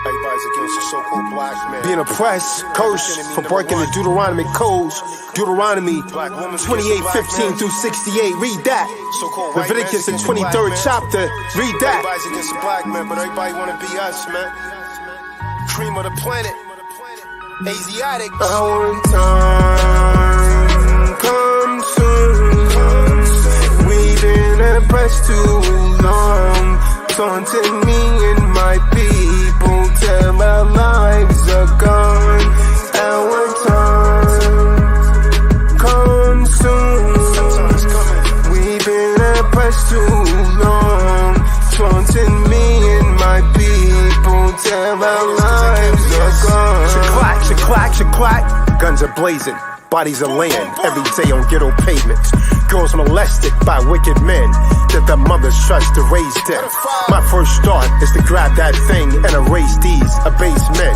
Everybody's against the so-called black man. Being oppressed, cursed for breaking the Deuteronomy codes. Deuteronomy 28:15 through 68. Read that. Leviticus, the 23rd chapter. Read that. Everybody's against the black man, but everybody wanna be us, man. Cream of the planet. Asiatic. Our time comes soon. We've been oppressed too long. Taunting me and my people till our lives are gone. Our time comes soon. We've been oppressed too long. Taunting me and my people till our lives are gone. Clack, clack. Guns are blazing. Bodies are laying every day on ghetto pavements. Girls molested by wicked men that their mothers trust to raise them. My first thought is to grab that thing and erase these abased men.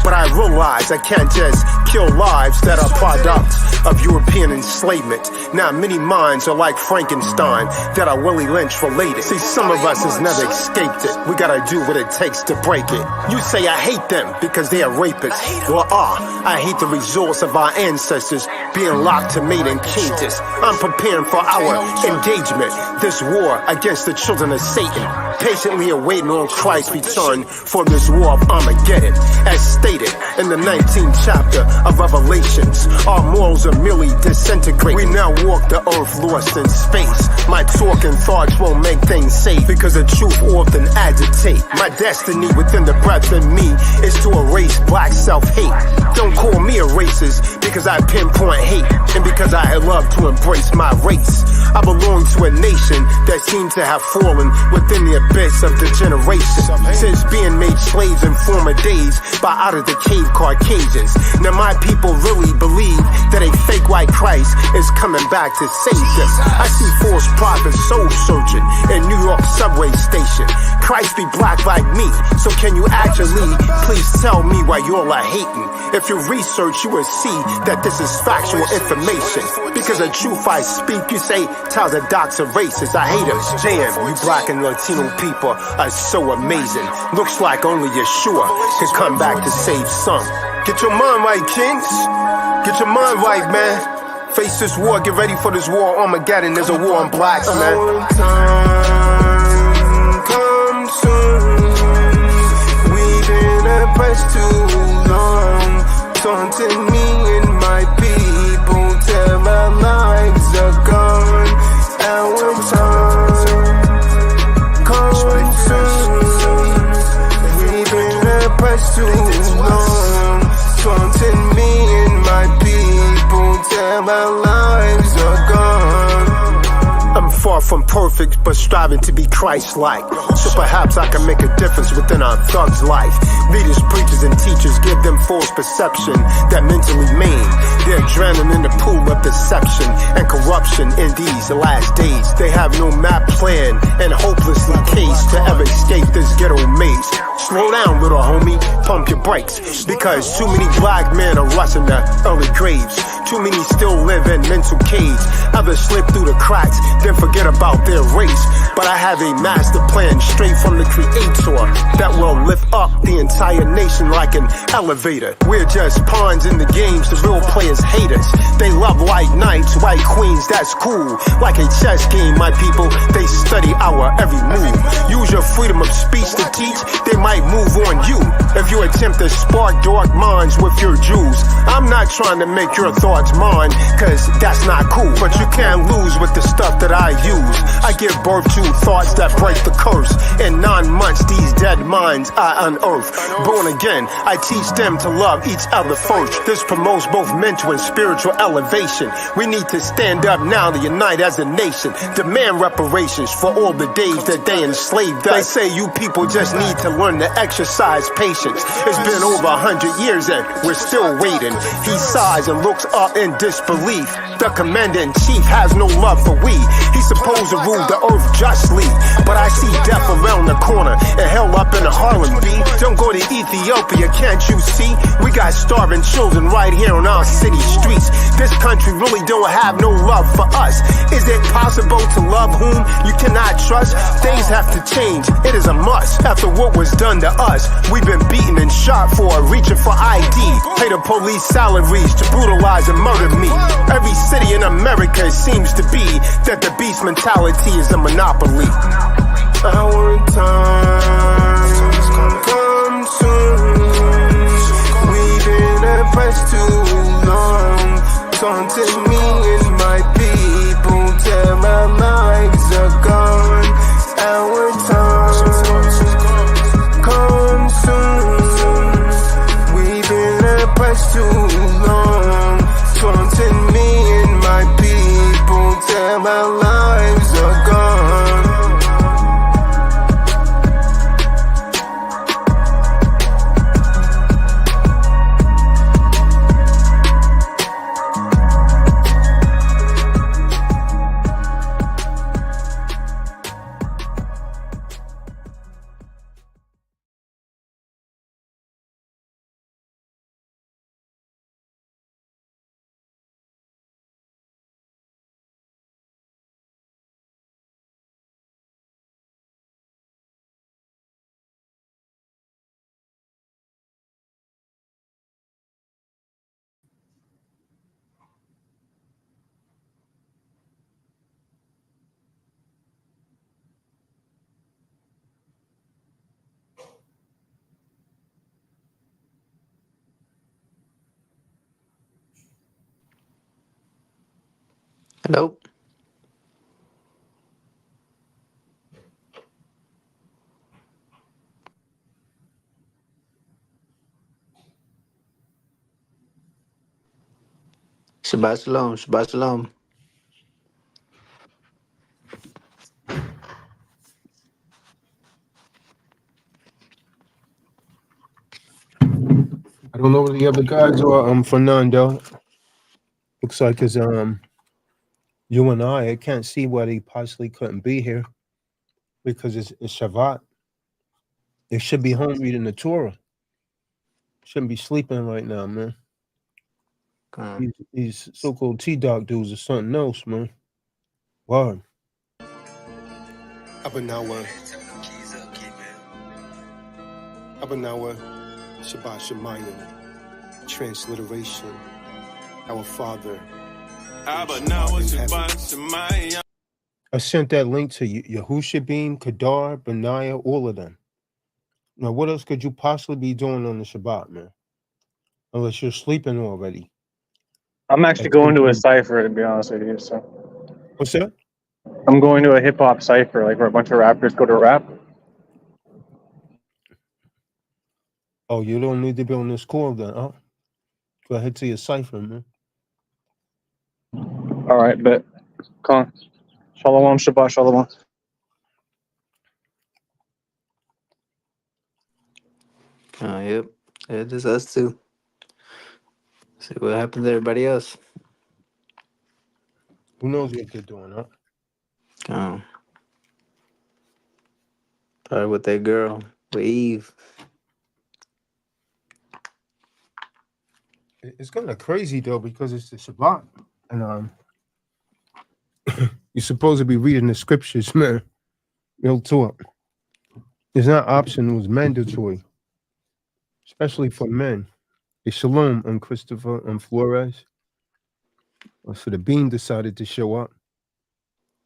But I realize I can't just kill lives that are products of European enslavement. Now many minds are like Frankenstein that are Willie Lynch related. See, some of us has never escaped it. We gotta do what it takes to break it. You say I hate them because they are rapists. Well, I hate the results of our ancestors being locked to mate in cages. I'm preparing for our engagement, this war against the children of Satan, patiently awaiting on Christ's return for this war of Armageddon. As stated in the 19th chapter of Revelations, our morals are merely disintegrate. We now walk the earth lost in space. My talk and thoughts won't make things safe because the truth often agitate. My destiny within the breath in me is to erase black self-hate. Don't call me a racist because I pinpoint hate and because I love to embrace my race. I belong to a nation that seems to have fallen within the abyss of degeneration since being made slaves in former days by out of the cave Caucasians. Now my people really believe that a fake white Christ is coming back to save them. I see false prophets soul searching in New York subway station. Christ be black like me, so can you actually please tell me why y'all are hating? If you research, you will see that this is factual information. Because the truth I speak, you say Tazadaq's a racist. I hate him. Damn, you black and Latino people are so amazing. Looks like only Yeshua can come back to save some. Get your mind right, kings. Get your mind right, man. Face this war, get ready for this war. Armageddon, there's a war on blacks, man. Our time comes soon. We've been oppressed too long. Taunting me and my people till our lives are gone. Our time comes soon. We've been oppressed too long. Taunting me and my people till our lives are gone. I'm far from perfect, but striving to be Christ-like. So perhaps I can make a difference within our thugs' life. Leaders, preachers, and teachers give them false perception that mentally maim. They're drowning in the pool of deception and corruption in these last days. They have no map, plan, and hopelessly cased to ever escape this ghetto maze. Slow down, little homie, pump your brakes. Because too many black men are rushing their early graves. Too many still live in mental caves. Others slip through the cracks, then forget about their race. But I have a master plan straight from the Creator that will lift up the entire nation like an elevator. We're just pawns in the games, the real players hate us. They love white knights, white queens, that's cool. Like a chess game, my people, they study our every move. Use your freedom of speech to teach, they might move on you. If you attempt to spark dark minds with your Jews, I'm not trying to make your thoughts mine, cause that's not cool. But you can't lose with the stuff that I use. I give birth to thoughts that break the curse. In 9 months, these dead minds I unearth. Born again, I teach them to love each other first. This promotes both mental and spiritual elevation. We need to stand up now to unite as a nation. Demand reparations for all the days that they enslaved us. They say you people just need to learn to exercise patience. It's been over 100 years and we're still waiting. He sighs and looks up in disbelief. The commander-in-chief has no love for we. He's supposed to rule the earth justly. sleep. But I see death around the corner and hell up in the Harlem B. Don't go to Ethiopia, can't you see? We got starving children right here on our city streets. This country really don't have no love for us. Is it possible to love whom you cannot trust? Things have to change, it is a must. After what was done to us, we've been beaten and shot for reaching for ID. Pay the police salaries to brutalize and murder me. Every city in America seems to be that the beast mentality is a monopoly. Our time come soon. We've been oppressed too long. Taunting me and my people till our lives are gone. Our time come soon. We've been oppressed too long. Taunting me and my people till our lives are gone. Hello. Shabbat shalom. Shabbat shalom. I don't know where the other guys are. Fernando. Looks like it's you and I can't see why they possibly couldn't be here because it's Shabbat. They should be home reading the Torah. Shouldn't be sleeping right now, man. These so-called T-Dog dudes are something else, man. Wow. Abanawa, Shabbat Shemayim, transliteration, our Father. I sent that link to Yehushabim, Kadar, Benaiah, all of them. Now, what else could you possibly be doing on the Shabbat, man? Unless you're sleeping already. I'm actually going to a cipher, to be honest with you. So, what's that? I'm going to a hip hop cipher, like where a bunch of rappers go to rap. Oh, you don't need to be on this call then, huh? Go ahead to your cipher, man. All right, bet. Kahan. Shalom, Shabbat, Shalom. Yep. It is us too. See what happens to everybody else. Who knows what they're doing, huh? Probably with that girl, with Eve. It's kind of crazy though because it's the Shabbat, and you're supposed to be reading the scriptures, man. Real talk. It's not optional; it was mandatory, especially for men. Hey, shalom, Christopher, Flores. So the Bean decided to show up.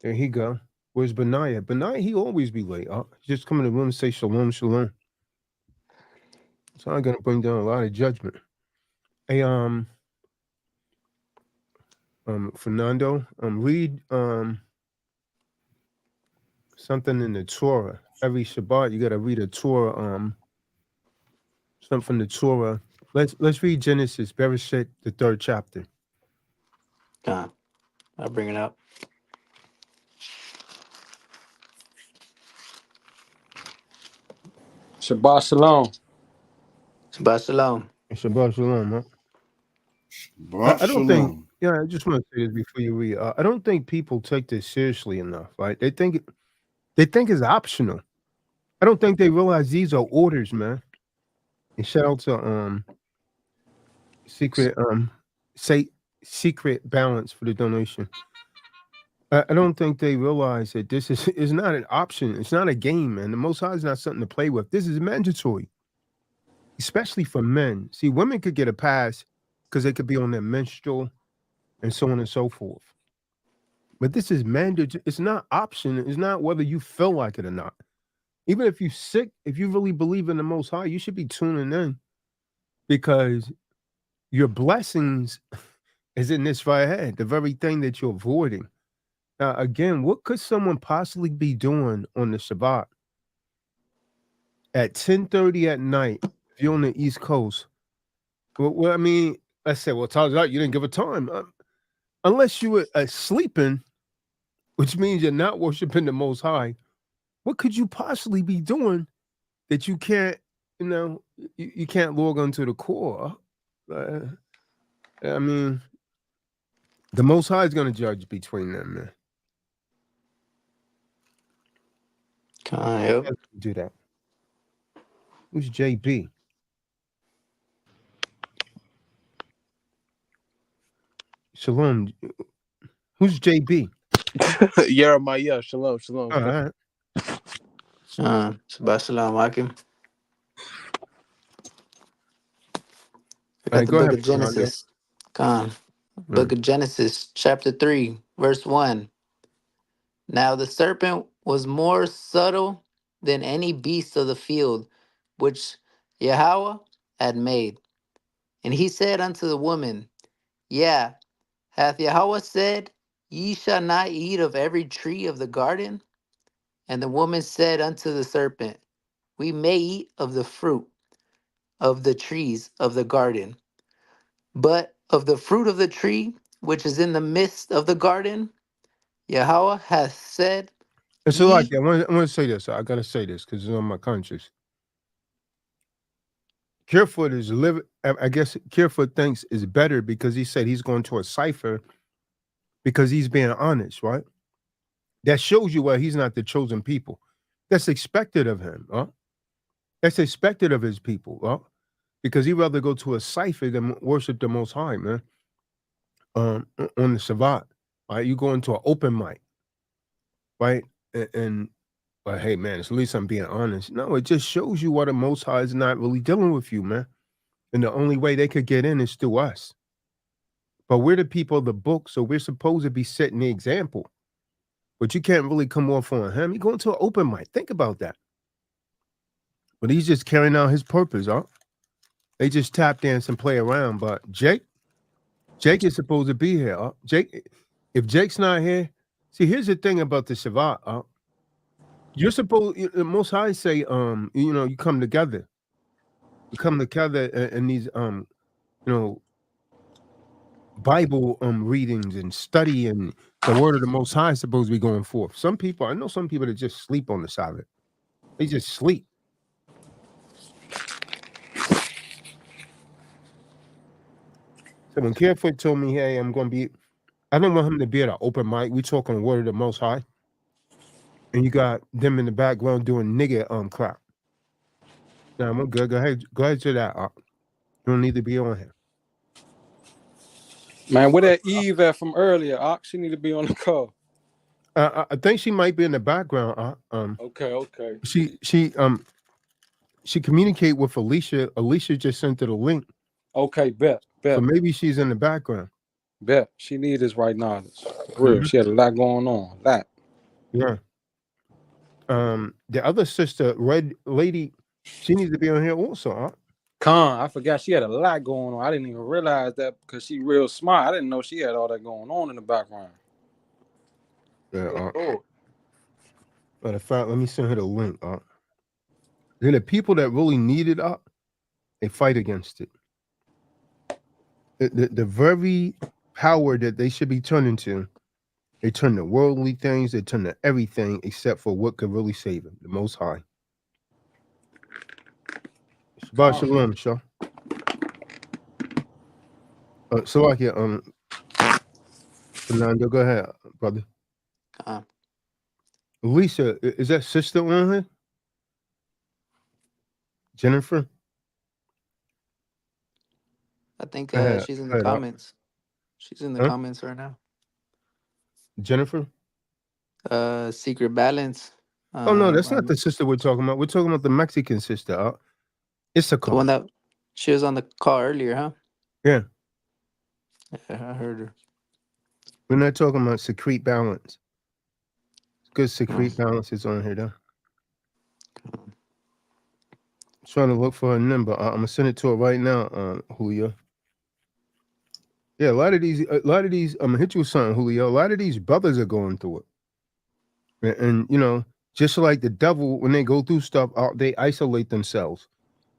There he go. Where's Benaiah? Benaiah, he always be late. He's just come in the room and say shalom, shalom. So I'm gonna bring down a lot of judgment. Hey, Fernando, read something in the Torah. Every Shabbat, you gotta read a Torah, something from the Torah. Let's read Genesis, Bereshit, the 3rd chapter. I'll bring it up. Shabbat shalom. Shabbat shalom. Shabbat shalom, huh? I don't think. Yeah, I just want to say this before you read. I don't think people take this seriously enough, right? They think They think it's optional. I don't think they realize these are orders, man. And shout out to secret say secret balance for the donation. I don't think they realize that this is not an option. It's not a game, man. The Most High is not something to play with. This is mandatory, especially for men. See, women could get a pass because they could be on their menstrual and so on and so forth. But this is mandatory. It's not option. It's not whether you feel like it or not. Even if you're sick, if you really believe in the Most High, you should be tuning in because your blessings is in this right ahead, the very thing that you're avoiding. Now, again, what could someone possibly be doing on the Shabbat at 10:30 at night if you're on the East Coast? Well, I mean, let's say, well, Tazadaq, you didn't give a time. Unless you were sleeping, which means you're not worshiping the Most High, what could you possibly be doing that you can't, you can't log onto the core? I mean, the Most High is going to judge between them, man. Yep. Do that. Who's JB? Shalom. Who's JB? Jeremiah, shalom. All right. Shabbat shalom, Akim. We got All right, the go book ahead, of Genesis. Book of Genesis, chapter 3, verse 1. Now the serpent was more subtle than any beast of the field which Yahweh had made. And he said unto the woman, Yeah, hath Yahweh said, Ye shall not eat of every tree of the garden? And the woman said unto the serpent, We may eat of the fruit of the trees of the garden, but of the fruit of the tree which is in the midst of the garden, Yahweh hath said, And so, like, Ye I want to say this. I got to say this because it's on my conscience. Kerfoot is living. I guess Kerfoot thinks is better because he said he's going to a cipher because he's being honest, right? That shows you why he's not the chosen people. That's expected of him, huh? That's expected of his people, huh? Because he'd rather go to a cipher than worship the Most High, man. On the Shabbat, right? You go into an open mic, right? And but hey, man, at least I'm being honest. No, it just shows you why the Most High is not really dealing with you, man. And the only way they could get in is through us. But we're the people of the book, so we're supposed to be setting the example. But you can't really come off on him. You're going to an open mic. Think about that. But he's just carrying out his purpose, huh? They just tap dance and play around. But Jake is supposed to be here. Huh? If Jake's not here, see, here's the thing about the Shabbat. Huh? You're supposed, the Most High say, you come together. You come together in these, Bible readings and study, and the word of the Most High is supposed to be going forth. Some people, I know some people that just sleep on the Sabbath. They just sleep. So when Carefoot told me, hey, I didn't want him to be at an open mic. We talking the word of the Most High. And you got them in the background doing nigga crap. Now I'm good. Go ahead to that. You don't need to be on here. Man, where that Eve at from earlier? She need to be on the call. I think she might be in the background. Okay. She communicate with Alicia. Alicia just sent her the link. Okay, bet. So maybe she's in the background. Bet. She need this right now. Real. She had a lot going on. That. Yeah. The other sister, Red Lady, she needs to be on here also, huh? Kahan, I forgot she had a lot going on. I didn't even realize that because she real smart. I didn't know she had all that going on in the background. Yeah. Matter of fact, let me send her the link. Then the people that really need it, they fight against it. The very power that they should be turning to, they turn to worldly things, they turn to everything except for what could really save them, the Most High. Shabbat shalom, Shaw. Fernando, go ahead, brother. Lisa, is that sister on here? Jennifer? I think she's in the Head up. comments. She's in the Huh? comments right now. Jennifer? Secret Balance. Oh no, that's not I'm the sister we're talking about. We're talking about the Mexican sister. the Issachar. one that she was on the call earlier, huh? Yeah. Yeah, I heard her. We're not talking about secrete balance. Good Oh, secrete balance is on here though. Trying to look for her number. I'm gonna send it to her right now, Julio. Yeah, I'm gonna hit you with something, Julio. A lot of these brothers are going through it, and you know, just like the devil, when they go through stuff, they isolate themselves,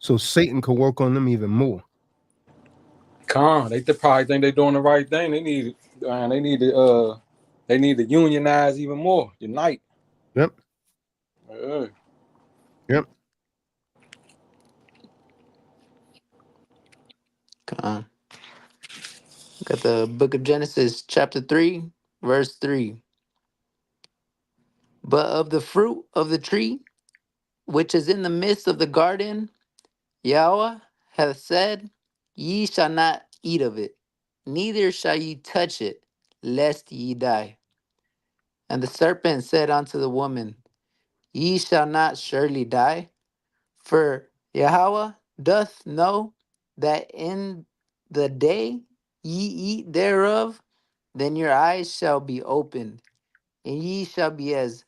so Satan can work on them even more. They probably think they're doing the right thing. They need to unionize even more, unite. Yep, Uh, yep. come. Got the book of Genesis, chapter 3, verse 3. But of the fruit of the tree which is in the midst of the garden, Yahweh hath said, Ye shall not eat of it, neither shall ye touch it, lest ye die. And the serpent said unto the woman, Ye shall not surely die, for Yahweh doth know that in the day ye eat thereof, then your eyes shall be opened, and ye shall be as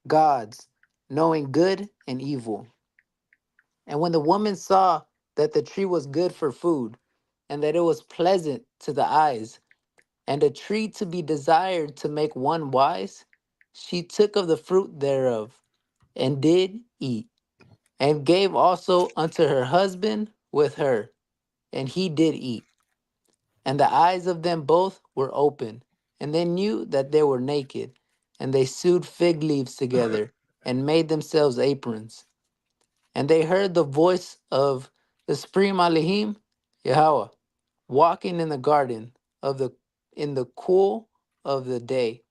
gods, knowing good and evil. And when the woman saw that the tree was good for food, and that it was pleasant to the eyes, and a tree to be desired to make one wise, she took of the fruit thereof, and did eat, and gave also unto her husband with her, and he did eat. And the eyes of them both were open, and they knew that they were naked, and they sewed fig leaves together, and made themselves aprons. And they heard the voice of the Supreme Elohim, Yahweh, walking in the garden of the in the cool of the day.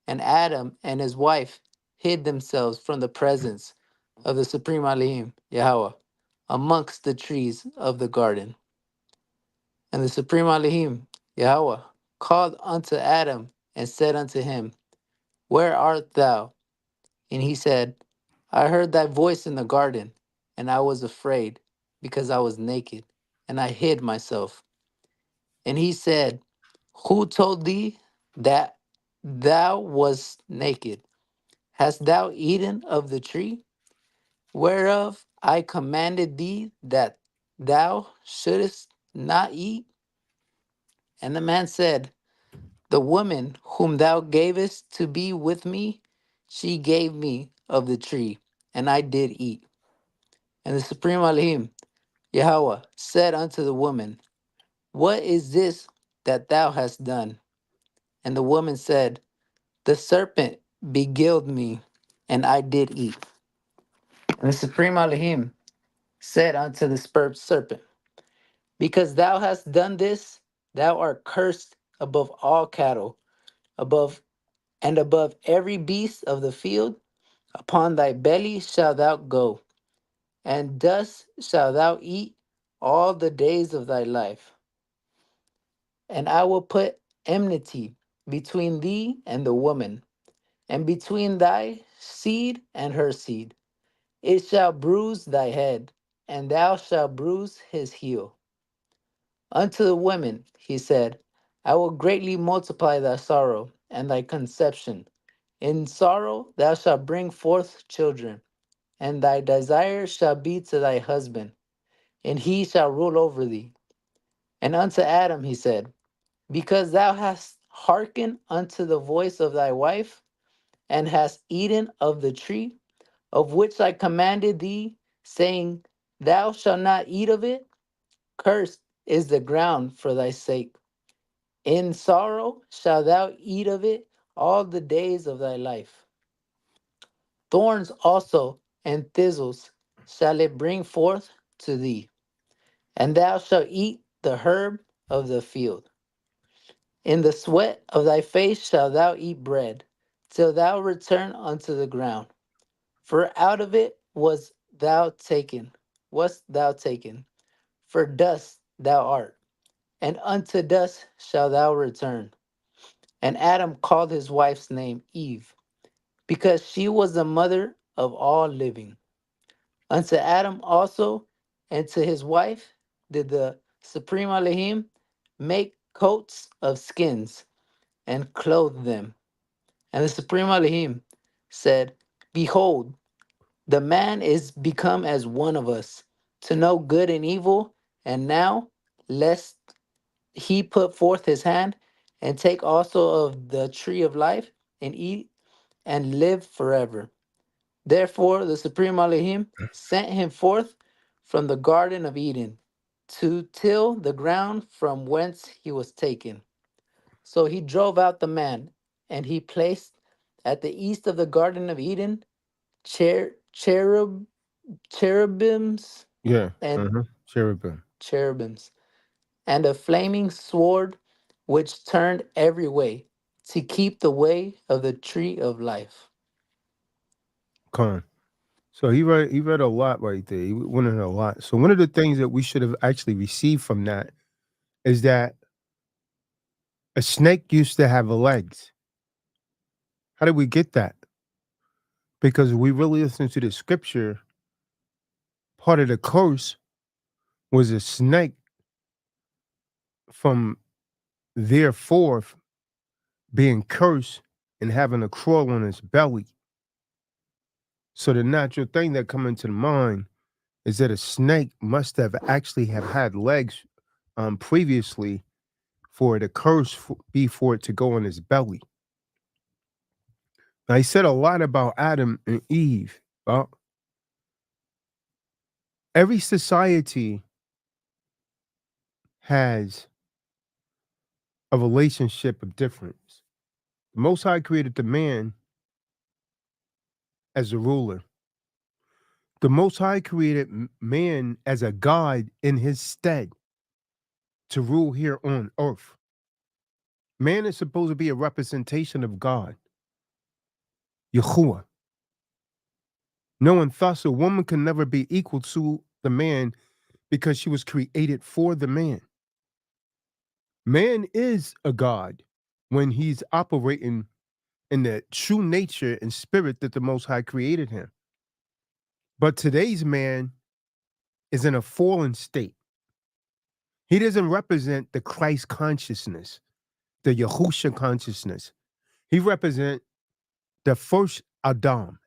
And Adam and his wife hid themselves from the presence of the Supreme Elohim, Yahweh, amongst the trees of the garden. And the Supreme Elohim, Yahweh, called unto Adam and said unto him, Where art thou? And he said, I heard thy voice in the garden, and I was afraid, because I was naked, and I hid myself. And he said, Who told thee that thou wast naked? Hast thou eaten of the tree, whereof I commanded thee that thou shouldest not eat? And the man said, The woman whom thou gavest to be with me, she gave me of the tree, and I did eat. And the Supreme Elohim, Yahweh, said unto the woman, What is this that thou hast done? And the woman said, The serpent beguiled me, and I did eat. And the Supreme Elohim said unto the serpent, Because thou hast done this, thou art cursed above all cattle, above above every beast of the field. Upon thy belly shalt thou go, and dust shalt thou eat all the days of thy life. And I will put enmity between thee and the woman, and between thy seed and her seed. It shall bruise thy head, and thou shalt bruise his heel. Unto the women he said, I will greatly multiply thy sorrow and thy conception. In sorrow thou shalt bring forth children, and thy desire shall be to thy husband, and he shall rule over thee. And unto Adam he said, Because thou hast hearkened unto the voice of thy wife, and hast eaten of the tree, of which I commanded thee, saying, Thou shalt not eat of it, cursed is the ground for thy sake. In sorrow shalt thou eat of it all the days of thy life. Thorns also and thistles shall it bring forth to thee, and thou shalt eat the herb of the field. In the sweat of thy face shalt thou eat bread, till thou return unto the ground. For out of it wast thou taken, for dust thou art, and unto dust shalt thou return. And Adam called his wife's name Eve, because she was the mother of all living. Unto Adam also and to his wife did the Supreme Elohim make coats of skins and clothe them. And the Supreme Elohim said, Behold, the man is become as one of us, to know good and evil, and now lest he put forth his hand and take also of the tree of life and eat and live forever. Therefore, the Supreme Elohim sent him forth from the Garden of Eden to till the ground from whence he was taken. So he drove out the man, and he placed at the east of the Garden of Eden cherubims Yeah. and Cherubim. cherubims, and a flaming sword which turned every way to keep the way of the tree of life. Con. So he read a lot right there. He went in a lot. So one of the things that we should have actually received from that is that a snake used to have legs. How did we get that? Because we really listen to the scripture, part of the curse was a snake from therefore being cursed and having a crawl on its belly. So the natural thing that come into the mind is that a snake must have actually have had legs previously for the curse be for it to go on his belly. Now he said a lot about Adam and Eve. Well, every society has a relationship of difference. The Most High created the man as a ruler. The Most High created man as a god in his stead to rule here on earth. Man is supposed to be a representation of God, Yahuwah. Knowing thus a woman can never be equal to the man because she was created for the man. Man is a God when he's operating in the true nature and spirit that the Most High created him. But today's man is in a fallen state. He doesn't represent the Christ consciousness, the Yahusha consciousness. He represents the first Adam.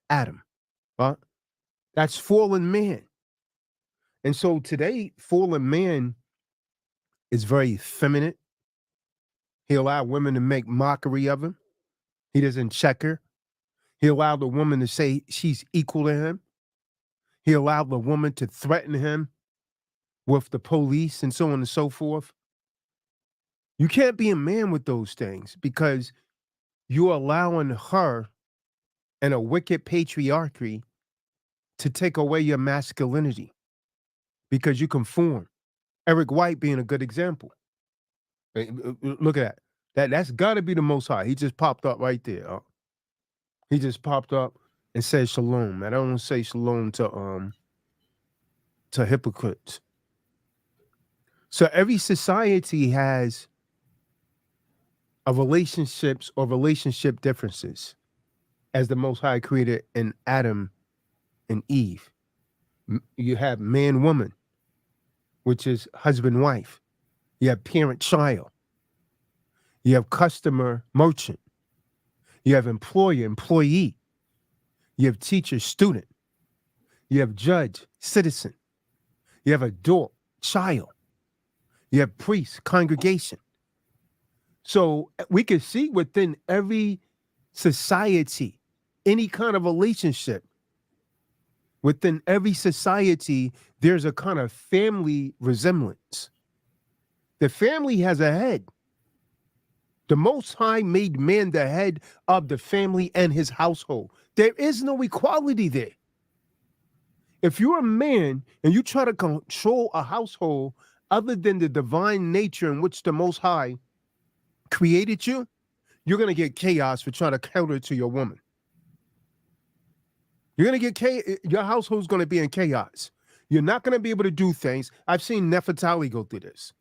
Right? That's fallen man. And so today, fallen man is very effeminate. He allowed women to make mockery of him. He doesn't check her. He allowed the woman to say she's equal to him. He allowed the woman to threaten him with the police and so on and so forth. You can't be a man with those things because you're allowing her and a wicked patriarchy to take away your masculinity because you conform. Eric White being a good example. Look at that. That's got to be the Most High. He just popped up right there. He just popped up and said shalom. I don't say shalom to hypocrites. So every society has a relationships or relationship differences as the Most High created in Adam and Eve. You have man woman, which is husband wife. You have parent child. You have customer merchant. You have employer employee. You have teacher student. You have judge citizen. You have adult child. You have priest congregation. So we can see within every society, any kind of relationship, within every society, there's a kind of family resemblance. The family has a head. The Most High made man the head of the family and his household. There is no equality there. If you're a man and you try to control a household other than the divine nature in which the Most High created you, you're going to get chaos for trying to counter to your woman. You're going to get your household's going to be in chaos. You're not going to be able to do things. I've seen Nefertali go through this.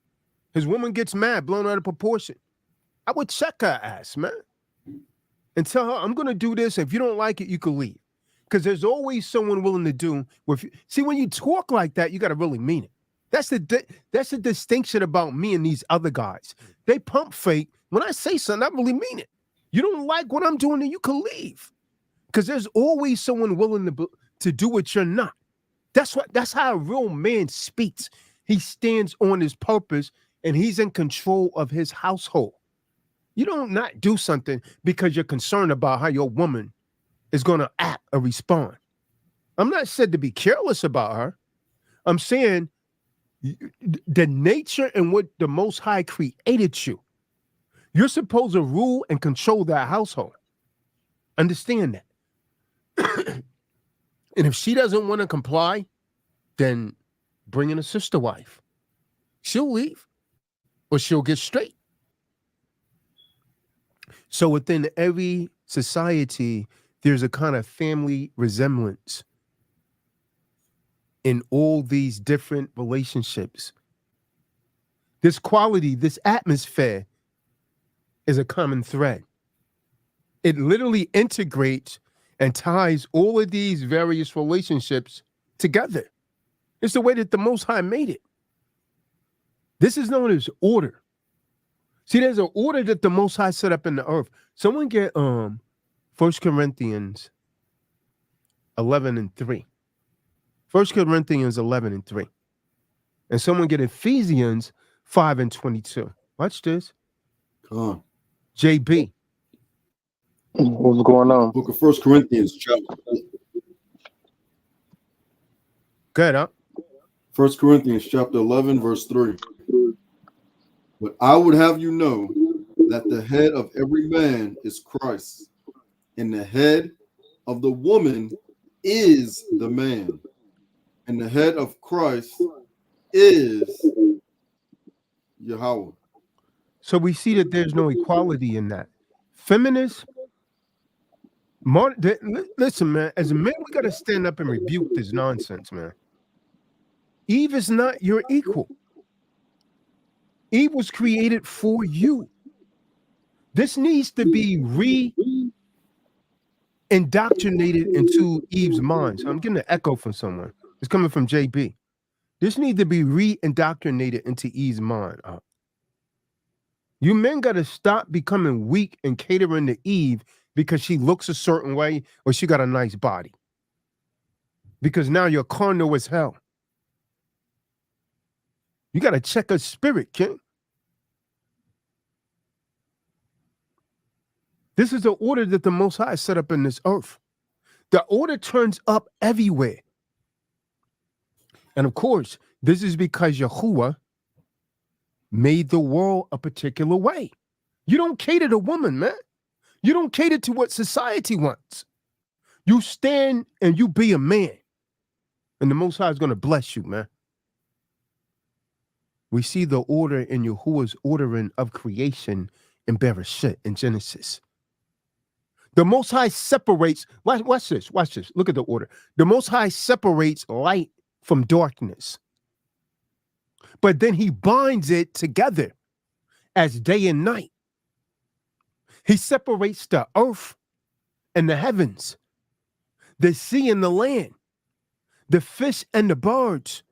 His woman gets mad, blown out of proportion. I would check her ass, man, and tell her, I'm going to do this. If you don't like it, you can leave. Because there's always someone willing to do with you. See, when you talk like that, you got to really mean it. That's the distinction about me and these other guys. They pump fake. When I say something, I really mean it. You don't like what I'm doing, then you can leave. Because there's always someone willing to do what you're not. That's how a real man speaks. He stands on his purpose and he's in control of his household. You don't not do something because you're concerned about how your woman is going to act or respond. I'm not said to be careless about her. I'm saying the nature and what the Most High created you. You're supposed to rule and control that household. Understand that. And if she doesn't want to comply, then bring in a sister wife. She'll leave or she'll get straight. So within every society, there's a kind of family resemblance in all these different relationships. This quality, this atmosphere is a common thread. It literally integrates and ties all of these various relationships together. It's the way that the Most High made it. This is known as order. See, there's an order that the Most High set up in the earth. Someone get 1 Corinthians 11:3. 1 Corinthians 11:3. And someone get Ephesians 5:22. Watch this. Come on. JB. What's going on? Book of 1 Corinthians, chapter. Good, huh? 1 Corinthians chapter 11, verse 3. But I would have you know that the head of every man is Christ, and the head of the woman is the man, and the head of Christ is Yahweh. So we see that there's no equality in that. Feminists, listen, man, as a man, we got to stand up and rebuke this nonsense, man. Eve is not your equal. Eve was created for you. This needs to be re-indoctrinated into Eve's mind. So I'm getting an echo from someone. It's coming from JB. This needs to be re-indoctrinated into Eve's mind. You men got to stop becoming weak and catering to Eve because she looks a certain way or she got a nice body. Because now you're carnal as hell. You got to check her spirit, King. This is the order that the Most High set up in this earth. The order turns up everywhere. And of course, this is because Yahuwah made the world a particular way. You don't cater to woman, man. You don't cater to what society wants. You stand and you be a man. And the Most High is going to bless you, man. We see the order in Yahuwah's ordering of creation in Bereshit, in Genesis. The Most High separates, watch this. Look at the order. The Most High separates light from darkness. But then he binds it together as day and night. He separates the earth and the heavens, the sea and the land, the fish and the birds,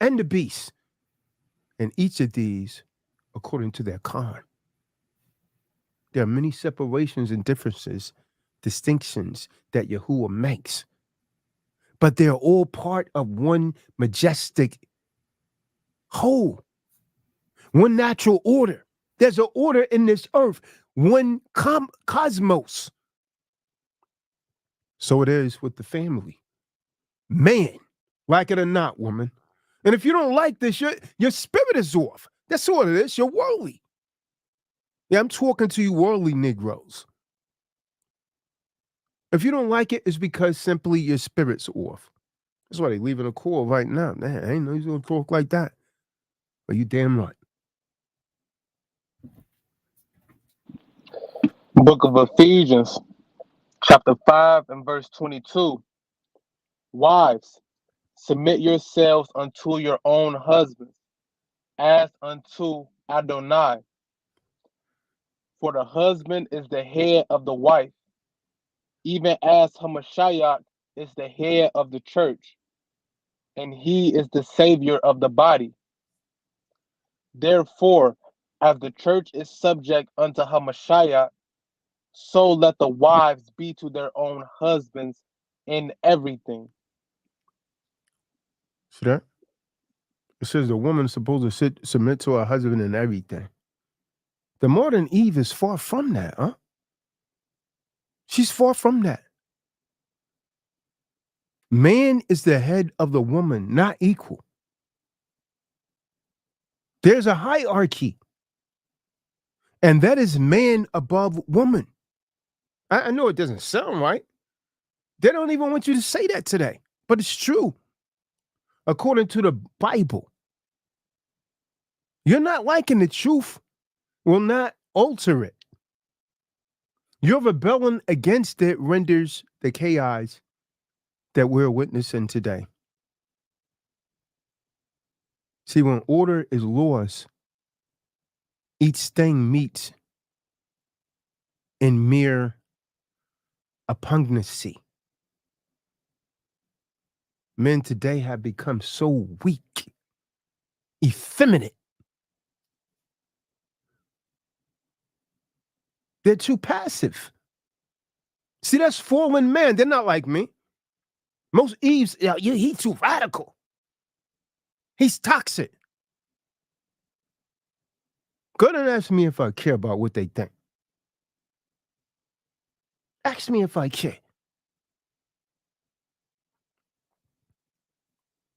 and the beasts. And each of these, according to their kind. There are many separations and differences, distinctions that Yahuwah makes. But they're all part of one majestic whole, one natural order. There's an order in this earth, one cosmos. So it is with the family. Man, like it or not, woman. And if you don't like this, your spirit is off. That's what it is. You're worldly. Yeah, I'm talking to you worldly Negroes. If you don't like it, it's because simply your spirit's off. That's why they leaving a call right now. Man, I ain't know he's going to talk like that. But you damn right. Book of Ephesians, chapter 5 and verse 22. Wives, submit yourselves unto your own husbands, as unto Adonai. For the husband is the head of the wife, even as Hamashiach is the head of the church, and he is the savior of the body. Therefore, as the church is subject unto Hamashiach, so let the wives be to their own husbands in everything. See that? It says the woman is supposed to submit to her husband in everything. The modern Eve is far from that, huh? She's far from that. Man is the head of the woman, not equal. There's a hierarchy, and that is man above woman. I know it doesn't sound right. They don't even want you to say that today, but it's true. According to the Bible, you're not liking the truth will not alter it. Your rebellion against it renders the chaos that we're witnessing today. See, when order is lost, each thing meets in mere oppugnancy. Men today have become so weak, effeminate. They're too passive. See, that's fallen man. They're not like me. Most Eves, he's too radical. He's toxic. Go ahead and ask me if I care about what they think. Ask me if I care.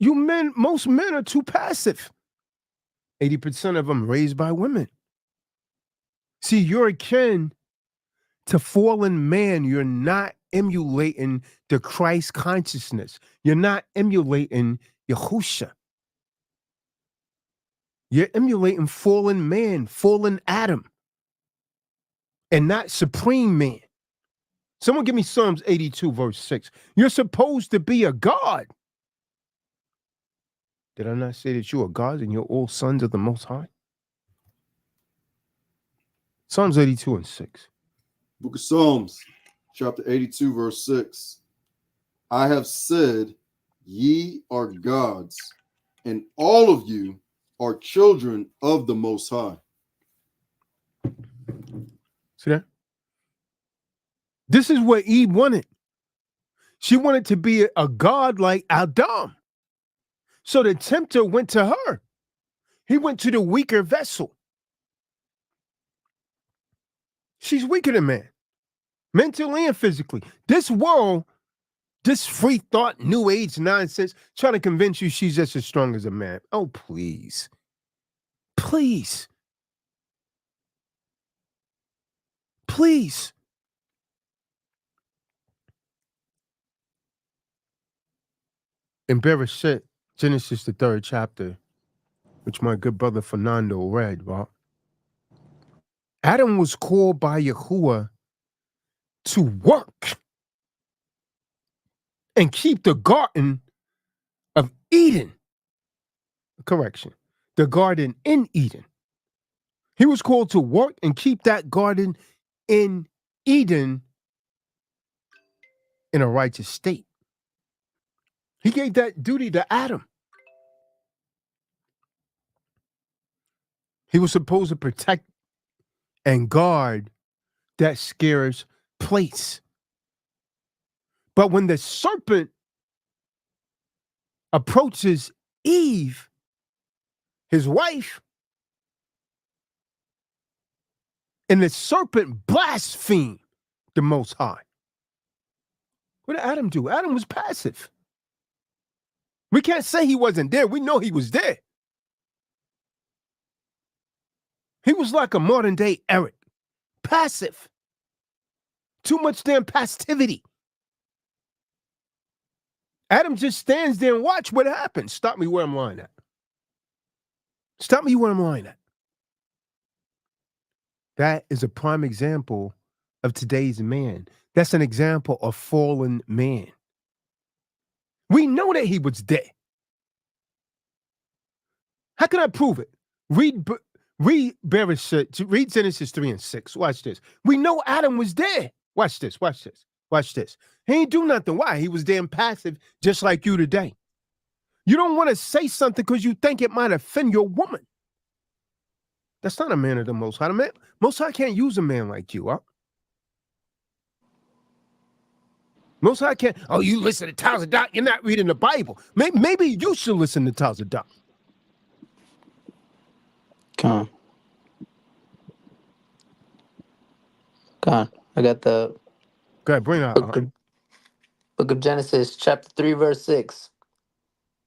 Most men are too passive. 80% of them raised by women. See, you're akin to fallen man. You're not emulating the Christ consciousness. You're not emulating Yahusha. You're emulating fallen man, fallen Adam, and not supreme man. Someone give me Psalms 82, verse 6. You're supposed to be a God. Did I not say that you are gods and you're all sons of the Most High? Psalms 82 and 6. Book of Psalms, chapter 82, verse 6. I have said, ye are gods, and all of you are children of the Most High. See that? This is what Eve wanted. She wanted to be a god like Adam. So the tempter went to her. He went to the weaker vessel. She's weaker than man, mentally and physically. This world, this free thought, new age nonsense, trying to convince you she's just as strong as a man. Oh, please. Please. Please. In Bereshit, Genesis, the 3rd chapter, which my good brother Fernando read, Bob. Adam was called by Yahuwah to work and keep the garden of Eden. Correction. The garden in Eden. He was called to work and keep that garden in Eden in a righteous state. He gave that duty to Adam. He was supposed to protect and guard that scarce place. But when the serpent approaches Eve, his wife, and the serpent blasphemed the Most High. What did Adam do? Adam was passive. We can't say he wasn't there. We know he was there. He was like a modern day Eric. Passive. Too much damn passivity. Adam just stands there and watch what happens. Stop me where I'm lying at. Stop me where I'm lying at. That is a prime example of today's man. That's an example of fallen man. We know that he was dead. How can I prove it? Read Genesis 3 and 6. Watch this. We know Adam was dead. Watch this. He ain't do nothing. Why? He was damn passive, just like you today. You don't want to say something because you think it might offend your woman. That's not a man of the Most High. Most High can't use a man like you, huh? Most High can't. Oh, you listen to Tazadaq, you're not reading the Bible. Maybe you should listen to Tazadaq. Come on. I got the Go ahead, bring it out. book of Genesis, chapter 3, verse 6.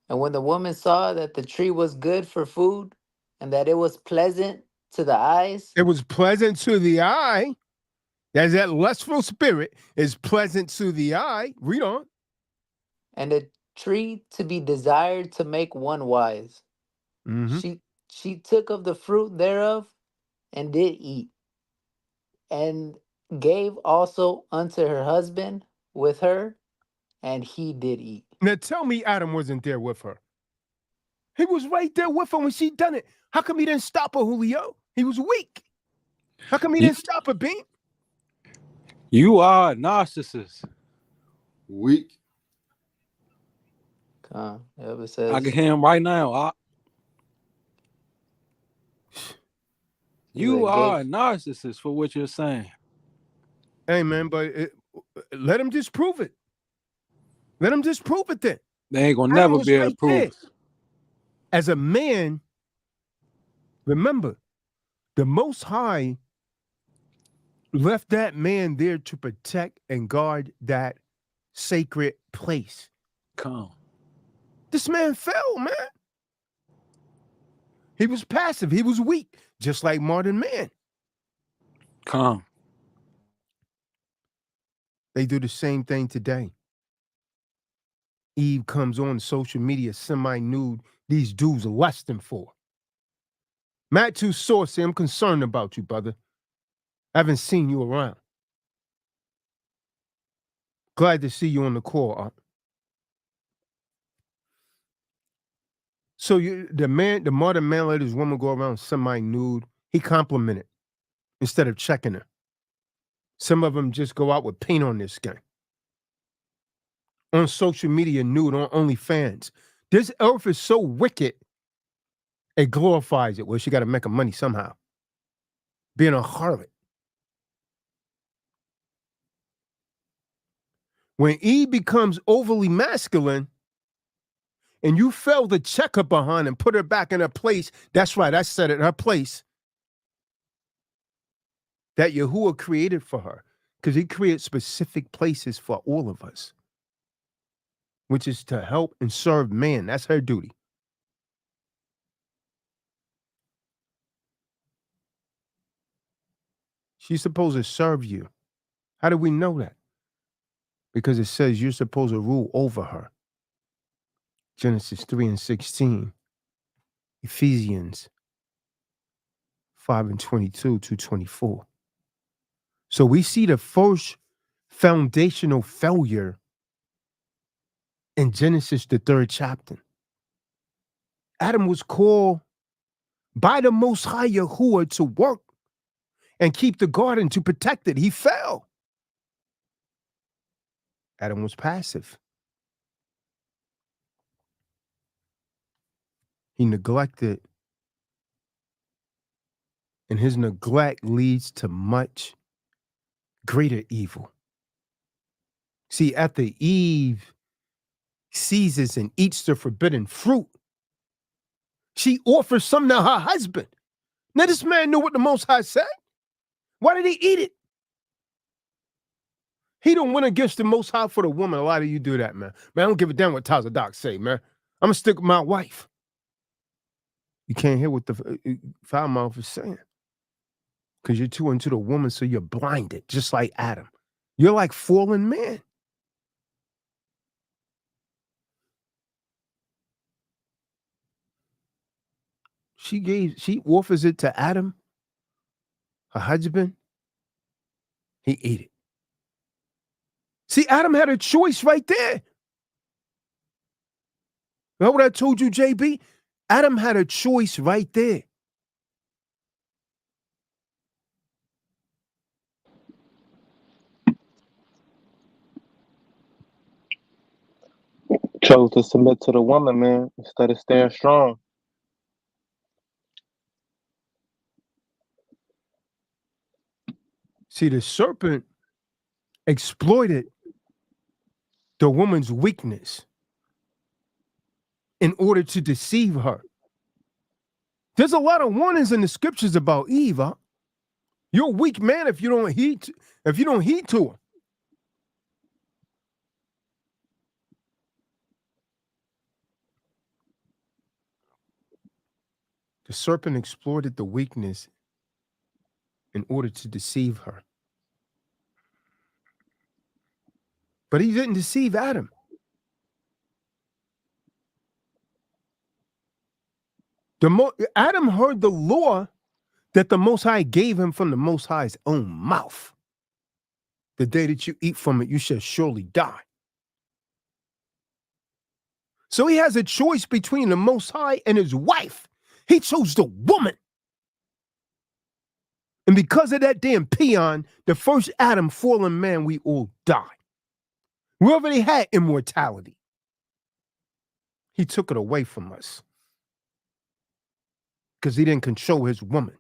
And when the woman saw that the tree was good for food and that it was pleasant to the eyes. It was pleasant to the eye. As that lustful spirit is pleasant to the eye. Read on. And a tree to be desired to make one wise. Mm-hmm. She took of the fruit thereof and did eat, and gave also unto her husband with her, and he did eat. Now tell me Adam wasn't there with her. He was right there with her when she done it. How come he didn't stop her, Julio? He was weak. How come he didn't stop her, Bean? You are a narcissist. Weak. It says, I can hear him right now. You are a narcissist for what you're saying. Hey, man, but let him just prove it. Let him just prove it then. They ain't gonna never be able to prove it. As a man, remember, the Most High left that man there to protect and guard that sacred place. Come. This man fell, man. He was passive. He was weak, just like modern man. Come. They do the same thing today. Eve comes on social media semi-nude. These dudes are lusting for. Matt too saucy. I'm concerned about you, brother. I haven't seen you around. Glad to see you on the call. So the modern man let his woman go around semi-nude. He complimented instead of checking her. Some of them just go out with paint on their skin. On social media, nude, on OnlyFans. This earth is so wicked, it glorifies it. Well, she got to make her money somehow. Being a harlot. When Eve becomes overly masculine, and you fail to check her behind and put her back in her place, that's right, I said it, her place, that Yahuwah created for her, because he created specific places for all of us, which is to help and serve man. That's her duty. She's supposed to serve you. How do we know that? Because it says you're supposed to rule over her. Genesis 3 and 16. Ephesians 5 and 22 to 24. So we see the first foundational failure in Genesis, the 3rd chapter. Adam was called by the Most High Yahuwah to work and keep the garden, to protect it. He fell. Adam was passive. He neglected, and his neglect leads to much greater evil. See, after Eve seizes and eats the forbidden fruit, she offers some to her husband. Now, this man knew what the Most High said. Why did he eat it? He don't went against the Most High for the woman. A lot of you do that, man. Man, I don't give a damn what Tazadaq say, man. I'm going to stick with my wife. You can't hear what the foul mouth is saying. Because you're too into the woman, so you're blinded, just like Adam. You're like fallen man. She offers it to Adam, her husband. He ate it. See, Adam had a choice right there. You know what I told you, JB? Adam had a choice right there. Chose to submit to the woman, man, instead of staying strong. See, the serpent exploited the woman's weakness in order to deceive her. There's a lot of warnings in the scriptures about Eve. Huh? You're a weak man if you don't heed to him. The serpent exploited the weakness in order to deceive her. But he didn't deceive Adam. Adam heard the law that the Most High gave him from the Most High's own mouth. The day that you eat from it, you shall surely die. So he has a choice between the Most High and his wife. He chose the woman. And because of that damn peon, the first Adam, fallen man, we all die. We already had immortality. He took it away from us because he didn't control his woman.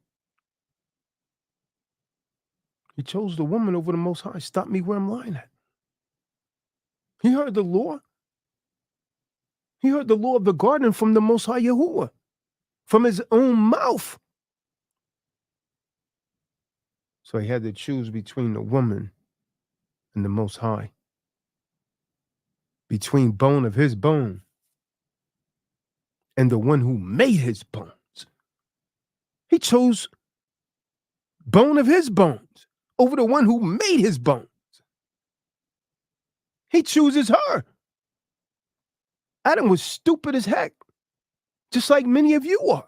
He chose the woman over the Most High. Stop me where I'm lying at. He heard the law. He heard the law of the garden from the Most High Yahuwah, from his own mouth. So he had to choose between the woman and the Most High, between bone of his bone and the one who made his bones. He chose bone of his bones over the one who made his bones. He chooses her. Adam was stupid as heck, just like many of you are.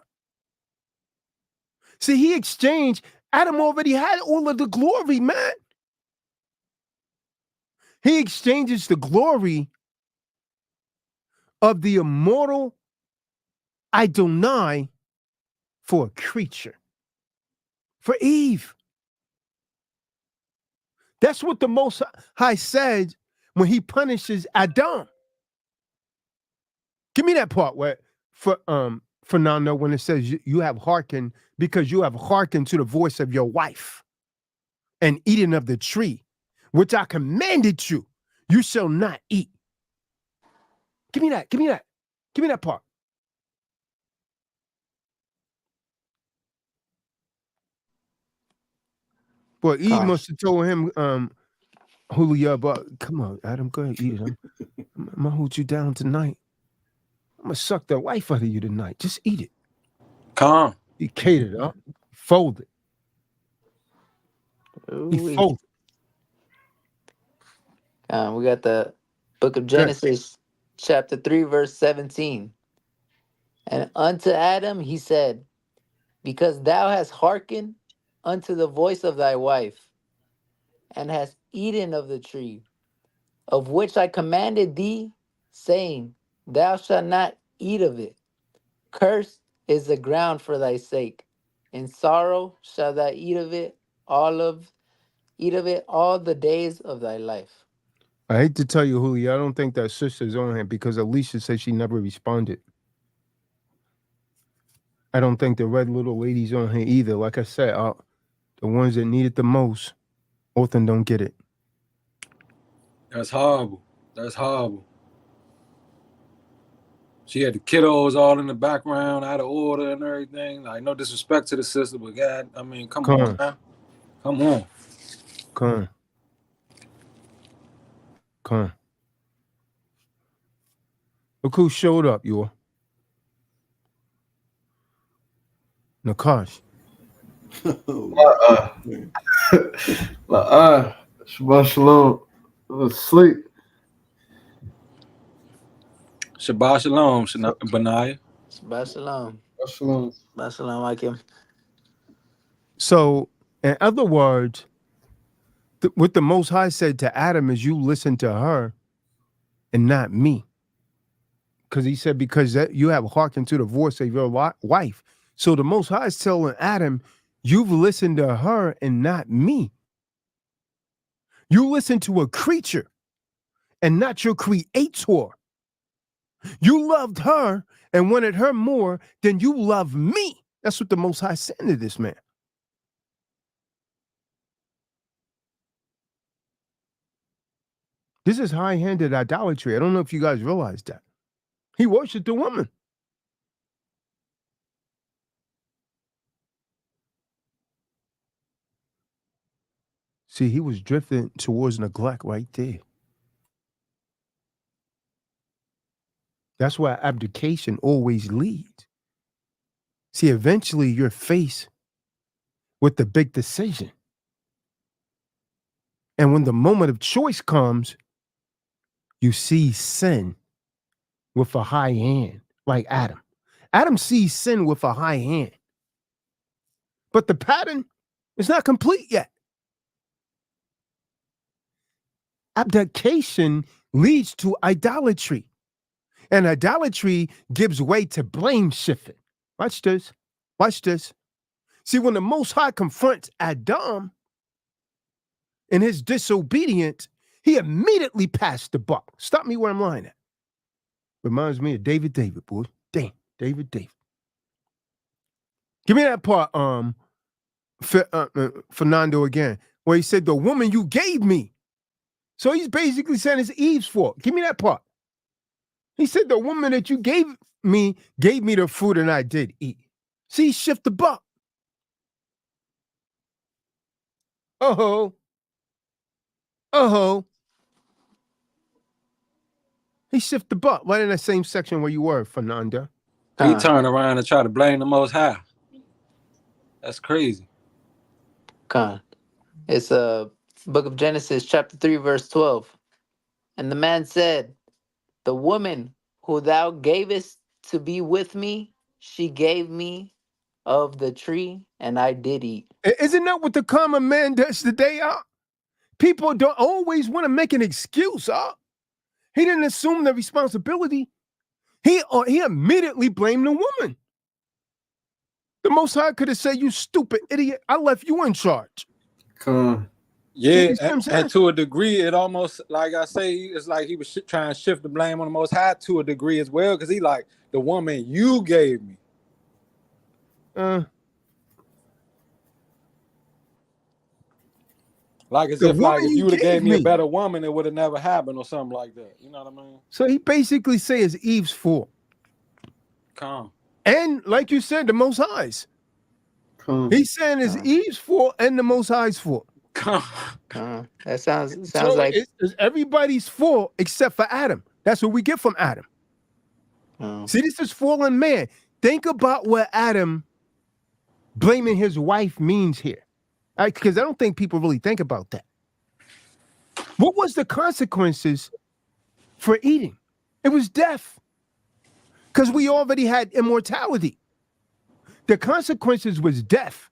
See, he exchanged. Adam already had all of the glory, man. He exchanges the glory of the immortal Adonai for a creature, for Eve. That's what the Most High said when he punishes Adam. Give me that part where for Nando, when it says you have hearkened, because you have hearkened to the voice of your wife and eaten of the tree, which I commanded you, you shall not eat. Give me that. Give me that. Give me that part. Boy, Eve must have told him, Julia, but come on, Adam, go ahead, eat it. I'm gonna hold you down tonight. I'm gonna suck the life out of you tonight. Just eat it. Calm. He catered up, folded. He folded. We got the book of Genesis, chapter 3, verse 17. And unto Adam he said, because thou hast hearkened unto the voice of thy wife, and hast eaten of the tree, of which I commanded thee, saying, thou shalt not eat of it. Cursed is the ground for thy sake. In sorrow shalt thou eat of it all the days of thy life. I hate to tell you, Julia, I don't think that sister's on here because Alicia said she never responded. I don't think the red little lady's on here either. Like I said, the ones that need it the most often don't get it. That's horrible. That's horrible. She had the kiddos all in the background, out of order and everything. Like, no disrespect to the sister, but God, I mean, come on, man. Come on. Come on. Look who showed up, you. Nakash. Shabbat shalom. Asleep. Shabbat shalom, Benaiah. Shabbat shalom. Shabbat shalom. Shabbat shalom, Akim. So, in other words, What the Most High said to Adam is, you listen to her and not me. Because he said, because you have hearkened to the voice of your wife. So the Most High is telling Adam, you've listened to her and not me. You listen to a creature and not your creator. You loved her and wanted her more than you love me. That's what the Most High said to this man. This is high-handed idolatry. I don't know if you guys realize that. He worshiped the woman. See, he was drifting towards neglect right there. That's why abdication always leads. See, eventually you're faced with the big decision. And when the moment of choice comes, you see sin with a high hand, like Adam. Adam sees sin with a high hand. But the pattern is not complete yet. Abdication leads to idolatry. And idolatry gives way to blame shifting. Watch this. Watch this. See, when the Most High confronts Adam in his disobedience, he immediately passed the buck. Stop me where I'm lying at. Reminds me of David, boy. Damn, David. Give me that part, Fernando again, where he said, the woman you gave me. So he's basically saying it's Eve's fault. Give me that part. He said, the woman that you gave me the fruit and I did eat. See, shift the buck. Oh-ho. He shifted the buck right in that same section where you were, Fernanda. He turned around and tried to blame the Most High. That's crazy. Kahan. It's Book of Genesis, chapter 3, verse 12. And the man said, the woman who thou gavest to be with me, she gave me of the tree, and I did eat. Isn't that what the common man does today, People don't always want to make an excuse, He didn't assume the responsibility. He immediately blamed the woman. The Most High could have said, you stupid idiot, I left you in charge. Yeah, and to a degree, it almost, like I say, it's like he was trying to shift the blame on the Most High to a degree as well, because he like, the woman you gave me. Like as if you would have gave me a better woman, it would have never happened or something like that. You know what I mean? So he basically say it's Eve's fault. Calm. And like you said, the Most High's. He's saying it's Eve's fault and the Most High's fault. That sounds like it's everybody's fault except for Adam. That's what we get from Adam. See, this is fallen man. Think about what Adam blaming his wife means here. Because I don't think people really think about that. What was the consequences for eating? It was death. Because we already had immortality. The consequences was death.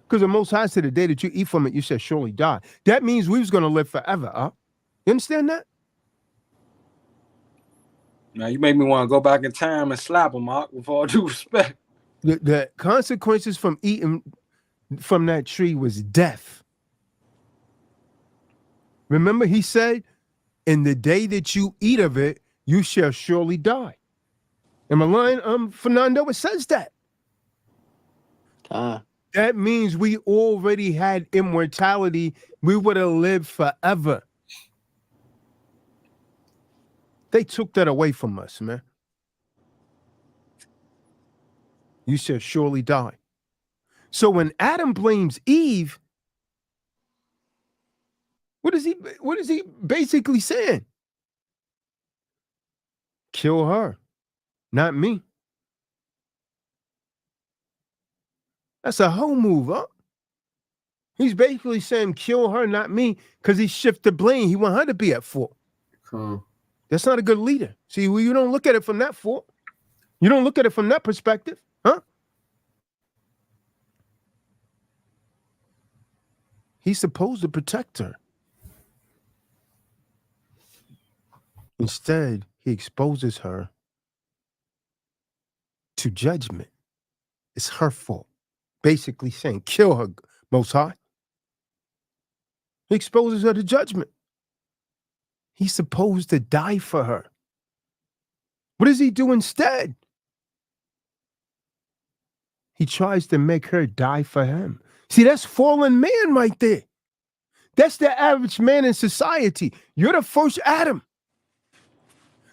Because the Most High said, the day that you eat from it, you shall surely die. That means we was going to live forever. You understand that? Now you make me want to go back in time and slap him, Mark, with all due respect. The consequences from eating from that tree was death. Remember, he said, in the day that you eat of it, you shall surely die. Am I lying, Fernando? It says that. That means we already had immortality. We would have lived forever. They took that away from us, man. You shall surely die. So when Adam blames Eve, what is he basically saying? Kill her, not me. That's a whole move, huh? He's basically saying kill her, not me, because he shifted blame. He want her to be at fault. That's not a good leader. See, you don't look at it from that fault. You don't look at it from that perspective, huh? He's supposed to protect her. Instead, he exposes her to judgment. It's her fault. Basically saying, kill her, Most High. He exposes her to judgment. He's supposed to die for her. What does he do instead? He tries to make her die for him. See, that's fallen man right there. That's the average man in society. You're the first Adam.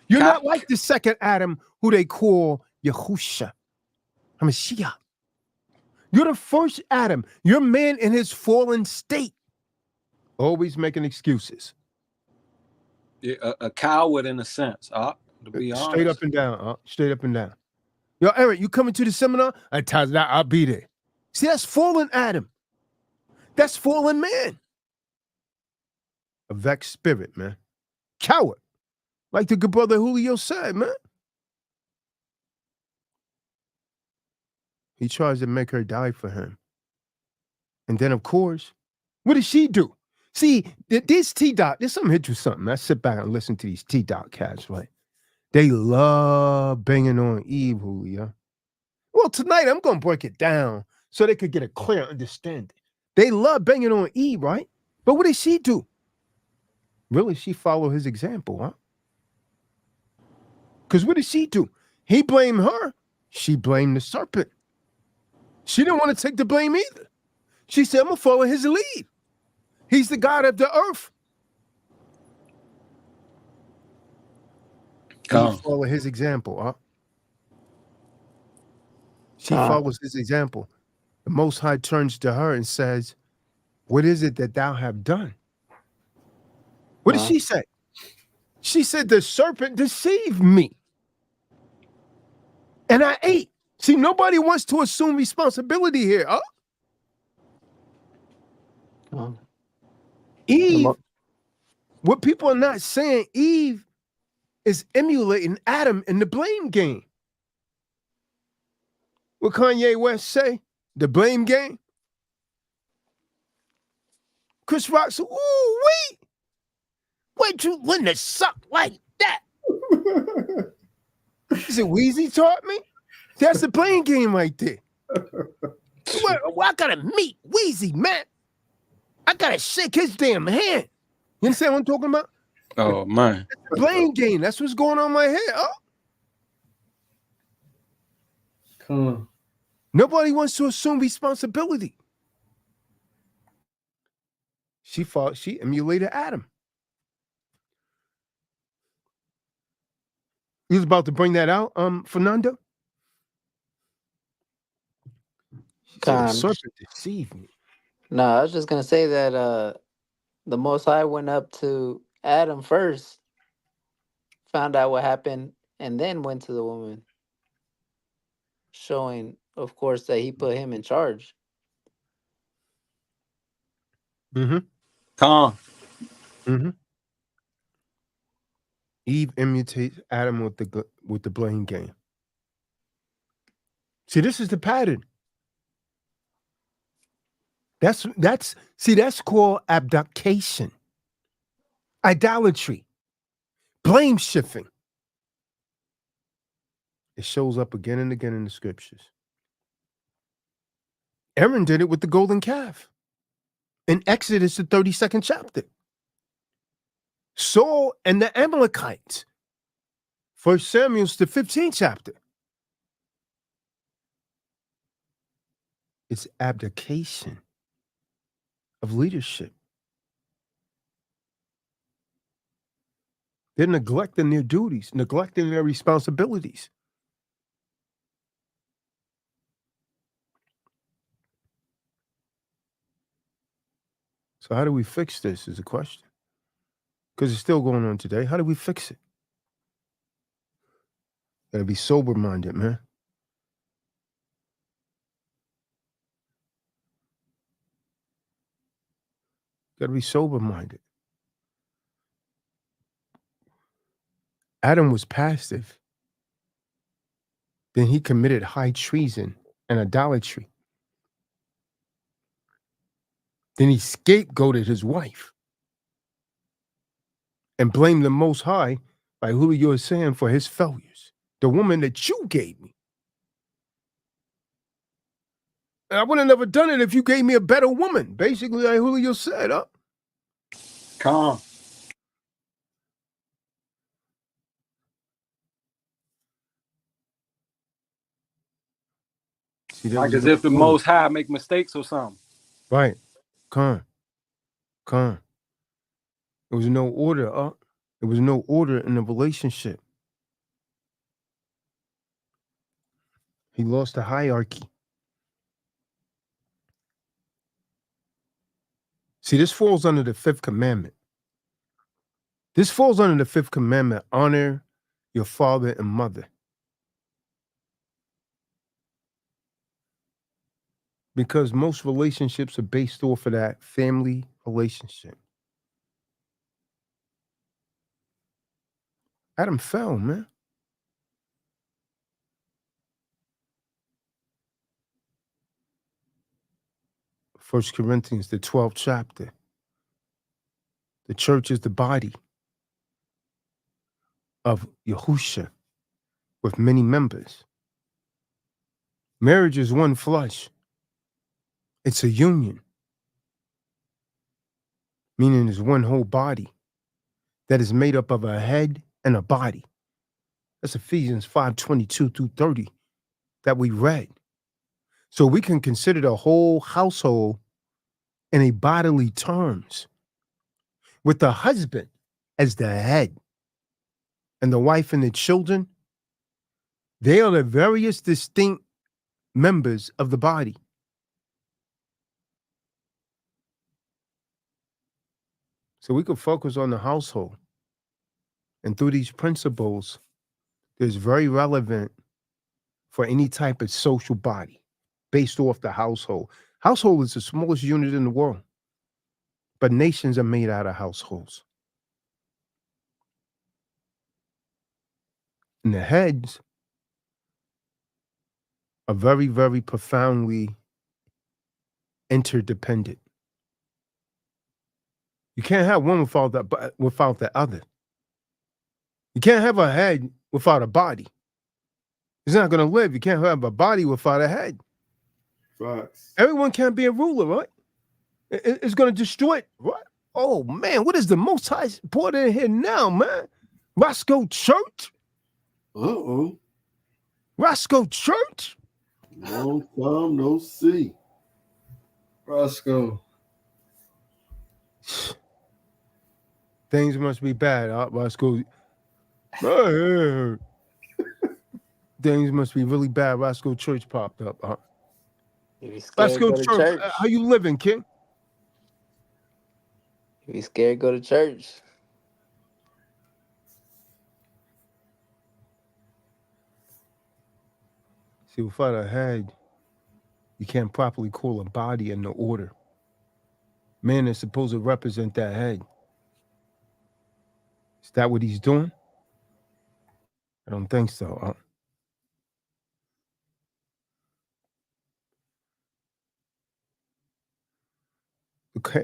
You're not like the second Adam, who they call Yahusha, Hamashiach. You're the first Adam. You're man in his fallen state. Always making excuses. Yeah, a coward in a sense, to be honest. Straight up and down, straight up and down. Yo, Eric, you coming to the seminar? I'll be there. See, that's fallen Adam. That's fallen man. A vexed spirit, man. Coward. Like the good brother Julio said, man. He tries to make her die for him. And then, of course, what does she do? See, this T-Dot, there's something hit you something. I sit back and listen to these T-Dot cats, right? They love banging on Eve, Julio. Well, tonight I'm going to break it down so they could get a clear understanding. They love banging on Eve, right? But what did she do? Really, she followed his example, huh? Because what did she do? He blamed her. She blamed the serpent. She didn't want to take the blame either. She said, I'm going to follow his lead. He's the God of the earth. She followed his example, huh? She follows his example. The Most High turns to her and says, what is it that thou have done? What did she say? She said, the serpent deceived me. And I ate. See, nobody wants to assume responsibility here, huh? Eve, what people are not saying, Eve is emulating Adam in the blame game. What Kanye West say? The blame game? Chris Rock said, ooh, wait, you wouldn't have sucked like that. He said, Weezy taught me? That's the blame game right there. Well, I gotta meet Weezy, man. I gotta shake his damn hand. You understand what I'm talking about? Oh, man. That's the blame game. That's what's going on in my head. Oh. Come on. Nobody wants to assume responsibility. She emulated Adam. You was about to bring that out, Fernando? She said, the serpent deceived me. No, I was just gonna say that the Most High went up to Adam first, found out what happened, and then went to the woman, showing, of course, that he put him in charge. Eve imitates Adam with the blame game. See, this is the pattern. That's called abdication, idolatry, blame shifting. It shows up again and again in the scriptures. Aaron did it with the golden calf in Exodus, the 32nd chapter. Saul and the Amalekites, 1 Samuel, the 15th chapter. It's abdication of leadership. They're neglecting their duties, neglecting their responsibilities. So how do we fix this is a question. Because it's still going on today. How do we fix it? Gotta be sober-minded, man. Gotta be sober-minded. Adam was passive. Then he committed high treason and idolatry. Then he scapegoated his wife and blamed the Most High, like Julio is saying, for his failures. The woman that you gave me. And I would have never done it if you gave me a better woman. Basically, like Julio said, huh? Calm. See, that Like was as no if the order. Most High make mistakes or something. Right. Come. There was no order, There was no order in the relationship. He lost the hierarchy. See, this falls under the 5th commandment. This falls under the 5th commandment. Honor your father and mother. Because most relationships are based off of that family relationship. Adam fell, man. First Corinthians, the 12th chapter. The church is the body of Yahusha with many members. Marriage is one flesh. It's a union, meaning it's one whole body that is made up of a head and a body. That's Ephesians 5:22 through 30 that we read. So we can consider the whole household in a bodily terms, with the husband as the head and the wife and the children. They are the various distinct members of the body. So we could focus on the household. And through these principles, there's very relevant for any type of social body based off the household. Household is the smallest unit in the world, but nations are made out of households. And the heads are very, very profoundly interdependent. You can't have one without the other. You can't have a head without a body. It's not going to live. You can't have a body without a head. Facts. Everyone can't be a ruler, right? It's going to destroy it, right? Oh, man, what is the Most High put in here now, man? Roscoe Church? Uh-oh. Roscoe Church? Long time no see. Roscoe. Things must be bad, Roscoe. Things must be really bad. Roscoe Church popped up. If you scared, Roscoe go to Church, church. how you living, King? If you scared, go to church. See, without a head, you can't properly call a body in the order. Man is supposed to represent that head. Is that what he's doing? I don't think so.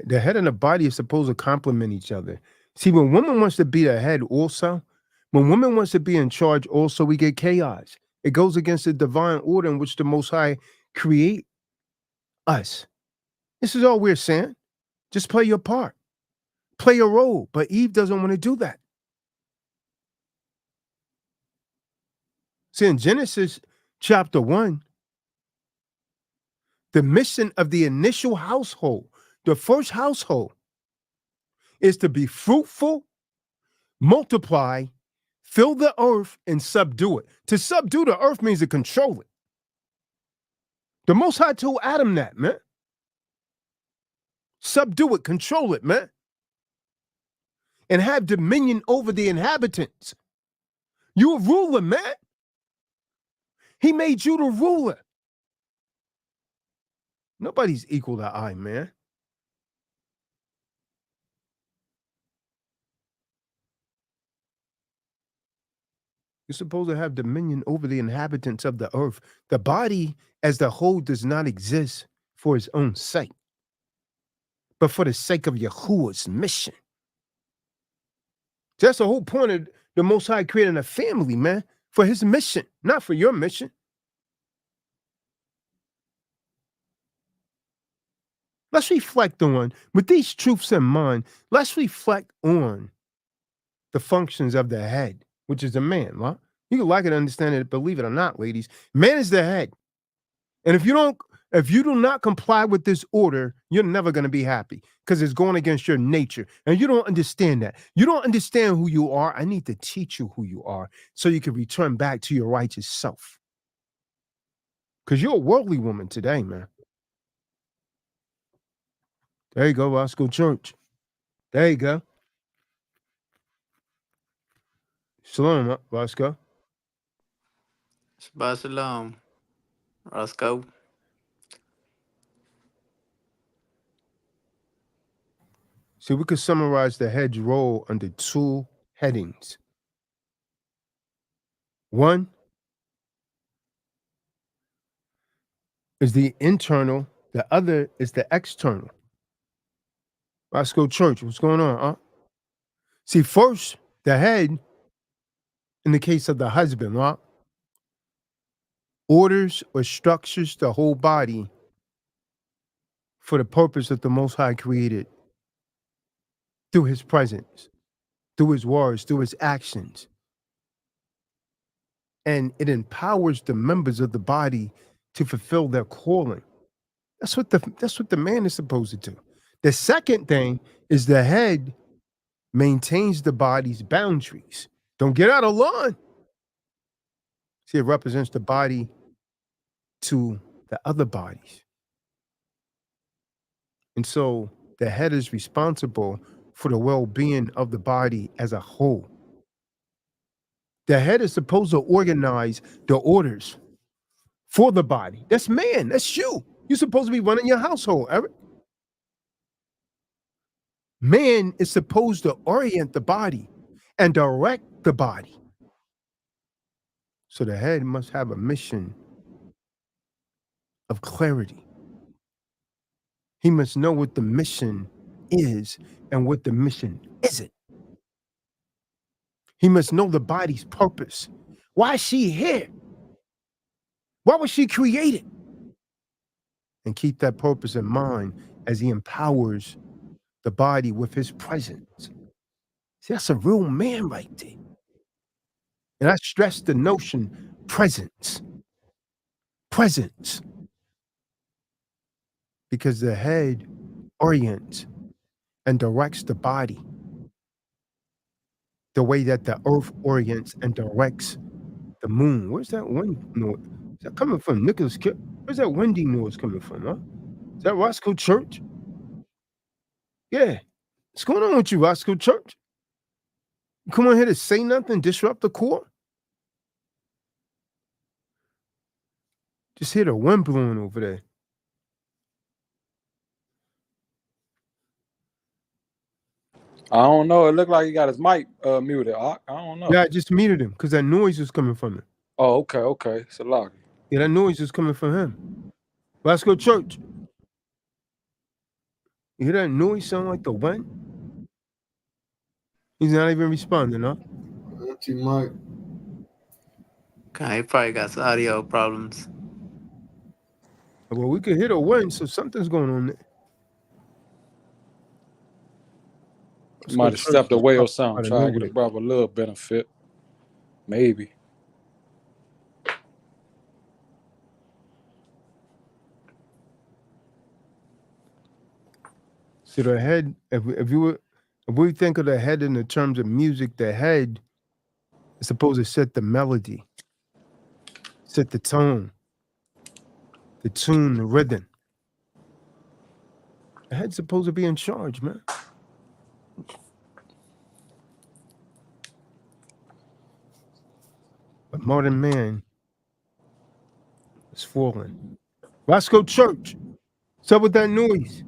The head and the body are supposed to complement each other. See, when woman wants to be the head also, when woman wants to be in charge also, we get chaos. It goes against the divine order in which the Most High create us. This is all we're saying. Just play your part. Play your role. But Eve doesn't want to do that. See, in Genesis chapter 1, the mission of the initial household, the first household, is to be fruitful, multiply, fill the earth, and subdue it. To subdue the earth means to control it. The Most High told Adam that, man. Subdue it, control it, man. And have dominion over the inhabitants. You a ruler, man. He made you the ruler. Nobody's equal to I, man. You're supposed to have dominion over the inhabitants of the earth. The body as the whole does not exist for its own sake. but for the sake of Yahuwah's mission. That's the whole point of the Most High creating a family, man, for his mission, not for your mission. Let's reflect on, with these truths in mind, let's reflect on the functions of the head, which is the man, right? You can like it, understand it, believe it or not, ladies. Man is the head. And if you do not comply with this order, you're never going to be happy because it's going against your nature. And you don't understand that. You don't understand who you are. I need to teach you who you are so you can return back to your righteous self. Because you're a worldly woman today, man. There you go, Roscoe Church. There you go. Shalom, Roscoe. Shabbat shalom, Roscoe. So we could summarize the head's role under two headings. One is the internal, the other is the external. Roscoe Church, what's going on, huh? See, first, the head, in the case of the husband, right, orders or structures the whole body for the purpose that the Most High created through his presence, through his words, through his actions. And it empowers the members of the body to fulfill their calling. That's what the man is supposed to do. The second thing is the head maintains the body's boundaries. Don't get out of line. See, it represents the body to the other bodies. And so the head is responsible for the well-being of the body as a whole. The head is supposed to organize the orders for the body. That's man. That's you. You're supposed to be running your household, Eric. Man is supposed to orient the body and direct the body. So the head must have a mission of clarity. He must know what the mission is and what the mission isn't. He must know the body's purpose. Why is she here? Why was she created? And keep that purpose in mind as he empowers the body with his presence. See, that's a real man right there. And I stress the notion, presence. Presence. Because the head orients and directs the body the way that the earth orients and directs the moon. Where's that wind noise? Is that coming from Nicholas Kip? Where's that windy noise coming from, huh? Is that Roscoe Church? Yeah. What's going on with you, Roscoe Church? You come on here to say nothing, disrupt the core? Just hear the wind blowing over there. I don't know. It looked like he got his mic muted. I don't know. Yeah, I just muted him because that noise was coming from him. Oh, okay. It's a lot. Yeah, that noise was coming from him. Roscoe Church. You hear that noise sound like the wind? He's not even responding, huh? That's your mic. Okay, he probably got some audio problems. Well, we could hear the wind, so something's going on there. He might have stepped away or something. Try to get the brother a little benefit. Maybe. See, the head, if we think of the head in the terms of music, the head is supposed to set the melody, set the tone, the tune, the rhythm. The head's supposed to be in charge, man. But modern man is falling. Roscoe Church, what's up with that noise?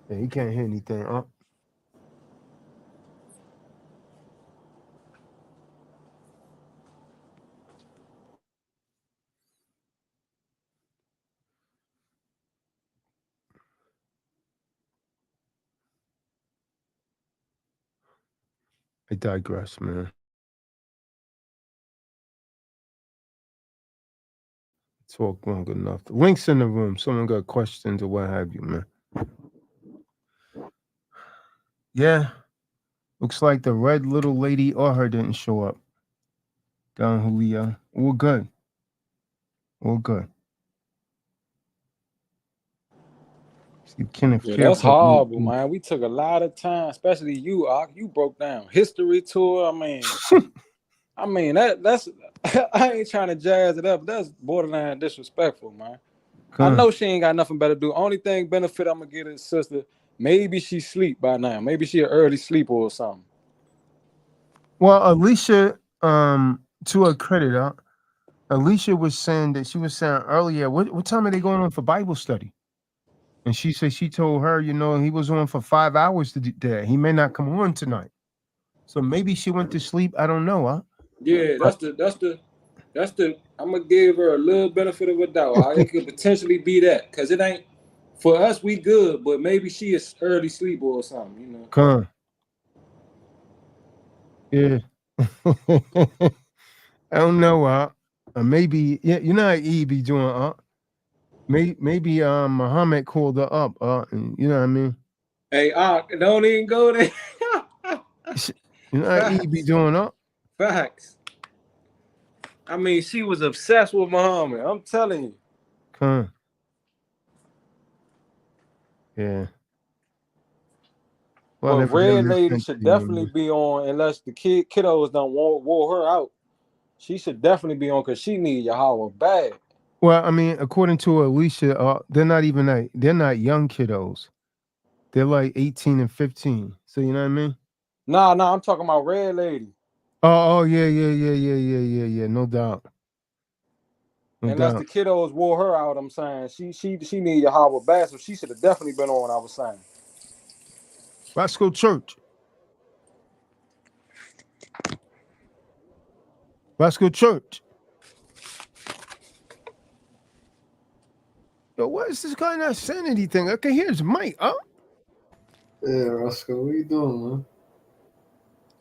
Yeah, he can't hear anything, huh? I digress, man. Talk long enough. Links in the room. Someone got questions or what have you, man. Yeah. Looks like the red little lady or her didn't show up. Down Julio. All good. All good. See, Kenneth Yeah, care that's about me. horrible, man. We took a lot of time, especially you, Ak. You broke down history to her. I mean that's I ain't trying to jazz it up. That's borderline disrespectful, man. I know she ain't got nothing better to do. Only thing benefit I'm gonna get is sister. Maybe she sleep by now. Maybe she an early sleeper or something. Well, Alicia, to her credit, Alicia was saying that she was saying earlier, what time are they going on for Bible study? And she said she told her, he was on for 5 hours today. He may not come on tonight. So maybe she went to sleep. I don't know, huh? Yeah, that's the. I'm gonna give her a little benefit of a doubt. It could potentially be that because it ain't for us. We good, but maybe she is early sleeper or something. Come. Yeah. I don't know, maybe you know how E be doing, maybe Muhammad called her up, and you know what I mean. Hey, don't even go there. You know how E be doing, Facts. I mean, she was obsessed with Muhammad. I'm telling you. Come. Yeah. Well, But evidently Red that's Lady meant to should be, definitely be on unless the kiddos don't wore her out. She should definitely be on because she need Yahweh bad. Well, I mean, according to Alicia, they're not even they're not young kiddos. They're like 18 and 15. So you know what I mean? Nah, I'm talking about Red Lady. Oh, yeah. No doubt. No Unless doubt. the kiddos wore her out, I'm saying she need Yahweh bad, so she should have definitely been on. I was saying. Roscoe Church. Roscoe Church. Yo, what is this kind of sanity thing? Okay, here's Mike. Yeah, Roscoe, what you doing, man?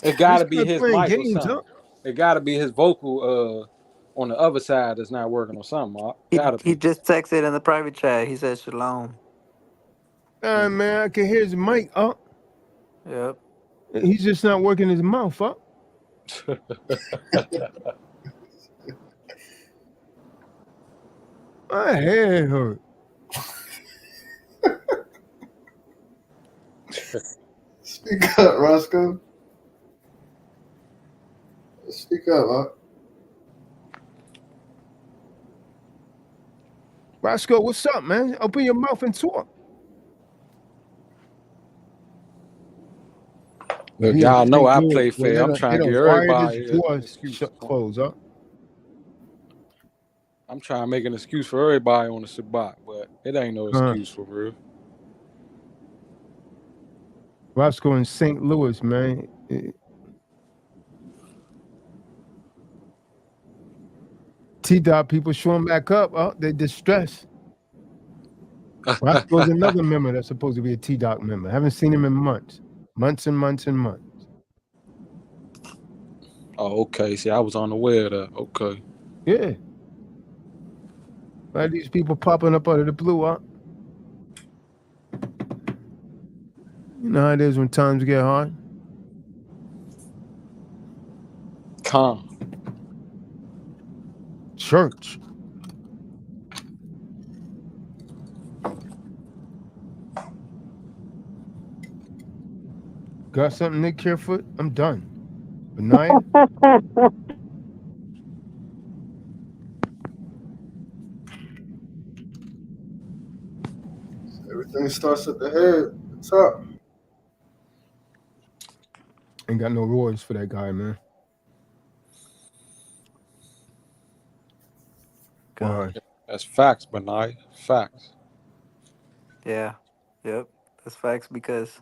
It gotta This be guy his playing mic or games, something. It gotta be his vocal on the other side that's not working or something. Gotta He be. just texted in the private chat. He said shalom. All right, man. I can hear his mic. Yep. He's just not working his mouth. My head hurt. Speak up, Roscoe. Speak up, huh? Roscoe, what's up, man? Open your mouth and talk. Look, y'all know I play Well, fair. I'm trying to give wired his everybody door an excuse. closed up. I'm trying to make an excuse for everybody on the Shabbat, but it ain't no excuse for real. Roscoe in St. Louis, man. T-Dot people showing back up. They're distressed. Roscoe's another member that's supposed to be a T-Dot member. Haven't seen him in months. Months and months and months. Oh, okay. See, I was unaware of that. Okay. Yeah. Why these people popping up out of the blue, You know how it is when times get hard. Calm. Church. Got something, Nick Carefoot? I'm done. Benaya? Everything starts at the head, the top. Ain't got no rewards for that guy, man. God. That's facts, Benai. Facts. Yeah. Yep. That's facts because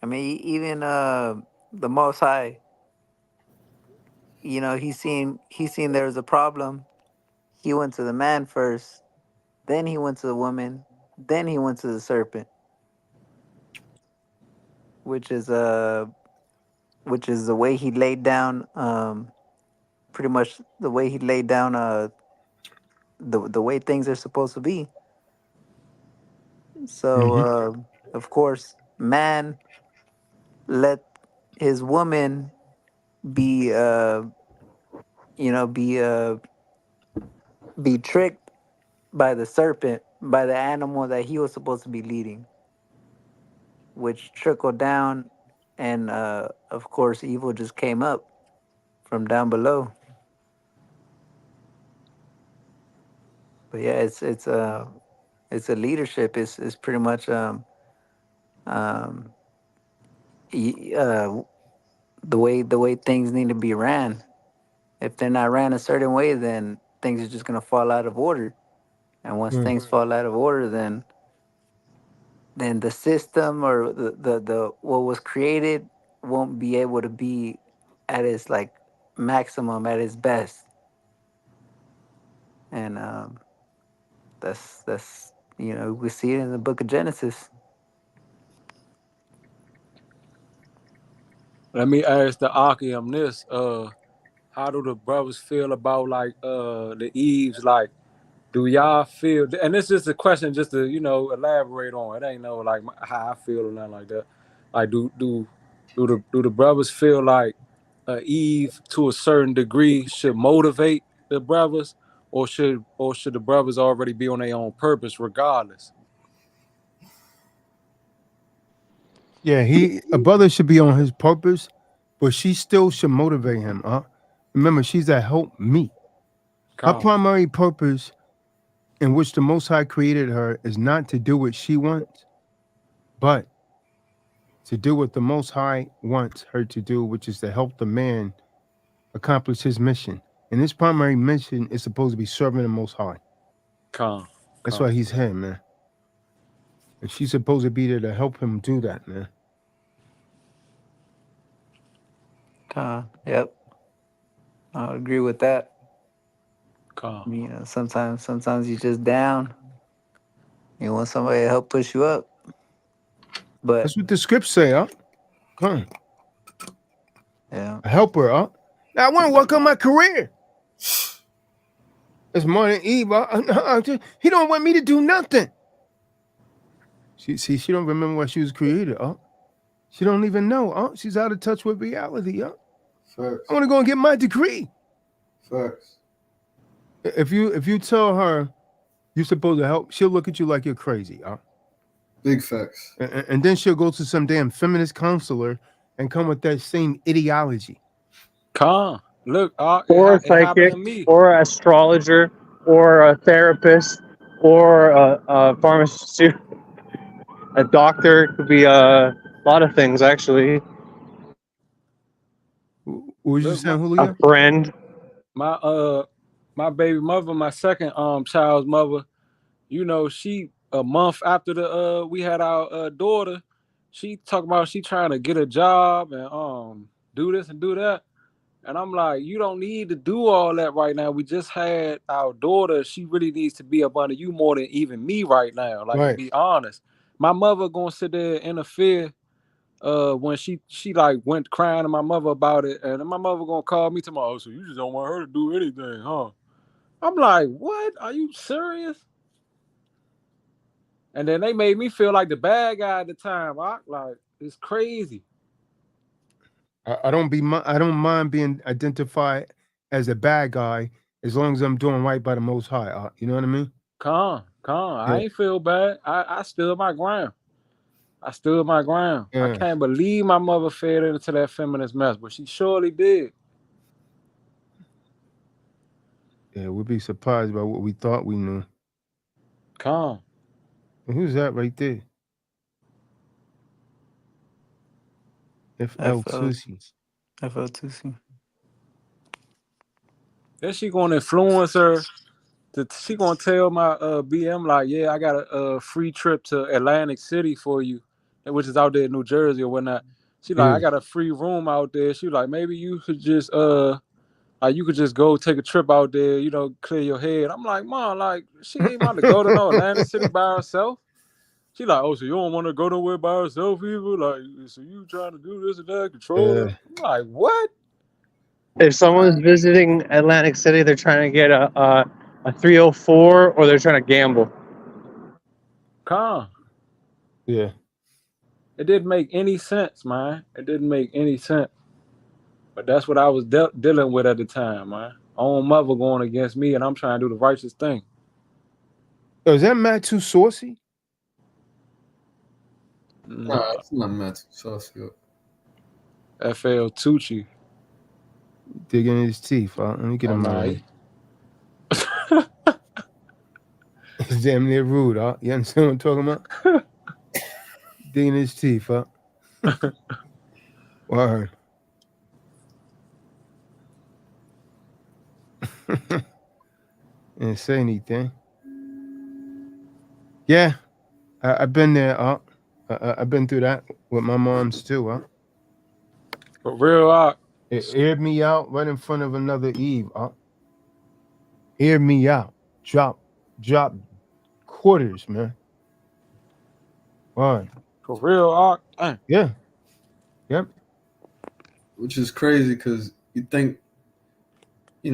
I mean even the Most High, he seen there was a problem. He went to the man first, then he went to the woman, then he went to the serpent, which is which is the way he laid down, pretty much the way he laid down, the way things are supposed to be. So, Mm-hmm. of course, man let his woman be, you know, be tricked by the serpent, by the animal that he was supposed to be leading, which trickled down, and of course, evil just came up from down below. But yeah, it's a leadership. It's pretty much um y- uh the way things need to be ran. If they're not ran a certain way, then things are just gonna fall out of order. And once things fall out of order, then the system or the what was created won't be able to be at its like maximum, at its best. And that's we see it in the book of Genesis. Let me ask the Akim this. How do the brothers feel about like the Eves? Like, do y'all feel? And this is a question just to elaborate on. It ain't no like how I feel or nothing like that. Like, do the brothers feel like Eve to a certain degree should motivate the brothers, or should the brothers already be on their own purpose regardless? Yeah, a brother should be on his purpose, but she still should motivate him. Remember, she's a help me. Her Come, primary purpose, in which the Most High created her, is not to do what she wants, but to do what the Most High wants her to do, which is to help the man accomplish his mission. And his primary mission is supposed to be serving the Most High. come, That's come, why he's here, man. And she's supposed to be there to help him do that, man. Yep, I agree with that. come, Sometimes you just down. You want somebody to help push you up, but That's what the scripts say, Come on. yeah, A helper, Now I want to work on my career. It's morning Eve. He don't want me to do nothing. She don't remember why she was created, She don't even know, She's out of touch with reality, Facts. I want to go and get my degree. Facts. If you tell her you're supposed to help, she'll look at you like you're crazy, Big facts. And then she'll go to some damn feminist counselor and come with that same ideology. come. Look, Or a it happened psychic, to me. or an astrologer, or a therapist, or a pharmacist, a doctor. Could be a lot of things actually. What was you Look, saying, A Julia? friend. my my baby mother, my second child's mother, she a month after the we had our daughter, she talking about she trying to get a job and do this and do that. And I'm like, you don't need to do all that right now. We just had our daughter. She really needs to be up under you more than even me right now. Like, to Right. be honest, my mother gonna sit there and interfere when she like went crying to my mother about it, and my mother gonna call me tomorrow. So you just don't want her to do anything, huh? I'm like, what? Are you serious? And then they made me feel like the bad guy at the time. Like, it's crazy. I don't mind being identified as a bad guy as long as I'm doing right by the Most High. You know what I mean? Come. I Yeah. ain't feel bad. I stood my ground. I stood my ground. I Yeah. can't believe my mother fed into that feminist mess, but she surely did. Yeah. We'd be surprised by what we thought we knew. Come. And who's that right there? FL FL Tusi. FL2C. Then she gonna influence her. She gonna tell my BM like, yeah, I got a free trip to Atlantic City for you, which is out there in New Jersey or whatnot. She like, Yeah. I got a free room out there. She like, maybe you could just you could just go take a trip out there, clear your head. I'm like, Mom, like, she ain't about to go to no Atlantic City by herself. She like, oh, so you don't want to go nowhere by herself either? Like, so you trying to do this and that, control her? I'm like, what? If someone's visiting Atlantic City, they're trying to get a 304 or they're trying to gamble. Calm. Yeah. It didn't make any sense, man. It didn't make any sense. But that's what I was dealing with at the time, man. Own mother going against me, and I'm trying to do the righteous thing. Oh, is that Matt too saucy? Nah, it's not Matthew Saucy. FL Tucci. Digging his teeth. Let me get him out of here. It's damn near rude, huh? You understand what I'm talking about? Digging his teeth, huh? Word. Didn't say anything. Yeah, I've been there, huh? I've been through that with my moms too, huh? For real, It aired me out right in front of another Eve, huh? Aired me out. Drop quarters, man. Why? For real, Yeah. Yep. Which is crazy because you think,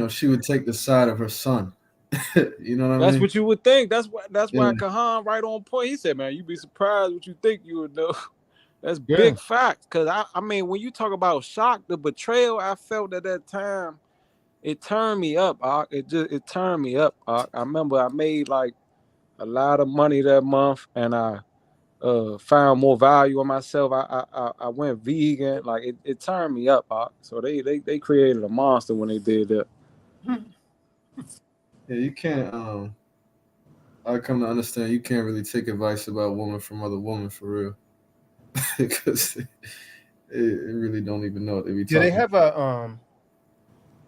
she would take the side of her son. You know what I mean? That's what you would think. That's why Kahan right on point. He said, man, you'd be surprised what you think you would know. That's big facts. Cause I mean, when you talk about shock, the betrayal I felt at that time, it turned me up. It turned me up. I remember I made like a lot of money that month, and I found more value in myself. I went vegan. Like it turned me up. So they created a monster when they did that. Yeah, you can't. I come to understand you can't really take advice about women from other women for real, because it really don't even know what they be talking. Yeah,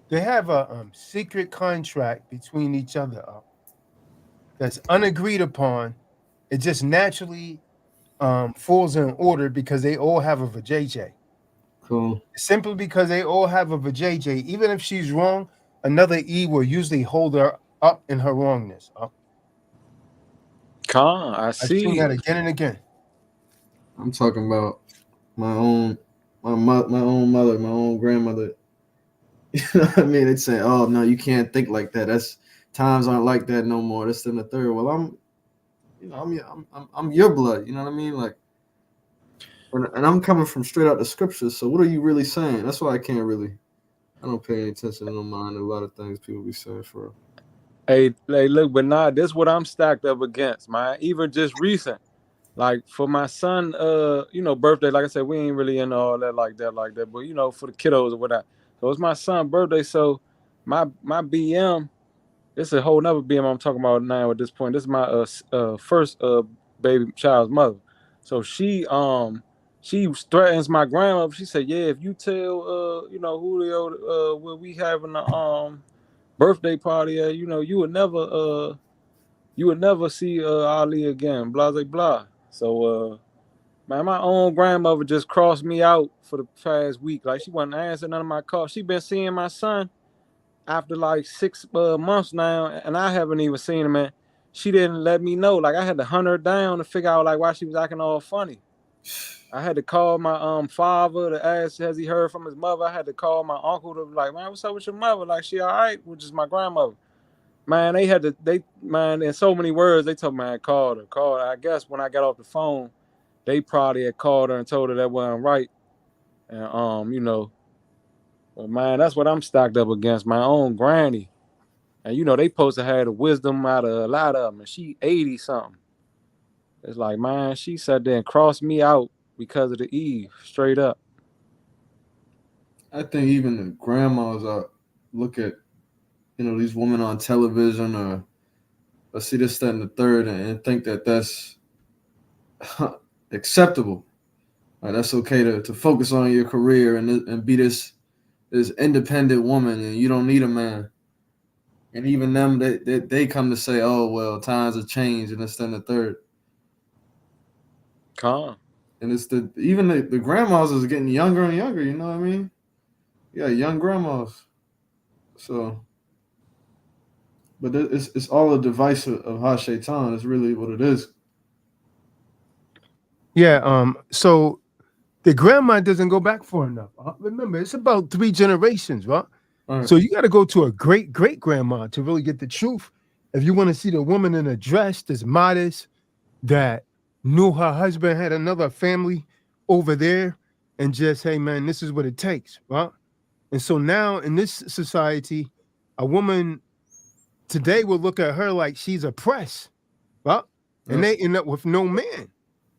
they have a secret contract between each other that's unagreed upon. It just naturally falls in order because they all have a vajayjay. Cool. Simply because they all have a vajayjay, even if she's wrong, another E will usually hold her up in her wrongness. I I've see seen that again and again. I'm talking about my own mother, my own grandmother. You know what I mean? They'd say, "Oh no, you can't think like that. That's times aren't like that no more. This and the third." Well, I'm your blood. You know what I mean? Like, and I'm coming from straight out the scriptures. So what are you really saying? That's why I don't pay any attention to no mind to a lot of things people be saying for real. Hey, look, but nah, this is what I'm stacked up against, man. Even just recent. Like for my son, birthday, like I said, we ain't really into all that like that. But for the kiddos or whatever. So it's my son's birthday. So my BM, it's a whole nother BM I'm talking about now at this point. This is my first baby child's mother. So she threatens my grandmother. She said, yeah, if you tell Julio where we having a birthday party at, you would never see Ali again, blah blah blah. So man, my own grandmother just crossed me out for the past week. Like she wasn't answering none of my calls. She been seeing my son after like 6 months now, and I haven't even seen him. Man, she didn't let me know. Like I had to hunt her down to figure out like why she was acting all funny. I had to call my father to ask has he heard from his mother. I had to call my uncle to like, man, what's up with your mother? Like she all right, which is my grandmother. Man, in so many words, they told me I called her. I guess when I got off the phone, they probably had called her and told her that wasn't right. And but man, that's what I'm stacked up against, my own granny. And they supposed to have the wisdom out of a lot of them, and she 80 something. It's like, man, she sat there and crossed me out because of the Eve, straight up. I think even the grandmas look at these women on television or see this, that, and the third, and think that that's acceptable. Like that's okay to focus on your career and be this independent woman, and you don't need a man. And even them, they come to say, oh well, times have changed, and this, that, and the third. Calm. And it's even the grandmas is getting younger and younger. You know what I mean? Yeah, young grandmas. So, but it's all a device of Ha Shaitan. It's really what it is. Yeah. So the grandma doesn't go back far enough. Remember, it's about 3 generations, right? So you got to go to a great great grandma to really get the truth. If you want to see the woman in a dress that's modest, that knew her husband had another family over there, and just, hey man, this is what it takes, right? And so now in this society, a woman today will look at her like she's oppressed, right? And they end up with no man.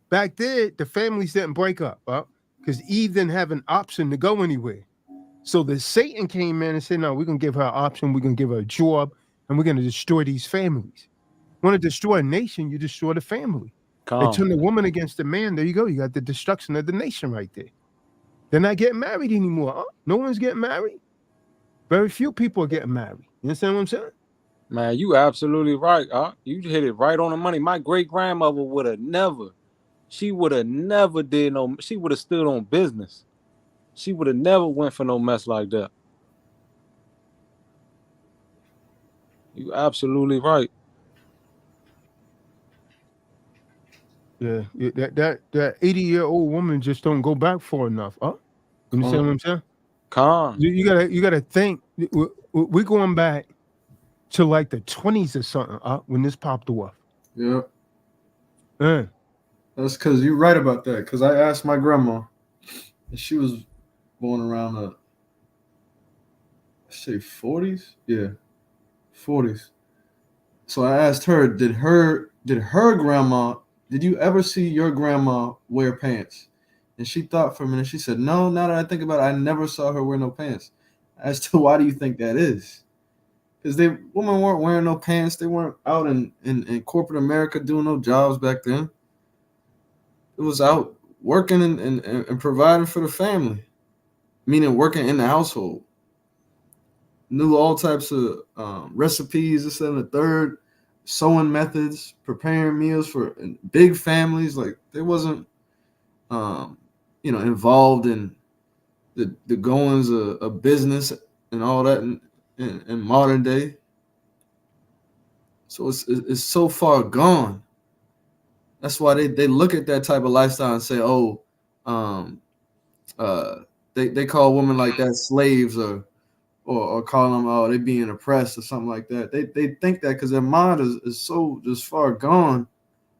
Back there, the families didn't break up, right? Because Eve didn't have an option to go anywhere. So the Satan came in and said, no, we're gonna give her an option, we're gonna give her a job, and we're gonna destroy these families. Want to destroy a nation, you destroy the family. They Calm. turn the woman against the man. There you go. You got the destruction of the nation right there. They're not getting married anymore. Huh? No one's getting married. Very few people are getting married. You understand what I'm saying? Man, you absolutely right. You hit it right on the money. My great grandmother would have never. She would have never did no. She would have stood on business. She would have never went for no mess like that. You absolutely right. Yeah. That 80-year-old woman just don't go back far enough. Huh? You understand what I'm saying? Calm. You gotta think. We're going back to like the 20s or something when this popped off. Yeah. Yeah. That's because you're right about that. Because I asked my grandma, and she was born around the, say 40s. Yeah, 40s. So I asked her, did her grandma? Did you ever see your grandma wear pants? And she thought for a minute. She said, no. Now that I think about it, I never saw her wear no pants. As to why do you think that is? Because women weren't wearing no pants. They weren't out in corporate America doing no jobs back then. It was out working and providing for the family, meaning working in the household. Knew all types of recipes, this and the third, sewing methods, preparing meals for big families. Like they wasn't, involved in the goings of business and all that in modern day. So it's so far gone. That's why they look at that type of lifestyle and say, oh, they call women like that slaves or call them, oh, they being oppressed or something like that. They think that because their mind is so just far gone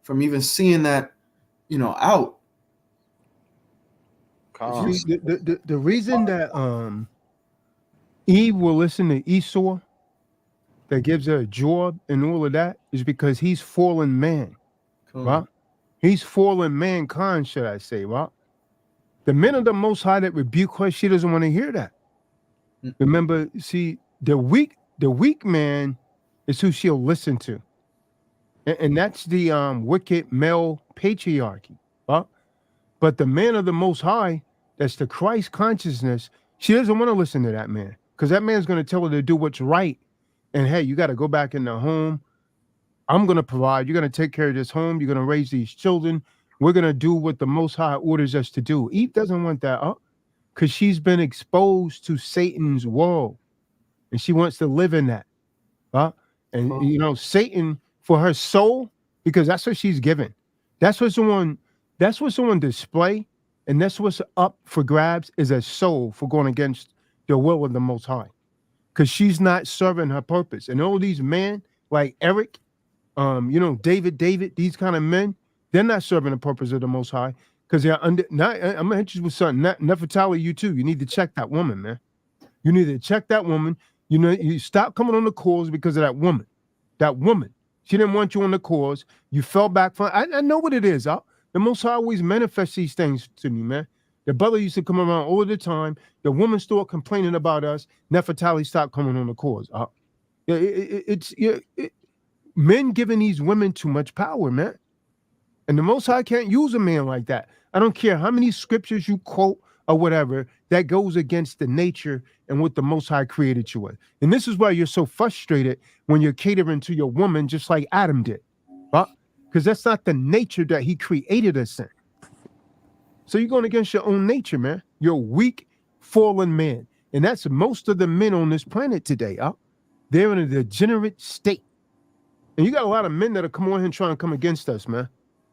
from even seeing that, out. Calm. The reason that Eve will listen to Esau, that gives her a job and all of that, is because he's fallen man, right? He's fallen mankind, should I say, right? The men of the Most High that rebuke her, she doesn't want to hear that. Remember, see, the weak man is who she'll listen to, and that's the wicked male patriarchy, right? But the man of the Most High, that's the Christ consciousness, she doesn't want to listen to that man, because that man's going to tell her to do what's right. And hey, you got to go back in the home. I'm going to provide. You're going to take care of this home. You're going to raise these children. We're going to do what the Most High orders us to do. Eve doesn't want that, because she's been exposed to Satan's world, and she wants to live in that. And Satan, for her soul, because that's what she's given. That's what's on display, and that's what's up for grabs, is a soul for going against the will of the Most High. Because she's not serving her purpose. And all these men like Eric, David, these kind of men, they're not serving the purpose of the Most High, because they're under. Now, I'm gonna hit you with something. Nefertali, you too. You need to check that woman, man. You need to check that woman. You stop coming on the calls because of that woman. That woman. She didn't want you on the calls. You fell back from. I know what it is. The Most High always manifests these things to me, man. The brother used to come around all the time. The woman still complaining about us. Nefertali stopped coming on the calls. Men giving these women too much power, man. And the Most High can't use a man like that. I don't care how many scriptures you quote or whatever, that goes against the nature and what the Most High created you with. And this is why you're so frustrated when you're catering to your woman just like Adam did. Because that's not the nature that he created us in. So you're going against your own nature, man. You're a weak, fallen man. And that's most of the men on this planet today. They're in a degenerate state. And you got a lot of men that'll come on here and try and come against us, man,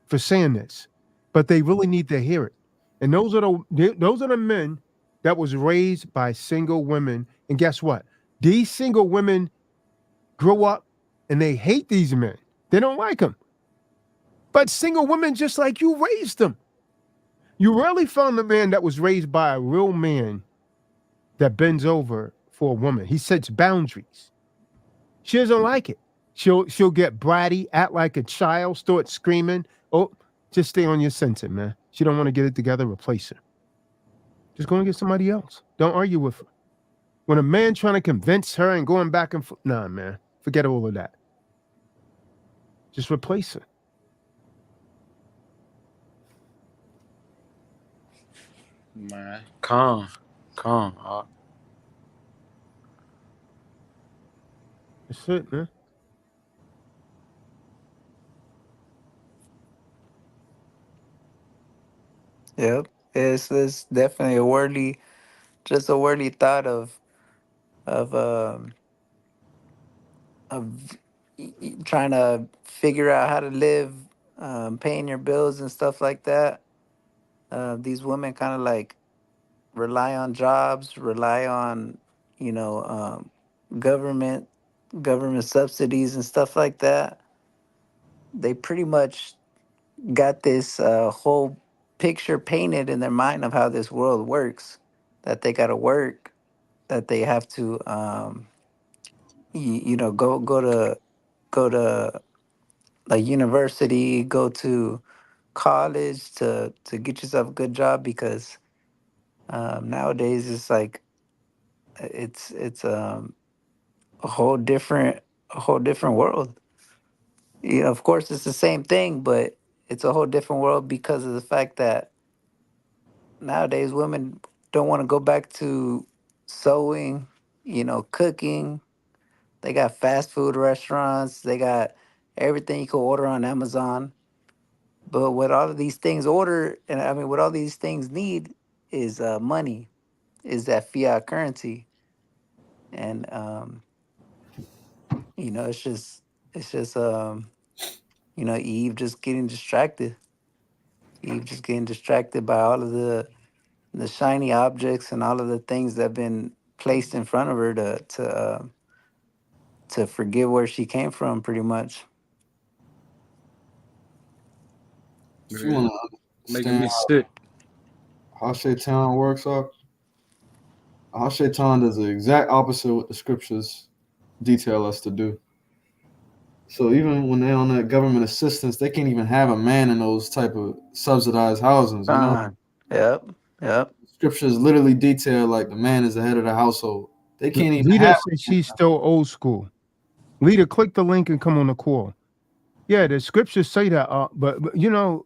for saying this. but they really need to hear it. And those are the men that was raised by single women. And guess what? These single women grow up and they hate these men. They don't like them. But single women, just like you, raised them. You rarely found a man that was raised by a real man that bends over for a woman. He sets boundaries. She doesn't like it. She'll get bratty, act like a child, start screaming. Oh, just stay on your center, man. She don't want to get it together, replace her. Just go and get somebody else. Don't argue with her. When a man trying to convince her and going back and forth, nah, man, forget all of that. Just replace her. Man, calm. That's it, man. Yep. It's definitely a worldly thought of of um trying to figure out how to live, paying your bills and stuff like that. These women kind of like rely on jobs, rely on, you know, government subsidies and stuff like that. They pretty much got this whole picture painted in their mind of how this world works. That they got to work, that they have to, you know, go to like university, go to college to get yourself a good job, because nowadays it's like it's a whole different world. You know, of course it's the same thing, but it's a whole different world because of the fact that nowadays women don't want to go back to sewing, you know, cooking. They got fast food restaurants, they got everything you can order on Amazon. But what all of these things order, and I mean, what all these things need is money, is that fiat currency, and you know, it's just you know, Eve just getting distracted. Eve just getting distracted by all of the shiny objects and all of the things that have been placed in front of her to forget where she came from, pretty much. If you want to Making me understand sick. how Shaitan works up, how Shaitan does the exact opposite of what the scriptures detail us to do. So even when they're on that government assistance, they can't even have a man in those type of subsidized housings, you know? Yep. Scriptures literally detail like the man is the head of the household. They can't even Lita have says she's still old school. Lita, click the link and come on the call. Yeah, the scriptures say that, but you know,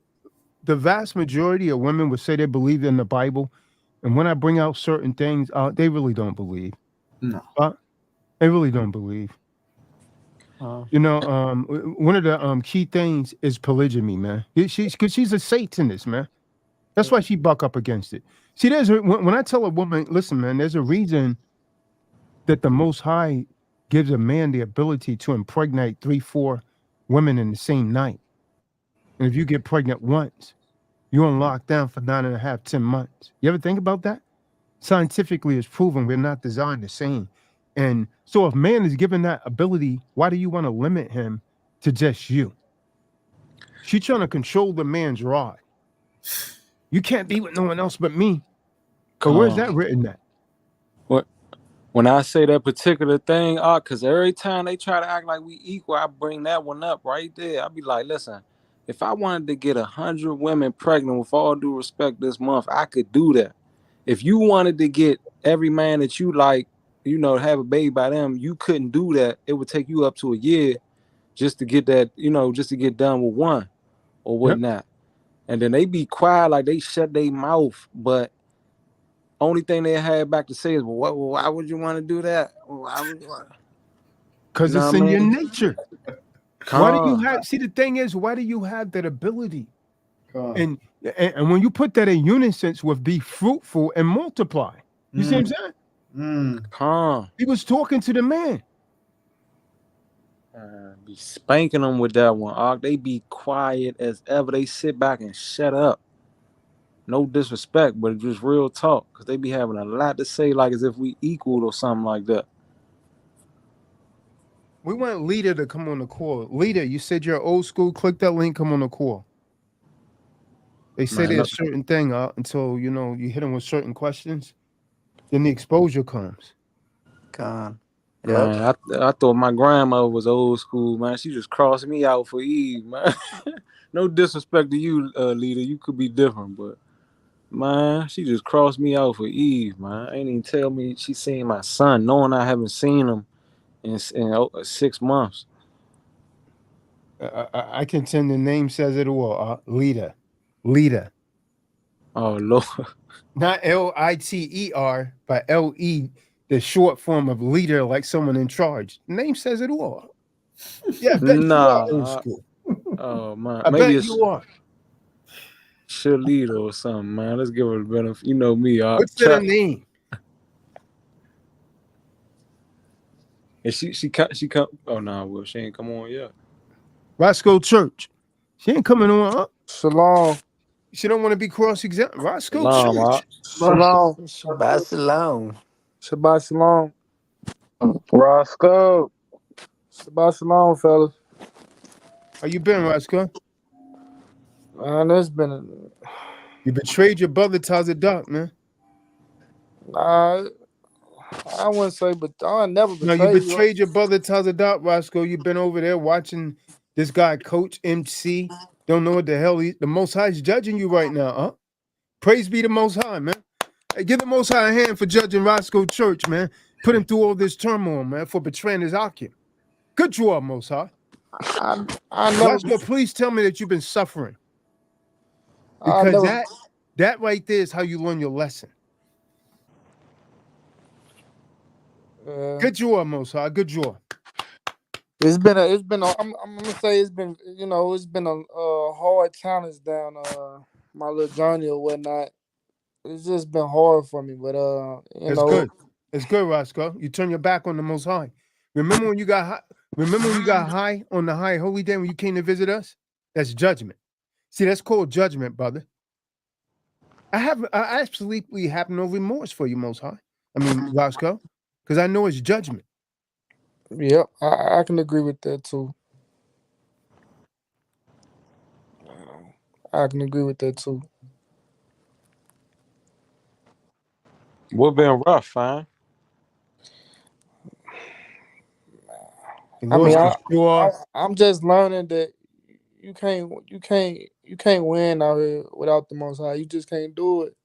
the vast majority of women would say they believe in the Bible, and when I bring out certain things, they really don't believe. No. They really don't believe. You know, one of the key things is polygamy, man. She's a Satanist, man. That's why she buck up against it. See, when I tell a woman, listen, man, there's a reason that the Most High gives a man the ability to impregnate 3-4 women in the same night. And if you get pregnant once, you're on lockdown for 9.5, 10 months. You ever think about that? Scientifically, it's proven we're not designed the same. And so if man is given that ability, why do you want to limit him to just you? She's trying to control the man's rod. You can't be with no one else but me. But where's that written at? What? When I say that particular thing, because every time they try to act like we equal, I bring that one up right there. I be like, listen, if I wanted to get 100 women pregnant, with all due respect, this month, I could do that. If you wanted to get every man that you like, you know, have a baby by them, you couldn't do that. It would take you up to a year just to get that, you know, just to get done with one or whatnot. Yep. And then they be quiet, like they shut their mouth, but only thing they had back to say is, well, why would you want to do that? Because it's in your nature. Why do you have, see, the thing is, why do you have that ability? And when you put that in unison with be fruitful and multiply, you see what I'm saying? He was talking to the man. Be spanking them with that one. They be quiet as ever. They sit back and shut up. No disrespect, but just real talk. Because they be having a lot to say, like as if we equal or something like that. We want Leader to come on the call. Leader, you said you're old school. Click that link, come on the call. They say Man, there's certain thing until, you know, you hit them with certain questions. Then the exposure comes. Kahan. Yep. Man, I thought my grandmother was old school, man. She just crossed me out for Eve, man. No disrespect to you, Leader. You could be different, but man, she just crossed me out for Eve, man. Ain't even tell me she seen my son, knowing I haven't seen him in 6 months. I contend the name says it all. Leader. Leader. Oh Lord. Not L-I-T-E-R, but L-E, the short form of leader, like someone in charge. The name says it all. Yeah, I bet you are old school. Oh man, I maybe bet it's you are. Shalita or something, man. Let's give her a benefit. You know me, What's their name? And she come. Oh no, well she ain't come on yet. Roscoe Church. She ain't coming on up. Shalom. She don't want to be cross-examined. Roscoe Shalom, Church. Shalom. Shabbat shalom. Shabbat shalom. Roscoe. Shabbat shalom, fellas. How you been, Roscoe? Man, it's been You betrayed your brother Tazadaq, man. I wouldn't say, but I never No, you betrayed you. betrayed your brother Tazadaq, Roscoe. You've been over there watching this guy coach MC. Don't know what the hell the Most High is judging you right now, huh? Praise be the Most High, man. Hey, give the Most High a hand for judging Roscoe Church, man. Put him through all this turmoil, man, for betraying his Akim. Good job, Most High. I never. Roscoe, please tell me that you've been suffering. Because that right there is how you learn your lesson. Good job, Most High. Good job. I'm gonna say it's been a hard challenge down my little journey or whatnot. It's just been hard for me, but It's good. It's good, Roscoe. You turn your back on the Most High. Remember when you got high? Remember when you got high on the high holy day when you came to visit us? That's judgment. See, that's called judgment, brother. I absolutely have no remorse for you, Most High. I mean, Roscoe, because I know it's judgment. Yep, I can agree with that too. I can agree with that too. What been rough, fine? I'm just learning that you can't win out here without the Most High. You just can't do it.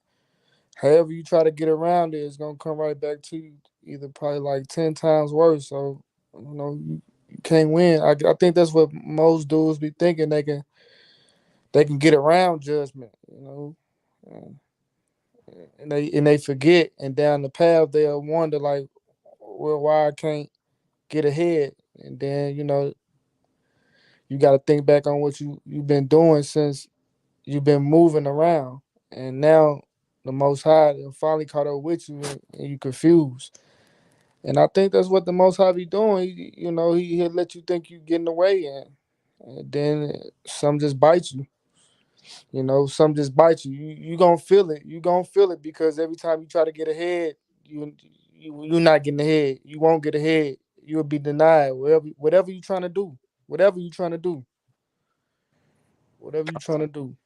However you try to get around it, it's gonna come right back to you, either probably like 10 times worse. So you can't win. I think that's what most dudes be thinking. They can get around judgment, and they forget, and down the path they'll wonder like, well, why I can't get ahead, and then you got to think back on what you've been doing since you've been moving around, and now the Most High finally caught up with you, and you confused. And I think that's what the Most High be doing. He'll let you think you getting away, and then some just bite you. Some just bite you. You gonna feel it. You gonna feel it because every time you try to get ahead, you're not getting ahead. You won't get ahead. You'll be denied. Whatever you trying to do. Whatever you trying to do. Whatever you trying to do.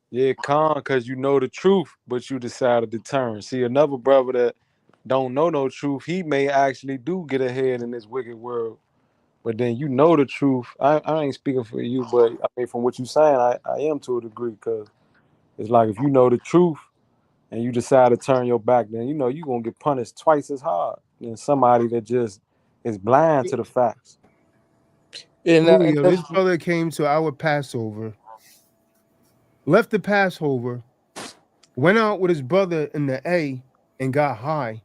Yeah, Khan, because you know the truth, but you decided to turn. See, another brother that don't know no truth, he may actually do get ahead in this wicked world. But then you know the truth. I ain't speaking for you, but I mean, from what you're saying, I am to a degree, because it's like if you know the truth and you decide to turn your back, then you're going to get punished twice as hard than somebody that just is blind to the facts. This brother came to our Passover, left the Passover, went out with his brother in the A and got high,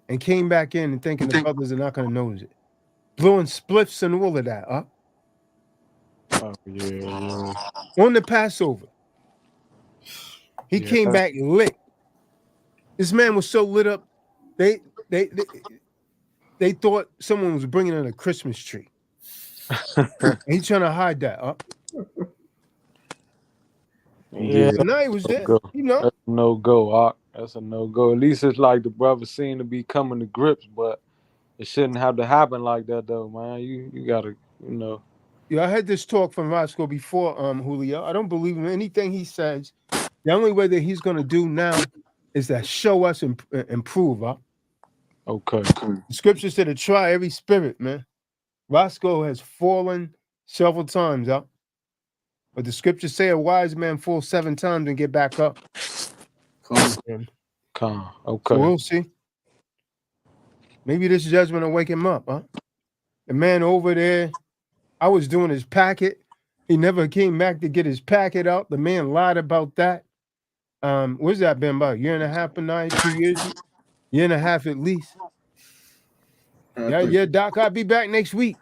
and came back in and thinking the brothers are not going to notice it. Blowing spliffs and all of that, huh? Oh, yeah. On the Passover. He came back lit. This man was so lit up, they they thought someone was bringing in a Christmas tree. And he's trying to hide that. Yeah, But now he was there. go. You know. That's a no go. That's a no go. At least it's like the brother seem to be coming to grips, but it shouldn't have to happen like that though, man. You gotta, you know. Yeah, I had this talk from Roscoe before, Julio. I don't believe in anything he says. The only way that he's going to do now is that show us and improve. Okay. The scripture said to try every spirit, man. Roscoe has fallen several times, but the scriptures say a wise man falls 7 times and get back up. Okay. So we'll see. Maybe this judgment will wake him up, The man over there, I was doing his packet. He never came back to get his packet out. The man lied about that. What's that been about? A year and a half or 9, 2 years? Year and a half at least. Yeah, Doc, I'll be back next week.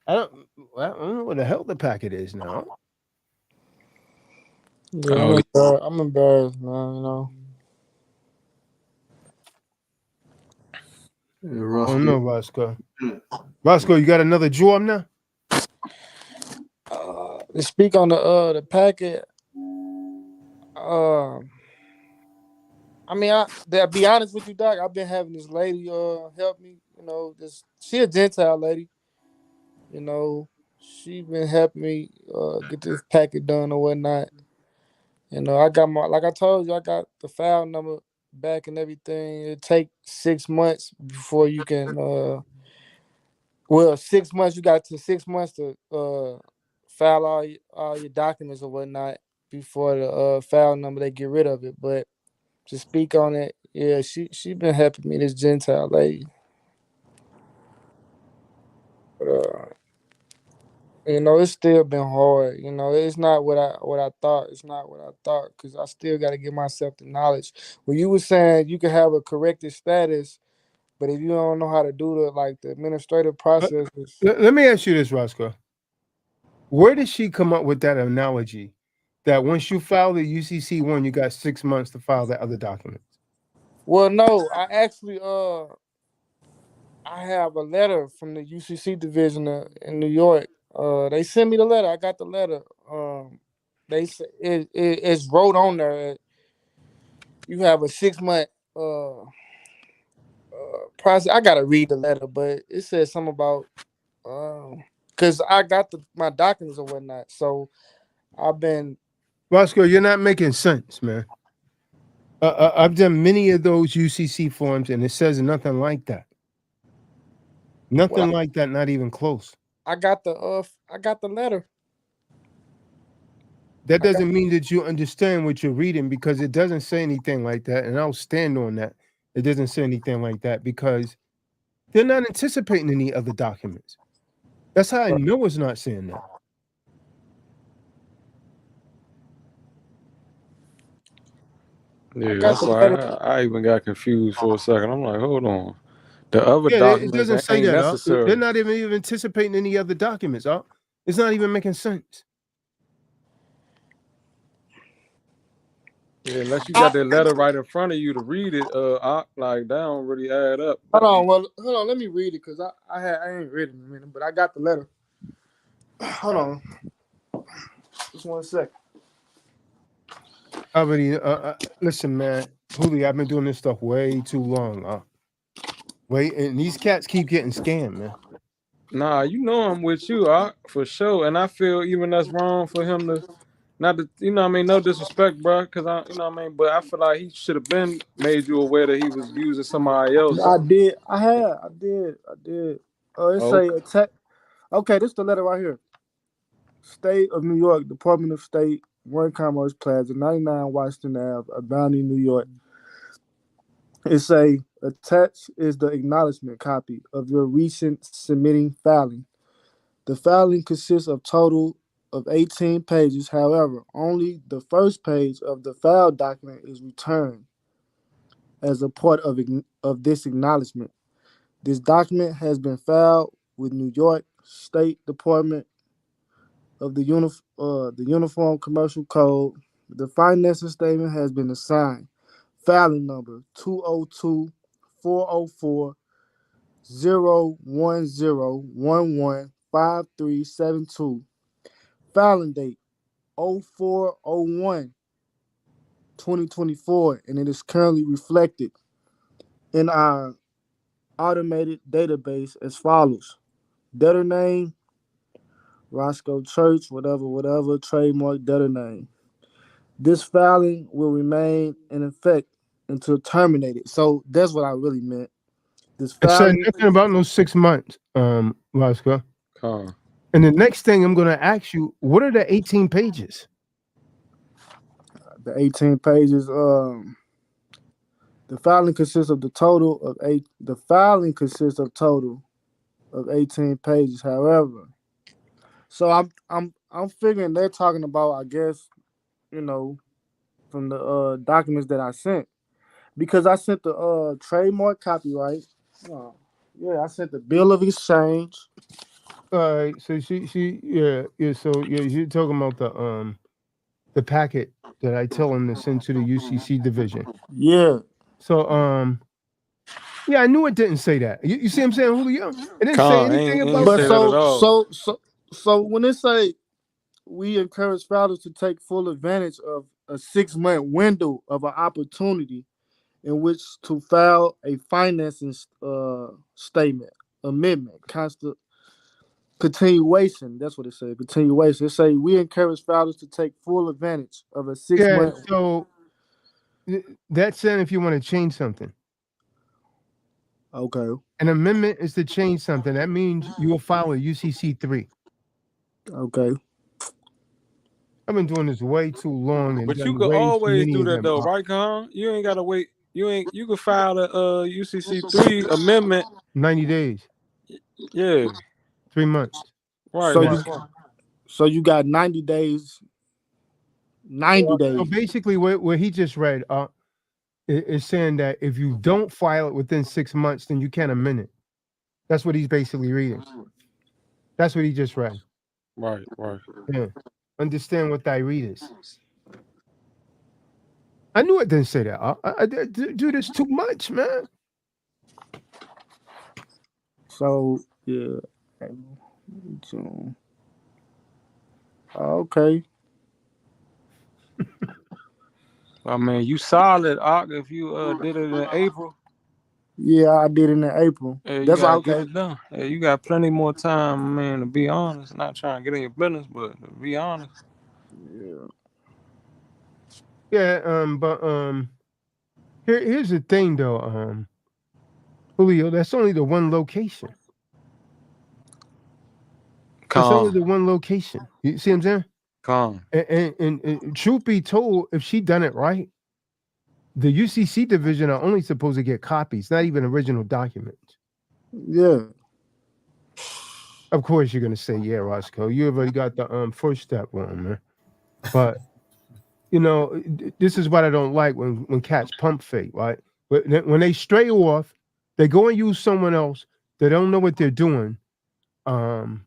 I don't know what the hell the packet is now. Yeah, I'm embarrassed, man. You know. Yeah, Roscoe. Oh no, Roscoe. Roscoe, you got another job now? To speak on the packet, I mean, to be honest with you, Doc, I've been having this lady help me. You know, she a Gentile lady. You know, she been helping me get this packet done or whatnot. You know, I got like I told you, I got the file number back and everything. It take 6 months before you can 6 months, you got to 6 months to file all your documents or whatnot before the file number, they get rid of it. But to speak on it, yeah, she been helping me, this Gentile lady. But you know, it's still been hard. You know, it's not what I thought. It's not what I thought, because I still got to give myself the knowledge. When you were saying you can have a corrected status, but if you don't know how to do the administrative processes. Let me ask you this, Roscoe. Where did she come up with that analogy that once you file the UCC one, you got 6 months to file the other documents? Well, no, I actually I have a letter from the UCC division in New York. They sent me the letter. I got the letter. They say it's wrote on there. You have a 6 month process. I gotta read the letter, but it says something about because I got my documents or whatnot. So I've been. Roscoe, you're not making sense, man. I've done many of those UCC forms, and it says nothing like that. Nothing like that. Not even close. I got the letter. That doesn't mean that you understand what you're reading, because it doesn't say anything like that, and I'll stand on that. It doesn't say anything like that because they're not anticipating any other documents. That's how I know it's not saying that. Yeah, that's why I even got confused for a second. I'm like, hold on. The other documents, it doesn't say ain't that. necessary. They're not even anticipating any other documents. It's not even making sense. Yeah, unless you got that letter right in front of you to read it, like that don't really add up. Hold on, let me read it, because I ain't read it in a minute, but I got the letter. Hold on. Just 1 second. Listen, man, Julio, I've been doing this stuff way too long. And these cats keep getting scammed, man. Nah, you know I'm with you, for sure. And I feel even that's wrong for him to not to, no disrespect, bro, because but I feel like he should have been made you aware that he was using somebody else. I did. Say attack. Okay, this is the letter right here. State of New York, Department of State, Warren Commerce Plaza, 99 Washington Ave, Albany, New York. It say attached is the acknowledgement copy of your recent submitting filing. The filing consists of total of 18 pages. However, only the first page of the file document is returned as a part of this acknowledgement. This document has been filed with New York State Department of the Uniform Commercial Code. The financing statement has been assigned filing number 202-404 010115372. Filing date 04/01/2024, and it is currently reflected in our automated database as follows: debtor name, Roscoe Church, whatever, trademark debtor name. This filing will remain in effect until terminated. So that's what I really meant. This It said filing, nothing about no 6 months, Roscoe. Con. And the next thing I'm going to ask you, what are the 18 pages? the 18 pages, the filing consists of total of 18 pages. However, so I'm figuring they're talking about, I guess, from the documents that I sent, because I sent the trademark copyright. Oh, yeah, I sent the bill of exchange. All right, so so you're talking about the packet that I tell him to send to the UCC division. Yeah. So yeah, I knew it didn't say that. You see what I'm saying, Julio? It didn't say Con, anything ain't about But say that. that at all. so when they say we encourage filers to take full advantage of a 6-month window of an opportunity in which to file a financing statement, amendment, constant continuation. That's what it said. Continuation. It say we encourage filers to take full advantage of a 6 Yeah, month. so that's saying if you want to change something. Okay. An amendment is to change something. That means you will file a UCC 3. Okay. I've been doing this way too long and But you done could way too always many do of that them. though, right, Con? You ain't gotta wait. You could file a UCC 3 amendment. 90 days, Yeah, 3 months. right. So That's you fine. so you got 90 days. 90 So days. basically, what he just read is saying that if you don't file it within 6 months, then you can't amend it. That's what he's basically reading. That's what he just read. Right. Yeah. Understand what thy read is. I knew it didn't say that. I do this too much, man. So yeah. So, okay. I mean, you solid, Ock, if you did it in April. Yeah, I did it in April. Yeah, you That's why. gotta get it done. Yeah, you got plenty more time, man, to be honest. Not trying to get in your business, but to be honest. Yeah. Yeah, but here's the thing though, Julio, that's only the one location. That's only the one location. You see what I'm saying? Calm. And truth be told, if she done it right, the UCC division are only supposed to get copies, not even original documents. Yeah. Of course, you're gonna say, "Yeah, Roscoe, you already got the first step wrong, man." But this is what I don't like when cats pump fake, right? When they stray off, they go and use someone else. They don't know what they're doing. And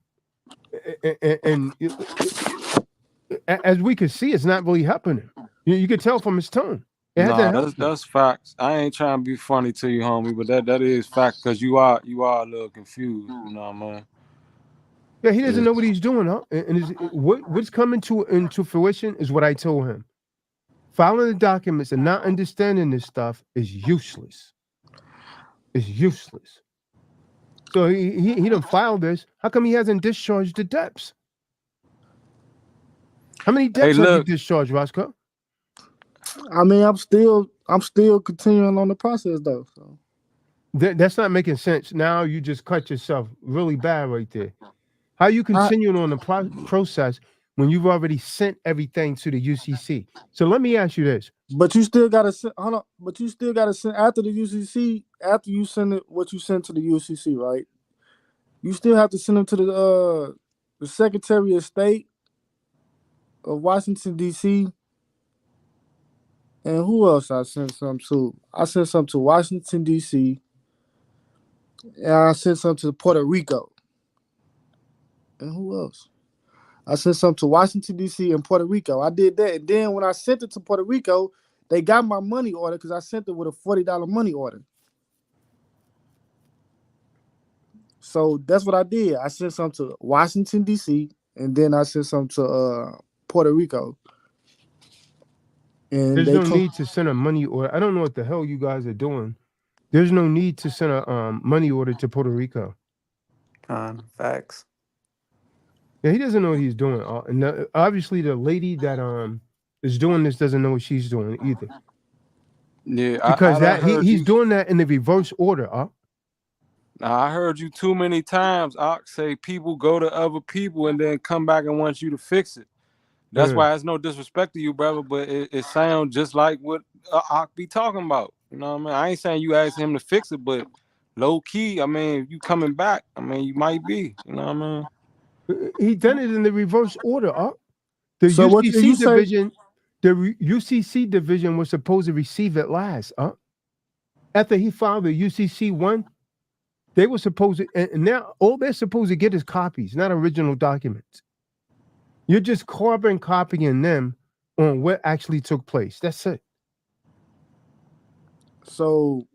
as we can see, it's not really helping him. You can tell from his tone. It hasn't Nah, helped him. that's facts. I ain't trying to be funny to you, homie, but that is fact because you are a little confused. You know what I mean? Yeah, he doesn't know what he's doing, huh? And what's coming into fruition is what I told him. Filing the documents and not understanding this stuff is useless. It's useless. So he done filed this. How come he hasn't discharged the debts? How many debts have you discharged, Roscoe? I mean, I'm still continuing on the process though. So That's not making sense. Now you just cut yourself really bad right there. How you continuing on the process when you've already sent everything to the UCC? So let me ask you this. But you still gotta send. Hold on. But you still gotta send after the UCC. After you send it, what you sent to the UCC, right? You still have to send them to the Secretary of State of Washington D.C. And who else I sent some to? I sent some to Washington D.C. and I sent some to Puerto Rico. And who else? I sent some to Washington D.C. and Puerto Rico. I did that, and then when I sent it to Puerto Rico, they got my money order because I sent it with a $40 money order. So that's what I did. I sent some to Washington D.C. and then I sent some to Puerto Rico. And There's they no come. need to send a money order. I don't know what the hell you guys are doing. There's no need to send a money order to Puerto Rico. Facts. Yeah, he doesn't know what he's doing. And obviously, the lady that is doing this doesn't know what she's doing either. Yeah, Because I done that heard he's you. doing that in the reverse order. Now, I heard you too many times, Ock, say people go to other people and then come back and want you to fix it. That's why it's no disrespect to you, brother, but it sounds just like what Ock be talking about. You know what I mean? I ain't saying you asked him to fix it, but low key, I mean, you coming back, I mean, you might be. You know what I mean? He done it in the reverse order. The So what you UCC say? division, UCC division was supposed to receive it last. After he filed the UCC one, they were supposed to, and now all they're supposed to get is copies, not original documents. You're just carbon copying them on what actually took place. That's it. So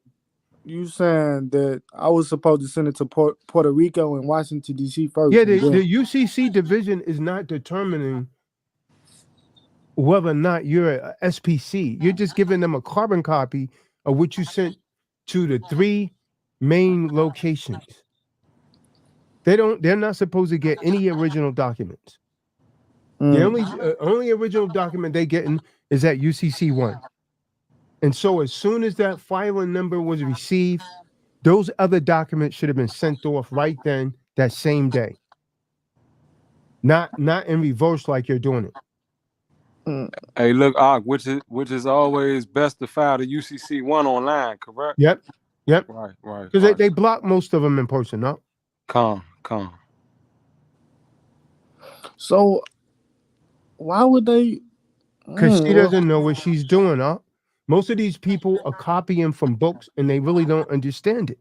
you saying that I was supposed to send it to Puerto Rico and Washington D.C. first? Yeah, the UCC division is not determining whether or not you're a SPC. You're just giving them a carbon copy of what you sent to the 3 main locations. They're not supposed to get any original documents. The only original document they getting is that UCC 1. And so as soon as that filing number was received, those other documents should have been sent off right then, that same day. Not in reverse like you're doing it. Hey, look, Ock, which is always best to file the UCC 1 online, correct? Yep. Right. Because they block most of them in person, no? Come. So why would they? Because she doesn't know what she's doing, Most of these people are copying from books and they really don't understand it.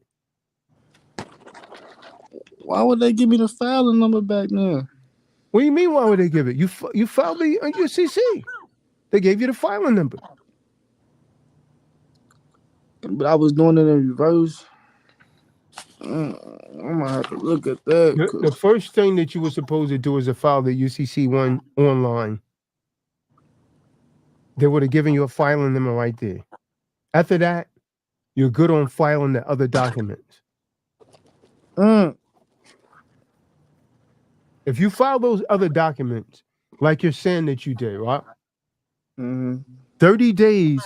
Why would they give me the filing number back then? What do you mean, why would they give it? You filed the UCC. They gave you the filing number. But I was doing it in reverse. I'm gonna have to look at that. The first thing that you were supposed to do is to file the UCC 1 online. They would have given you a filing number right there. After that, you're good on filing the other documents. If you file those other documents, like you're saying that you did, right? 30 days,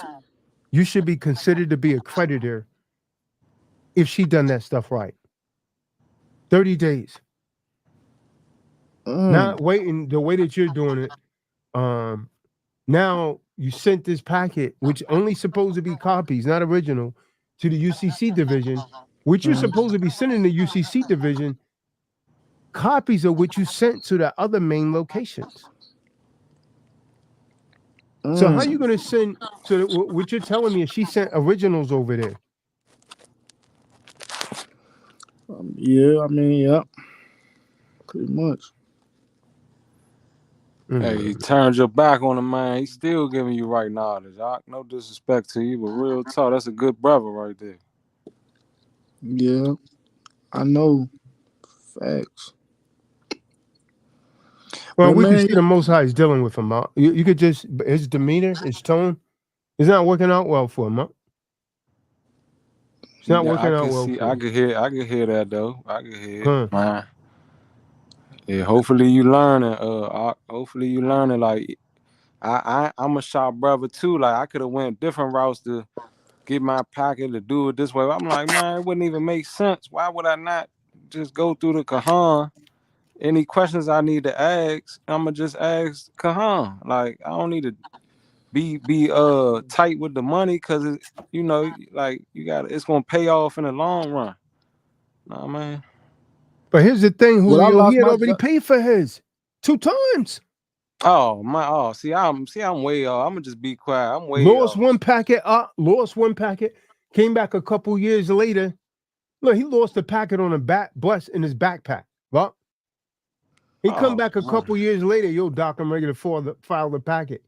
you should be considered to be a creditor if she done that stuff right. 30 days. Not waiting the way that you're doing it. Now you sent this packet, which only supposed to be copies, not original, to the UCC division, which you're supposed to be sending the UCC division copies of what you sent to the other main locations. So how are you going to send? So what you're telling me is she sent originals over there? Yeah, I mean, yeah, pretty much. Hey, he turned your back on him, man. He's still giving you right knowledge. No disrespect to you, but real talk, that's a good brother right there. Yeah, I know. Facts. Well, we can see the Most High is dealing with him. You could just, his demeanor, his tone, is not working out well for him. It's not working out well for him. I could hear that though. I could hear it, man. Yeah, hopefully you learn it. Hopefully you learn it. Like I'm a sharp brother too. Like I could have went different routes to get my packet to do it this way. I'm like, man, it wouldn't even make sense. Why would I not just go through the Kahan? Any questions I need to ask, I'ma just ask Kahan. Like I don't need to be tight with the money because like it's gonna pay off in the long run. Nah, man. But here's the thing, Julio, he had already paid for his 2 times. See, I'm way off. I'm gonna just be quiet. I'm way lost off. Lost one packet, came back a couple years later. Look, he lost the packet on a bus in his backpack. Well, he come back a couple years later, yo, Doc, I'm ready to file the packet.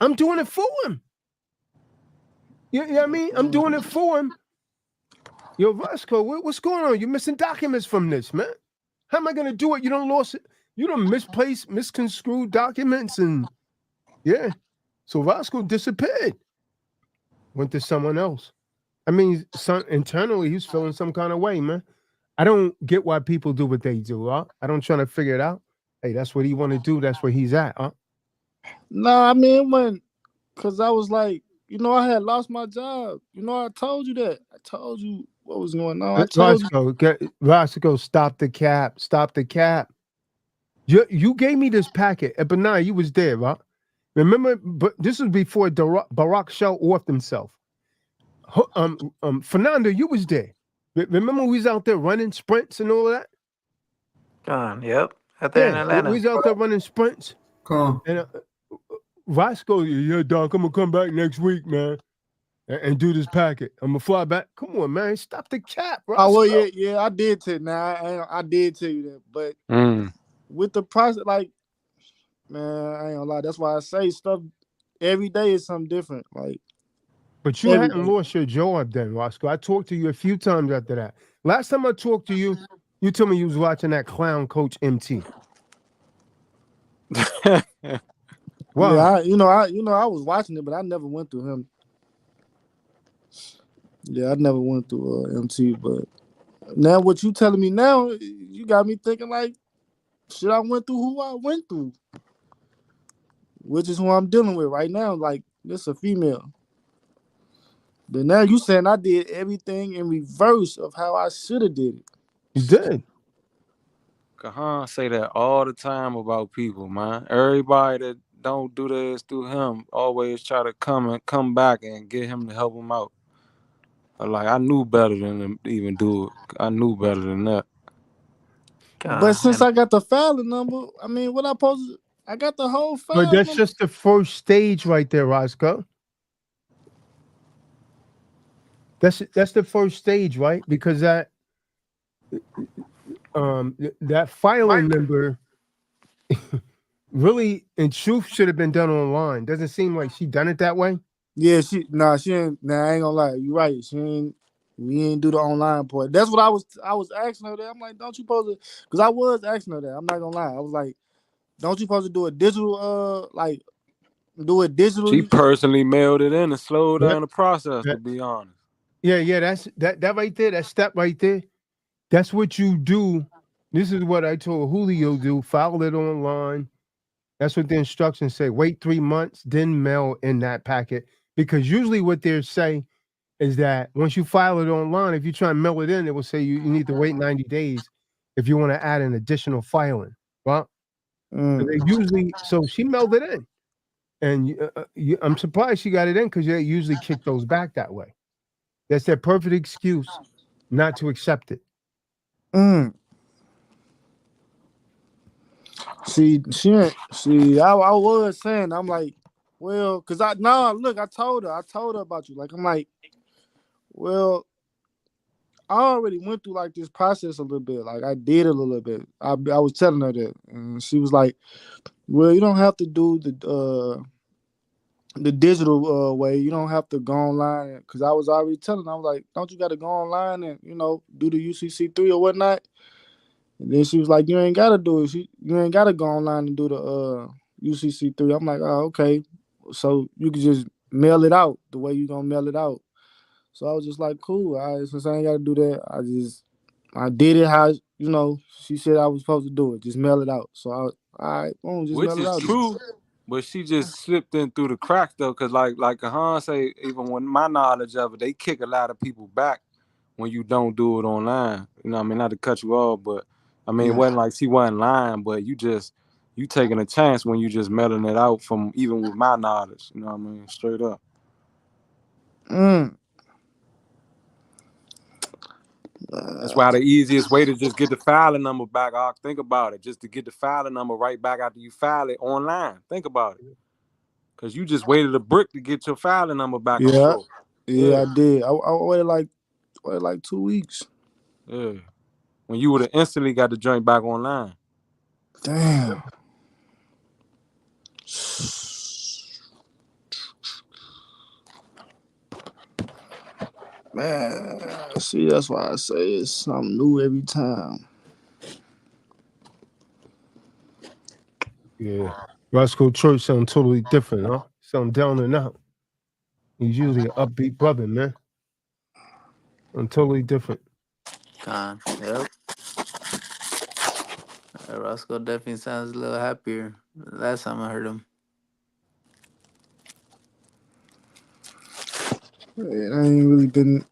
I'm doing it for him. You know what I mean? I'm doing it for him. Yo, Vasco, what's going on? You're missing documents from this, man. How am I gonna do it? You don't lost it. You don't misconstrued documents, and yeah. So Vasco disappeared. Went to someone else. I mean, internally, he's feeling some kind of way, man. I don't get why people do what they do, huh? I don't try to figure it out. Hey, that's what he want to do. That's where he's at, huh? Nah, I mean, because I was like, I had lost my job. I told you that. I told you what was going on. I told you. Roscoe, stop the cap. Stop the cap. You gave me this packet. But nah, you was there, right? Remember, but this was before Barack showed off himself. Fernando, you was there. Remember we was out there running sprints and all of that? Kahan, yep. Out there in Atlanta. We was out there running sprints. Kahan. And Roscoe, yeah, Doc, I'm gonna come back next week, man, and do this packet. I'm gonna fly back. Come on, man, stop the cap, Roscoe. Oh well, yeah, I did tell. Now I did tell you that, but with the process, like, man, I ain't gonna lie. That's why I say stuff every day is something different. Like, but you hadn't lost your job then, Roscoe. I talked to you a few times after that. Last time I talked to you, you told me you was watching that clown Coach MT. Wow. Yeah, I was watching it, but I never went through him. Yeah, I never went through MT, but now what you telling me now, you got me thinking like, shit, I went through who I went through, which is who I'm dealing with right now. Like, this a female. But now you saying I did everything in reverse of how I should have did it. You did. Kahan say that all the time about people, man. Everybody that don't do this through him always try to come back and get him to help him out. Like, I knew better than to even do it. I knew better than that. But since I got the filing number, I mean, what I supposed to? I got the whole filing. But that's just the first stage right there, Roscoe. That's the first stage, right? Because that filing number really, in truth, should have been done online. Doesn't seem like she done it that way. Yeah, she ain't. Nah, I ain't gonna lie. You right. We ain't do the online part. That's what I was asking her that. I'm like, don't you supposed to? Because I was asking her that. I'm not gonna lie. I was like, don't you supposed to do a digital? Like, do it digitally? She personally mailed it in and slowed down the process. To be honest. Yeah. That's that right there. That step right there. That's what you do. This is what I told Julio do. File it online. That's what the instructions say. Wait 3 months, then mail in that packet. Because usually what they're saying is that once you file it online, if you try and mail it in, it will say you need to wait 90 days if you want to add an additional filing. Well, so she mailed it in. And I'm surprised she got it in because they usually kick those back that way. That's their perfect excuse not to accept it. See, I was saying, I'm like, well, because I told her about you. Like, I'm like, well, I already went through like this process a little bit. Like, I did a little bit. I was telling her that, and she was like, well, you don't have to do the digital way. You don't have to go online, because I was already telling her, I was like, don't you got to go online and do the UCC3 or whatnot? And then she was like, you ain't got to do it. You ain't got to go online and do the UCC3. I'm like, oh, okay. So you can just mail it out the way you going to mail it out. So I was just like, cool. Since I ain't got to do that, I did it how, she said I was supposed to do it. Just mail it out. So all right, boom, just mail it out. Which is true, but she just slipped in through the cracks, though, because like Kahan say, even when my knowledge of it, they kick a lot of people back when you don't do it online. I mean, not to cut you off, but I mean, it wasn't like she wasn't lying, but you taking a chance when you just mailing it out from even with my knowledge. You know what I mean? Straight up. That's why the easiest way to just get the filing number back, think about it, just to get the filing number right back after you file it online. Think about it. Because you just waited a brick to get your filing number back. Yeah, I did. I waited like 2 weeks. Yeah. When you would have instantly got the joint back online. Damn. Man, see, that's why I say it's something new every time. Yeah. Roscoe Church sound totally different, huh? Sound down and out. He's usually an upbeat brother, man. I'm totally different. Con. Yep. Roscoe definitely sounds a little happier. Last time I heard him. It ain't really been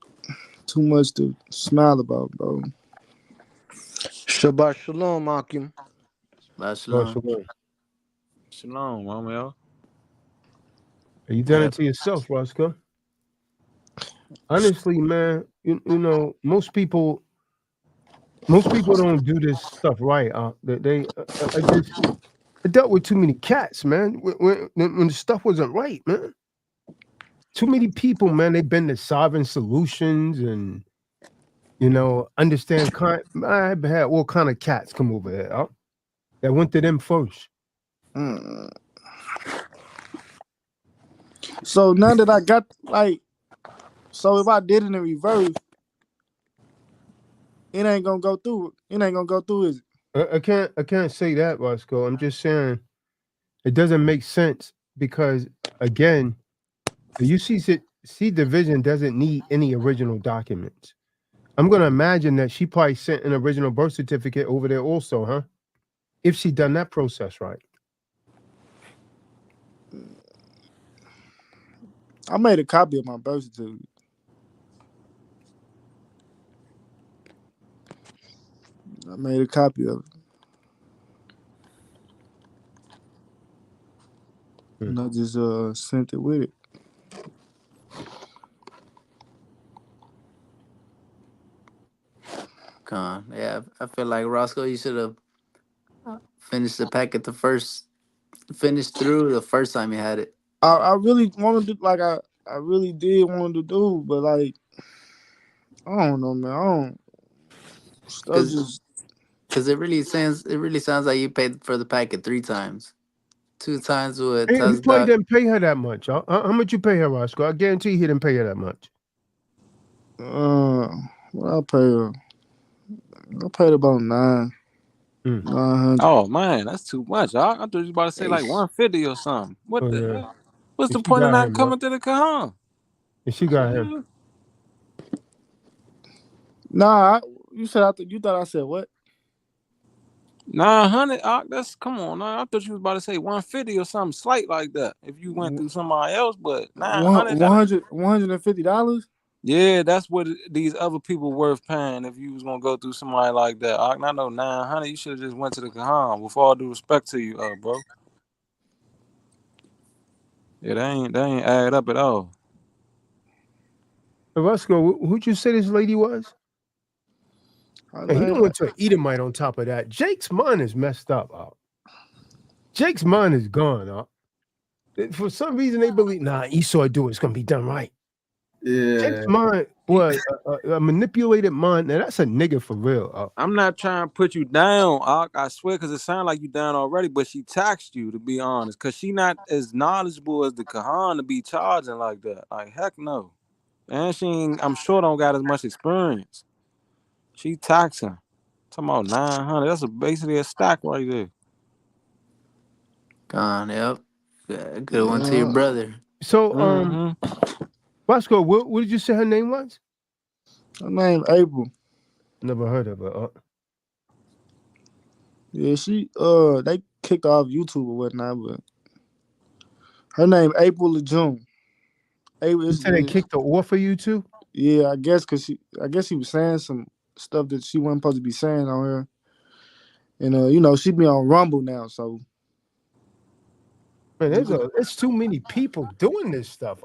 too much to smile about, bro. Shabbat shalom, Akim. Last Oh, long. shalom. Shalom, mama, yo. You done Yeah. it to yourself, Roscoe. Honestly, man, you know, most people don't do this stuff right. I dealt with too many cats, man. When the stuff wasn't right, man. Too many people, man. They've been to solving solutions and understand. I've had all kind of cats come over here. That went to them first. Mm. So now that I got so if I did it in reverse, it ain't gonna go through. It ain't gonna go through, is it? I can't say that, Roscoe. I'm just saying it doesn't make sense because again, the UCC division doesn't need any original documents. I'm gonna imagine that she probably sent an original birth certificate over there also, huh? If she done that process right. I made a copy of my birth certificate. I made a copy of it. And I just sent it with it. Con. Yeah, I feel like Roscoe, you should have finished the packet finished through the first time you had it. I really wanted to I really did want to do, but like I don't know, man. I don't stuff Cause, just Cause it really sounds like you paid for the packet 3 times. 2 times with He probably Tazadaq. didn't pay her that much. How much you pay her, Roscoe? I guarantee he didn't pay her that much. what I paid. I paid about 900. Oh man, that's too much. I thought you was about to say like Hey, 150 or something. What Oh the yeah. hell? What's And the she point of got not him, huh? coming to the Kahan? And she got him. Yeah. nah, you thought I said what? 900. That's come on. Nah, I thought you was about to say 150 or something slight like that. If you went through somebody else, but 900. $150? Yeah, that's what these other people worth paying if you was gonna go through somebody like that. I know 900. You should have just went to the Kahan. With all due respect to you, bro. Yeah, they ain't add up at all. Hey, Roscoe, who'd you say this lady was? Her And he name, done went to an Edomite on top of that. Jake's mind is messed up. Jake's mind is gone. For some reason, they believe, Esau do it's gonna be done right. Jake's Yeah. mind was a manipulated mind. Now that's a nigga for real. I'm not trying to put you down, I swear, because it sounds like you down already, but she taxed you, to be honest, because she not as knowledgeable as the Kahan to be charging like that. Like, heck no. And she ain't, I'm sure don't got as much experience. She taxing. Talking about 900. That's basically a stack right there. Con. Yep. Could have went to your brother. So, Mm-hmm. Roscoe, what did you say her name was? her name April. Never heard of her. Yeah, she they kicked her off YouTube or whatnot, but her name April Lejeune. April You said they kicked her off of YouTube? yeah, I guess she was saying some stuff that she wasn't supposed to be saying on her. And she be on Rumble now, so Man, it's too many people doing this stuff.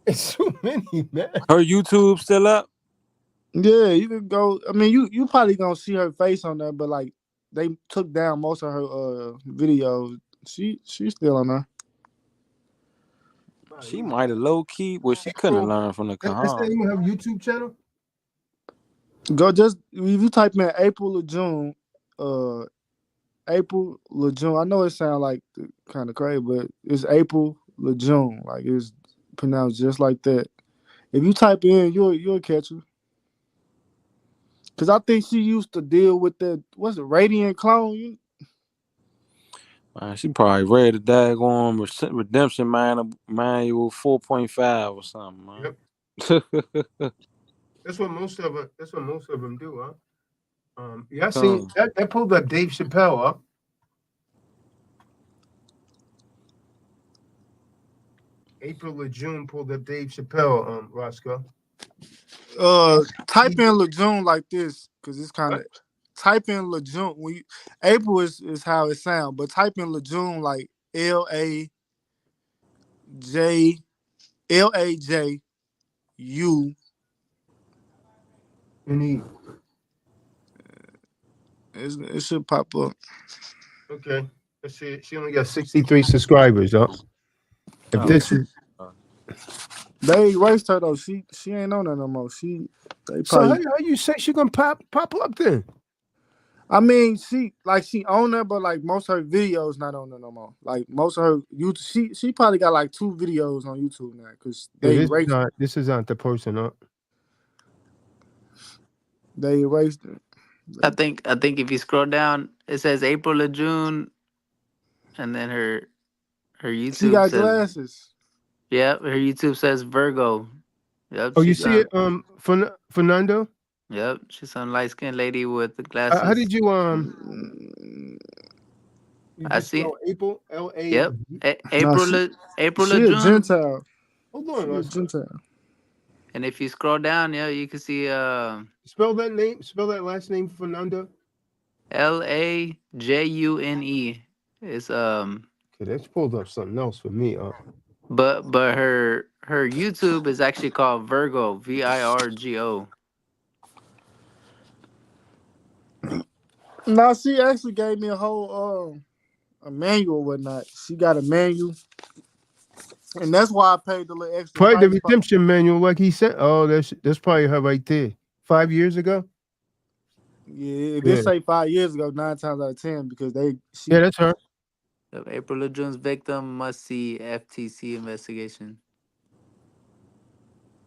It's too many, man. Her YouTube still up? yeah, you could go. I mean, you probably gonna see her face on there, but like they took down most of her videos. She's still on there. She might have low key, well, she couldn't have learned from the That's the Kahan. name of her YouTube channel? Go just if you type in April Lejeune, April Lejeune. I know it sounds like kind of crazy, but it's April Lejeune. Like it's pronounced just like that. If you type in, you'll catch her. Cause I think she used to deal with the what's it, Radiant Clone? Man, she probably read the daggone redemption manual 4.5 or something, man. Yep. That's what most of them. That's what most of them do, huh? Yeah, I seen that pulled up Dave Chappelle, huh? April or June pulled up Dave Chappelle, Roscoe. Type in Lejeune like this, cause it's kind of type in Lejeune. April is how it sounds, but type in Lejeune like LAJ LAJU. Any? It should pop up. Okay. Let's see. She only got 63 subscribers, huh? If this is They erased her though. She ain't on there no more. They so, probably. how you say she gonna pop up then? I mean, she on there, but like most of her videos not on there no more. Like most of her YouTube, she probably got like 2 videos on YouTube now because they erased. This is not the person, huh? They erased it. I think if you scroll down, it says April or June, and then her YouTube She got says, glasses. yep, her YouTube says Virgo. Yep, Oh, you see it, Fernando? Yep, she's some light skinned lady with the How glasses. did you I just see. spell April L-A? Yep, Nah, April or she a June. Gentile. Hold on, She a Gentile. And if you scroll down, yeah, you can see spell that name. Spell that last name, Fernando. LAJUNE. It's Okay, that's pulled up something else for me. but her YouTube is actually called Virgo, VIRGO. No, she actually gave me a whole a manual or whatnot. She got a manual, and that's why I paid the little extra Probably the price. redemption manual, like he said. Oh, that's probably her right there. 5 years ago. Yeah, if it say 5 years ago, 9 times out of 10 because Yeah, that's her. April or June's victim must see FTC investigation.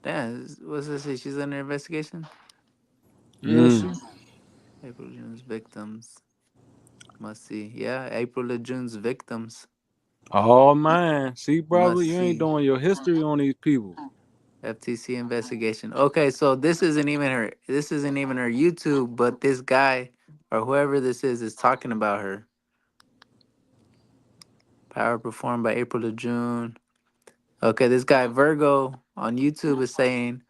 Damn, what's this say? She's under investigation? Yeah, April June's victims must see. Yeah, April or June's victims. Oh man, see, brother, Must you ain't see. doing your history on these people. FTC investigation. Okay, so this isn't even her YouTube, but this guy or whoever this is talking about her. Power performed by April to June. Okay, this guy Virgo on YouTube is saying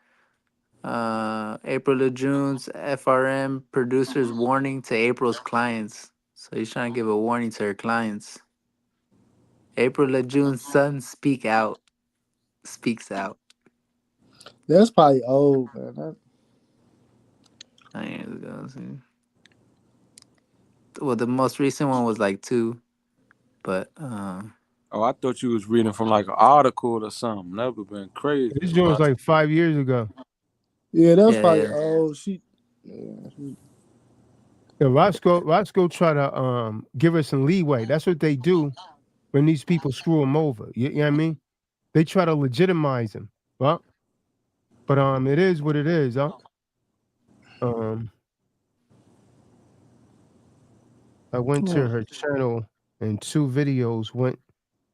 April to June's FRM producers warning to April's clients. So he's trying to give a warning to her clients. April to June's son speaks out. that's probably old, man. 9 years ago. Well, the most recent one was like 2, but Oh, I thought you was reading from like an article or something. That would have been crazy. This joint was like 5 years ago. Yeah, that's probably old. Yeah, Roscoe try to give her some leeway. That's what they do when these people screw them over. You know what I mean? They try to legitimize them, right? But it is what it is, huh? I went to her channel and 2 videos went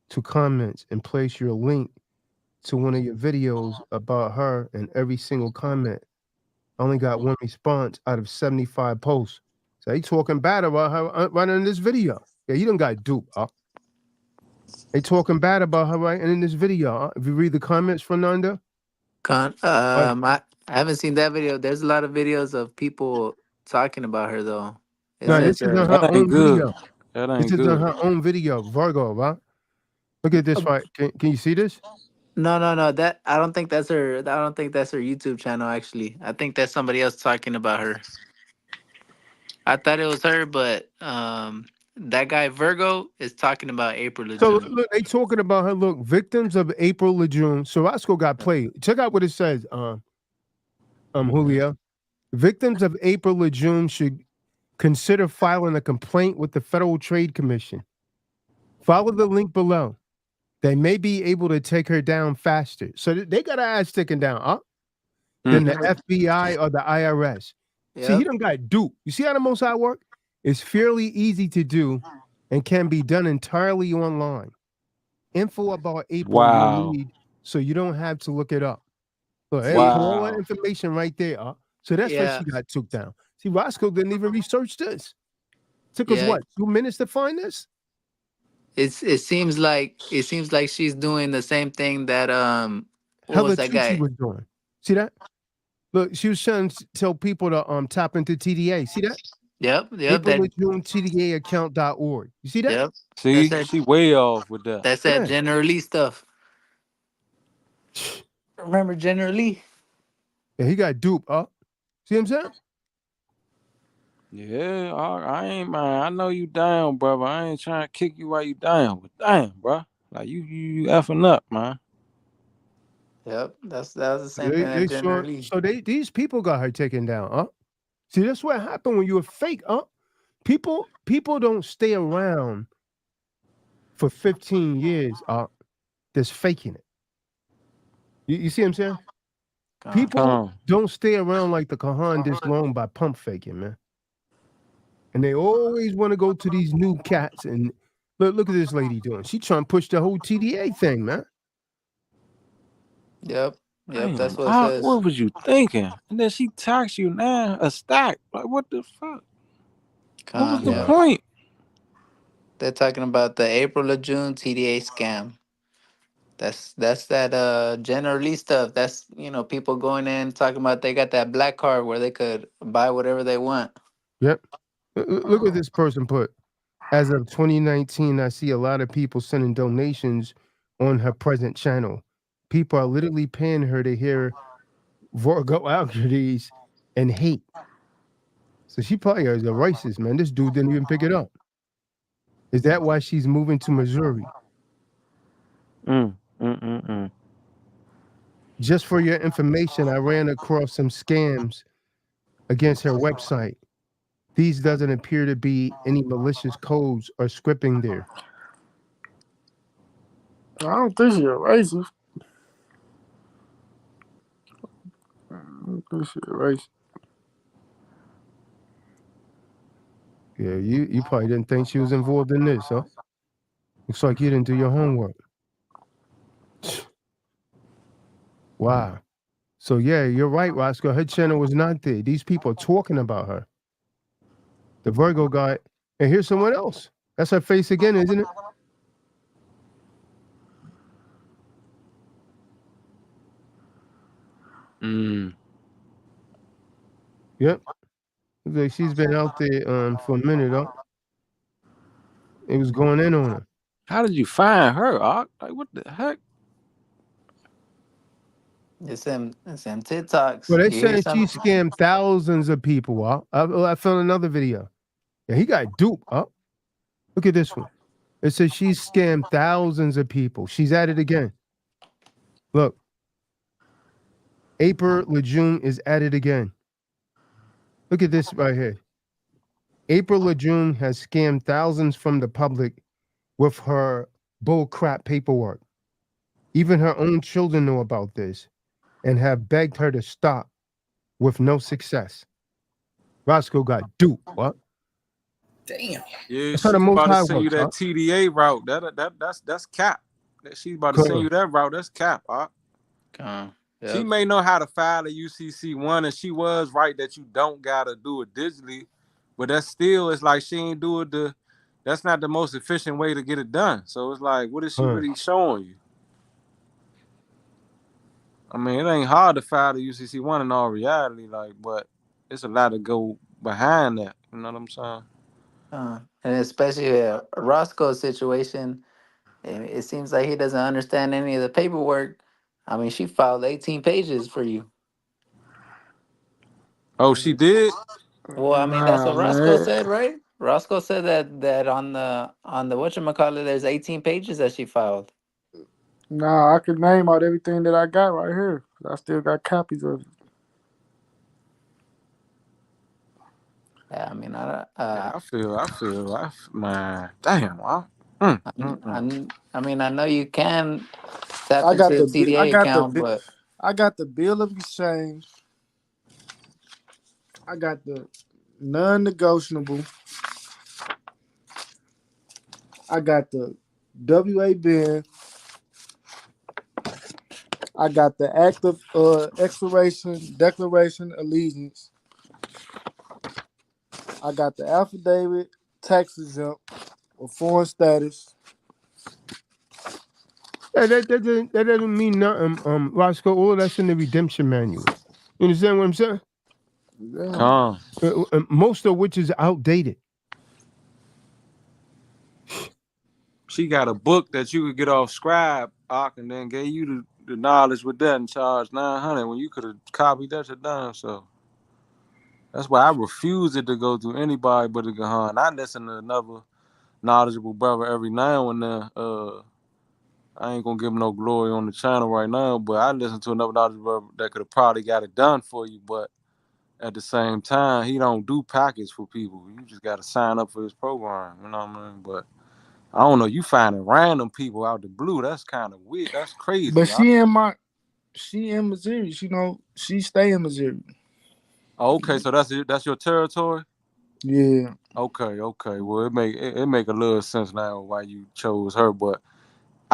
to comments and place your link to one of your videos about her, and every single comment I only got 1 response out of 75 posts. So they talking bad about her right in this video. Yeah, you done got duped, huh? They talking bad about her right in this video. Huh? If you read the comments, Fernando. I haven't seen that video. There's a lot of videos of people talking about her though. No, this is on her own video. This is on her own video, Virgo, right? Look at this, right? Can you see this? No. That I don't think that's her. I don't think that's her YouTube channel. Actually, I think that's somebody else talking about her. I thought it was her, but that guy Virgo is talking about April to So June. look, they talking about her. Look, victims of April to June. So Roscoe got played. Check out what it says. Julio, victims of April to June should consider filing a complaint with the Federal Trade Commission. Follow the link below. They may be able to take her down faster. So they got her ass taken down, huh? than the Remember? FBI or the IRS. See, he Yep. done got duped. You see how the Most High work? It's fairly easy to do and can be done entirely online. Info about April you'll Wow. need so you don't have to look it up. So they See, put all that Wow. information right there. So that's why yeah, she got took down. See, Roscoe didn't even research this. Took us yeah. what, 2 minutes to find this? It seems like she's doing the same thing that what was Hella that Tucci guy? was doing. See that? Look, she was trying to tell people to tap into TDA. See that? Yep, yep, April that to June TDAaccount.org. You see that? yep. That's See, that she way off with that. that's that Yeah. General Lee stuff. Remember General Lee? Yeah, he got duped. See what I'm saying? Yeah, I ain't man. I know you down, brother. I ain't trying to kick you while you down, but damn, bro, like you effing up, man. Yep, that was the same thing They that General sure. Lee. So these people got her taken down. See, that's what happened when you're fake. People don't stay around for 15 years. That's faking it. You see what I'm saying? People Come, don't stay around like the Kahan this long by pump faking, man. And they always want to go to these new cats and look at this lady doing. She trying to push the whole TDA thing, man. Yep, yep, that's damn, what it says. what was you thinking? And then she tax you now a stack. Like what the fuck? What was the Yep. point? They're talking about the April to June TDA scam. That's that General Lee stuff. That's people going in talking about they got that black card where they could buy whatever they want. Yep. Look what this person put. As of 2019, I see a lot of people sending donations on her present channel. People are literally paying her to hear vulgarities and hate. So she probably is a racist, man. This dude didn't even pick it up. Is that why she's moving to Missouri? Mm. Just for your information, I ran across some scams against her website. These doesn't appear to be any malicious codes or scripting there. I don't think she's a racist. I don't think she's a racist. Yeah, you probably didn't think she was involved in this, huh? Looks like you didn't do your homework. Wow. So yeah, you're right, Roscoe. Her channel was not there. These people are talking about her. The Virgo guy, and here's someone else. That's her face again, isn't it? Yep. Looks like she's been out there for a minute, huh? It was going in on her. How did you find her? Like what the heck? It's them TikToks. Well, they You hear saying she something? scammed thousands of people. I found another video. Yeah, he got duped. Look at this one. It says she scammed thousands of people. She's at it again. Look. April Lejeune is at it again. Look at this right here. April Lejeune has scammed thousands from the public with her bullcrap paperwork. Even her own children know about this and have begged her to stop with no success. Roscoe got duped. What? Damn. Yeah, That's how she the Most about to High send you works, that TDA route. That's cap. She about to send you that route. That's cap. She Yep. may know how to file a UCC1, and she was right that you don't gotta do it digitally, but that's still, it's like she ain't do it that's not the most efficient way to get it done. So it's like, what is she really showing you? I mean, it ain't hard to file the UCC1 in all reality, but it's a lot to go behind that. You know what I'm saying? And especially Roscoe's situation, it seems like he doesn't understand any of the paperwork. I mean, she filed 18 pages for you. Oh, she did? Well, I mean, that's Nah, what Roscoe man. said, right? Roscoe said that on the whatchamacallit, there's 18 pages that she filed. Nah, I could name out everything that I got right here. I still got copies of it. Yeah, I mean, Yeah, man, damn. I mean, I know you can tap I got into a the TDA account, but I got the bill of exchange. I got the non-negotiable. I got the WA bin. I got the act of declaration allegiance. I got the affidavit, tax exempt, or foreign status. That doesn't mean nothing, Roscoe. All that's in the redemption manual. You understand what I'm saying? Yeah. Most of which is outdated. She got a book that you could get off Scribe, and then gave you the knowledge with that and charged $900 when you could have copied that shit down. So that's why I refuse it to go through anybody but a Kahan. I listen to another knowledgeable brother every now and then. I ain't gonna give him no glory on the channel right now, but I listen to another knowledgeable brother that could have probably got it done for you, but at the same time, he don't do package for people. You just gotta sign up for his program, you know what I mean? But I don't know, you finding random people out the blue, that's kind of weird. That's crazy. But she in Missouri. She stay in Missouri. Okay, so that's your territory? Yeah. Okay. Well, it make a little sense now why you chose her, but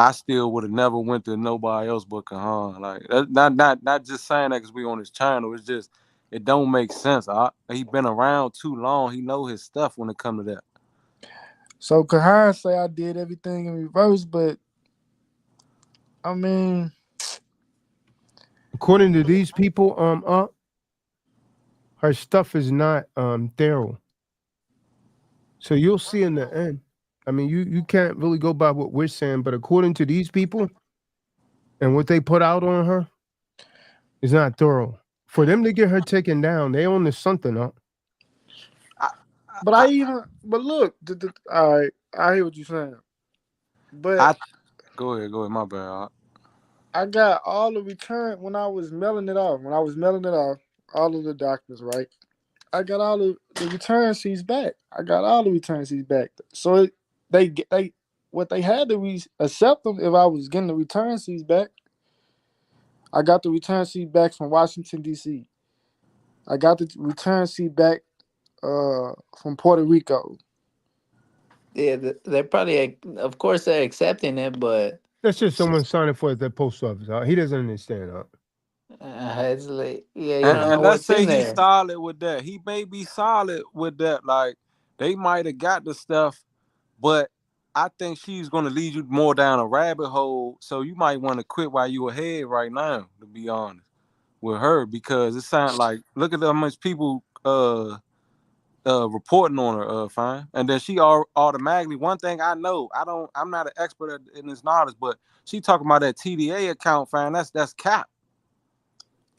I still would have never went to nobody else but Kahan. Like not just saying that because we on his channel. It's just it don't make sense. He been around too long. He know his stuff when it come to that. So Kahan say I did everything in reverse, but I mean, According to these people, her stuff is not thorough. So you'll see in the end. I mean, you can't really go by what we're saying, but according to these people and what they put out on her, is not thorough. For them to get her taken down, they own something up. but look, all right, I hear what you're saying. But go ahead, my bad. I got all the return when I was mailing it off. All of the documents, right? I got all the return sheets back. So they what they had to accept them if I was getting the return sheets back. I got the return sheet back from Washington D.C. I got the return sheet back from Puerto Rico. Yeah, they're probably, of course, they're accepting it, but that's just someone signing for it at the post office. He doesn't understand. It's like, yeah, you don't And know let's what's say in he's there. solid with that. He may be solid with that. Like they might have got the stuff, but I think she's gonna lead you more down a rabbit hole. So you might want to quit while you ahead right now, to be honest, with her, because it sounds like look at how much people reporting on her, fine. And then she automatically, one thing I know, I'm not an expert in this knowledge, but she talking about that TDA account, fine. That's cap.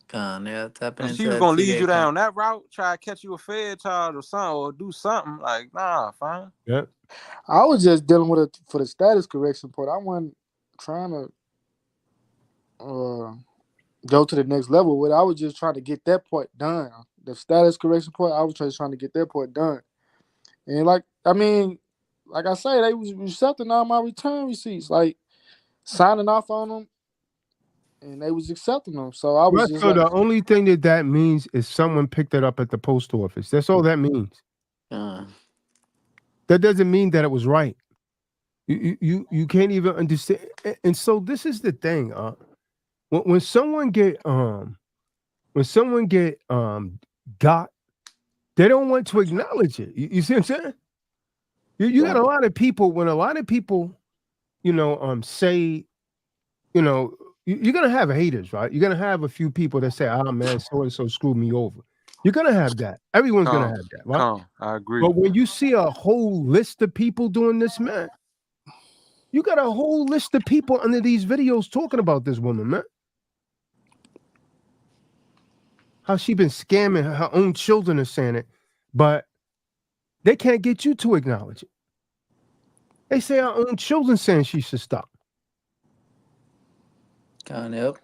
Tapping And into she was that gonna lead TDA you down account. that route, try to catch you a Fed charge or something, or do something. Like, nah, fine. Yeah. I was just dealing with it for the status correction part. I wasn't trying to go to the next level with it. I was just trying to get that part done. The status correction part, I was just trying to get that part done. And like I say, they was accepting all my return receipts, like signing off on them, and they was accepting them. So I was just like, the only thing that means is someone picked it up at the post office. That's all that means. That doesn't mean that it was right. You can't even understand. And so this is the thing. When someone get got, they don't want to acknowledge it. You see what I'm saying? You got a lot of people. When a lot of people, say, you're gonna have haters, right? You're gonna have a few people that say, "Oh man, so and so screwed me over." You're gonna have that. Everyone's gonna have that, right? I agree. But when you see a whole list of people doing this, man, you got a whole list of people under these videos talking about this woman, man. How she been scamming her own children are saying it, but they can't get you to acknowledge it. They say our own children saying she should stop. Yep.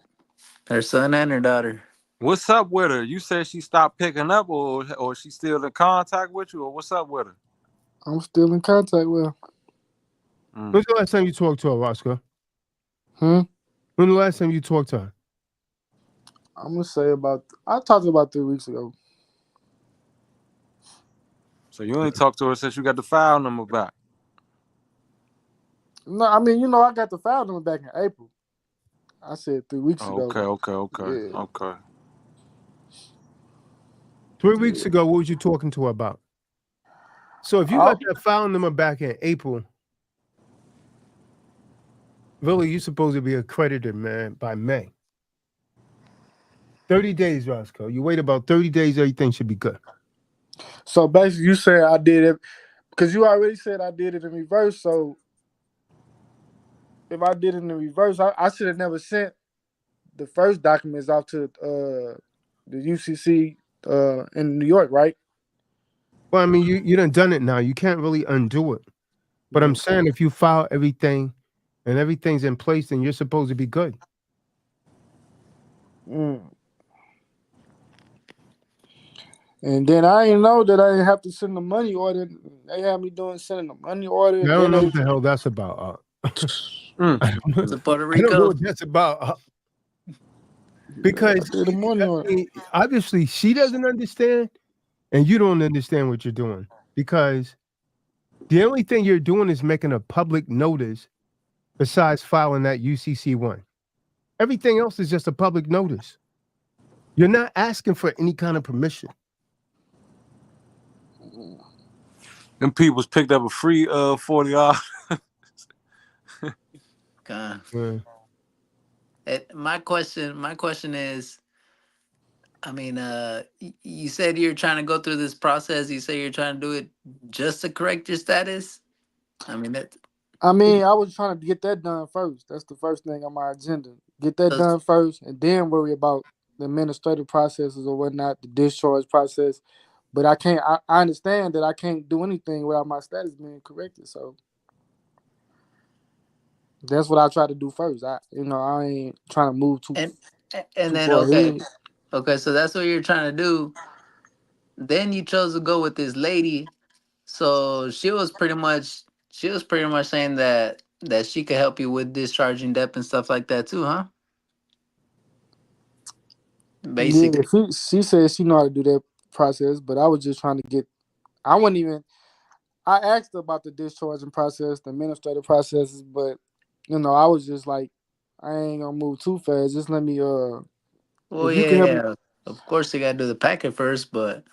Her son and her daughter. What's up with her? You said she stopped picking up, or she still in contact with you, or what's up with her? I'm still in contact with her. When's the last time you talked to her, Roscoe? When the last time you talked to her? I'm gonna say I talked about 3 weeks ago. So you ain't talked to her since you got the file number back. No, I mean, I got the file number back in April. I said 3 weeks ago. Okay. 3 weeks ago, what was you talking to her about? So if you got that file number back in April, really, you're supposed to be accredited, man, by May. 30 days, Roscoe. You wait about 30 days, everything should be good. So basically, you said I did it because you already said I did it in reverse. So if I did it in reverse, I should have never sent the first documents off to the UCC in New York, right? Well, I mean, you done it now. You can't really undo it. But I'm saying if you file everything and everything's in place, then you're supposed to be good. And then I didn't know that I didn't have to send the money order. They had me sending the money order. I don't know what the hell that's about. It's a Puerto I don't know Rico. what that's about. Because the money order. Obviously she doesn't understand and you don't understand what you're doing. Because the only thing you're doing is making a public notice besides filing that UCC1. Everything else is just a public notice. You're not asking for any kind of permission. Them people's picked up a free $40. My question is, I mean, you said you're trying to go through this process. You say you're trying to do it just to correct your status. I mean that. I was trying to get that done first. That's the first thing on my agenda. Get that done first, and then worry about the administrative processes or whatnot, the discharge process. But I can't. I understand that I can't do anything without my status being corrected. So that's what I try to do first. I ain't trying to move too. And too then far ahead. okay, so that's what you're trying to do. Then you chose to go with this lady. So she was pretty much saying that she could help you with discharging debt and stuff like that too, huh? Basically. Yeah, she said she know how to do that process, but I was just trying to get. I wasn't even. I asked her about the discharging process, the administrative processes, but I was just like, I ain't gonna move too fast. Just let me. Well, if you can help me. Of course, you gotta do the packet first, but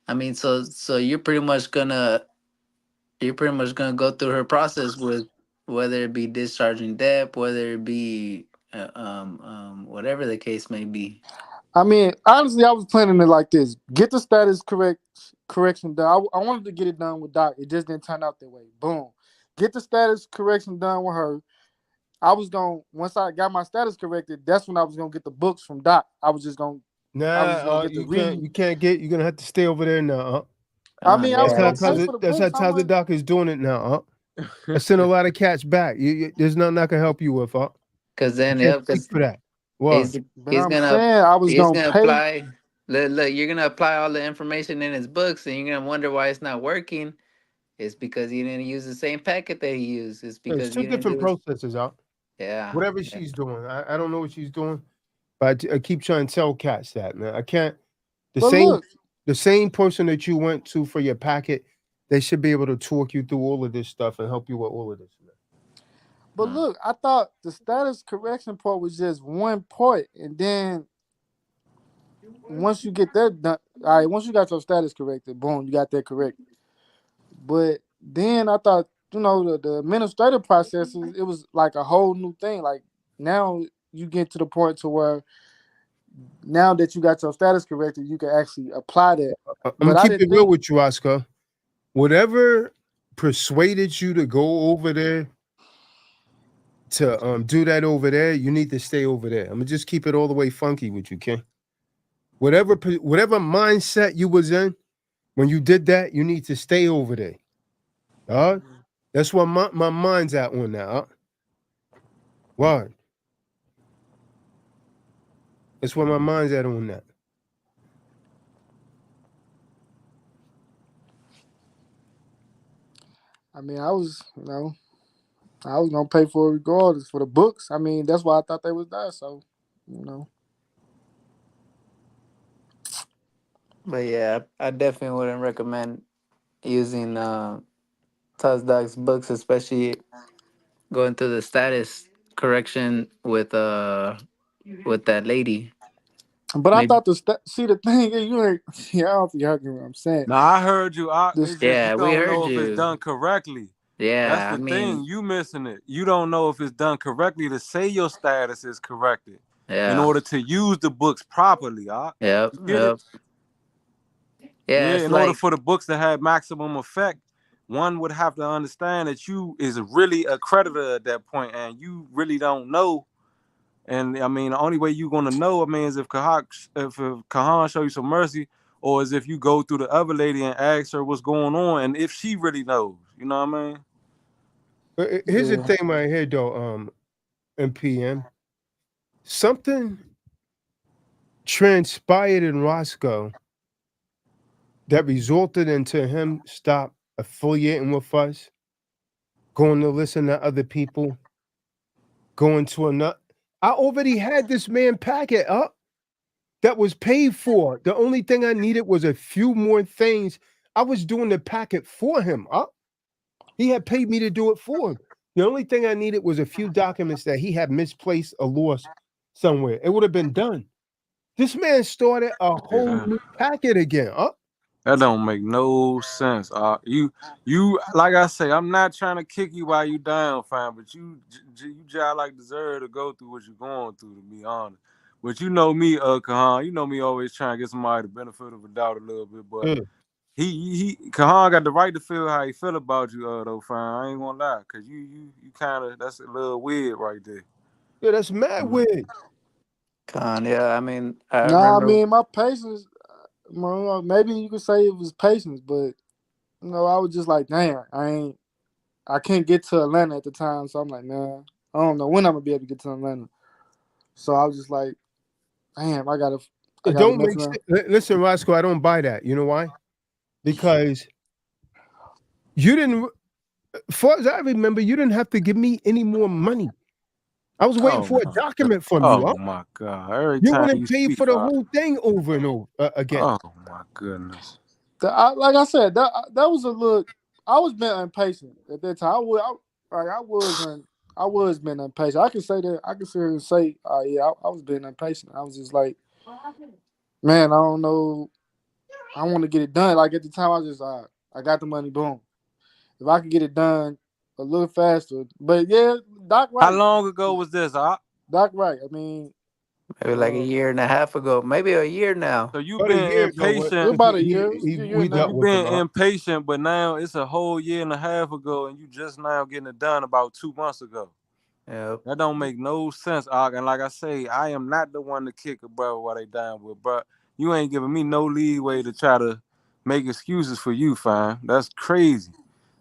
I mean, so you're pretty much gonna go through her process with whether it be discharging debt, whether it be whatever the case may be. I mean, honestly, I was planning it like this: get the status correction done. I wanted to get it done with Doc. It just didn't turn out that way. Boom. Get the status correction done with her. I was once I got my status corrected, that's when I was gonna get the books from Doc. I was just gonna. You can't get. You're gonna have to stay over there now. I mean, I was gonna that's how Tazadaq is doing it now. I sent a lot of cats back. There's nothing I can help you with. Because then, for that. He's gonna apply. Look, you're gonna apply all the information in his books, and you're gonna wonder why it's not working. It's because you didn't use the same packet that he used. It's because two different processes out. Yeah. Whatever she's doing, I don't know what she's doing, but I keep trying to tell cats that, man. I can't. The same person that you went to for your packet, they should be able to talk you through all of this stuff and help you with all of this, man. But look, I thought the status correction part was just one part, and then once you get that done, all right, once you got your status corrected, boom, you got that correct. But then I thought, the administrative processes, it was like a whole new thing. Like now you get to the point to where now that you got your status corrected, you can actually apply that. I'm gonna keep it real with you, Oscar. Whatever persuaded you to go over there to do that over there, you need to stay over there. I'm gonna just keep it all the way funky with you, Ken. Whatever mindset you was in when you did that, you need to stay over there. That's where my mind's at on now. Why? That's where my mind's at on that. I mean, I was gonna pay for it regardless for the books. I mean, that's why I thought they was there. So, But yeah, I definitely wouldn't recommend using Tazadaq's books, especially going through the status correction with that lady. But I Maybe. thought see the thing is you ain't. Yeah, I don't think you heard me what I'm saying. Now I heard you. This It's just you Yeah, we don't heard know if it's you. done correctly. That's Yeah, I the thing. mean, You missing it. You don't know if it's done correctly to say your status is corrected in yeah, order to use the books properly. yep, You get it? yep. Yeah, Yeah. it's In order like, for the books to have maximum effect, one would have to understand that you is really a creditor at that point, and you really don't know. And I mean, the only way you're gonna know, I mean, is if Kahan show you some mercy, or is if you go through the other lady and ask her what's going on, and if she really knows, you know what I mean? But here's the yeah. thing right here, though, MPM. Something transpired in Roscoe that resulted into him stop affiliating with us, going to listen to other people, going to another. I already had this man packet up that was paid for. The only thing I needed was a few more things. I was doing the packet for him up. He had paid me to do it for him. The only thing I needed was a few documents that he had misplaced or lost somewhere. It would have been done. This man started a whole Yeah. new packet again. That don't make no sense. You like I say, I'm not trying to kick you while you down, fam, but you just like deserve to go through what you're going through, to be honest. But you know me, Kahan, you know me always trying to get somebody the benefit of a doubt a little bit, but Kahan got the right to feel how he feel about you, though, fam. I ain't gonna lie, cause you kind of, that's a little weird right there. Yeah, that's mad weird. yeah, I mean, I Nah, I remember. mean my patience. Well, maybe you could say it was patience, but I was just like, damn, I can't get to Atlanta at the time, so I'm like, man, I don't know when I'm gonna be able to get to Atlanta. So I was just like, damn, I It gotta don't mess make around. sense. Listen, Roscoe, I don't buy that. You know why? Because you didn't, as far as I remember, you didn't have to give me any more money. I was waiting Oh for a my god. document from you. Oh my god. Every You time want you to pay speak, for the whole thing over and over again. oh my goodness. Like I said, that was a look. I was being impatient at that time. I was being impatient. I can say that. I can sit here and say, yeah, I was being impatient. I was just like, man, I don't know. I want to get it done. Like at the time, I was just, I got the money, boom. If I could get it done a little faster, but yeah, Doc How right. long ago was this? Doc right. I mean, Maybe like a year and a half ago, maybe a year now. So you About a being year ago, it was impatient. about a year. It was a year we and a So half. dealt you with him. being impatient, but now it's a whole year and a half ago, and you just now getting it done about 2 months ago. Yep. That don't make no sense, Og. And like I say, I am not the one to kick a brother while they down with, bro. You ain't giving me no leeway to try to make excuses for you, fam. That's crazy.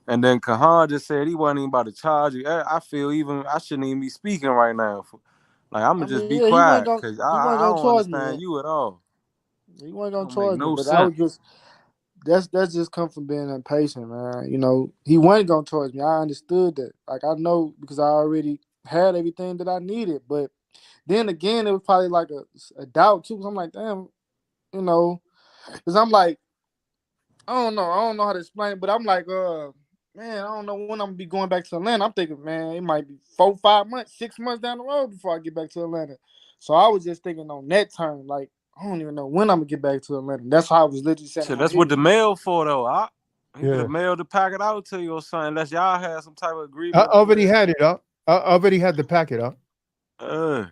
And then Kahan just said he wasn't even about to charge you. I feel even I shouldn't even be speaking right now. Like I'm I gonna just mean, be yeah, he wasn't quiet gonna because he wasn't I gonna don't charge me. understand you at all. He wasn't That gonna don't make charge me, no but I sense. was just that's just come from being impatient, man. He wasn't gonna charge me. I understood that. Like I know because I already had everything that I needed. But then again, it was probably like a doubt too. Cause I'm like, damn, because I'm like, I don't know how to explain it, but I'm like, man, I don't know when I'm gonna be going back to Atlanta. I'm thinking, man, it might be 4, 5 months, 6 months down the road before I get back to Atlanta. So I was just thinking on that term, like, I don't even know when I'm gonna get back to Atlanta. That's how I was literally saying in Shit, my that's what the head. mail for though. He could Yeah, have mailed the packet out to you or something, unless y'all had some type of I agreement already where. had it up. I already had the packet up. Uh,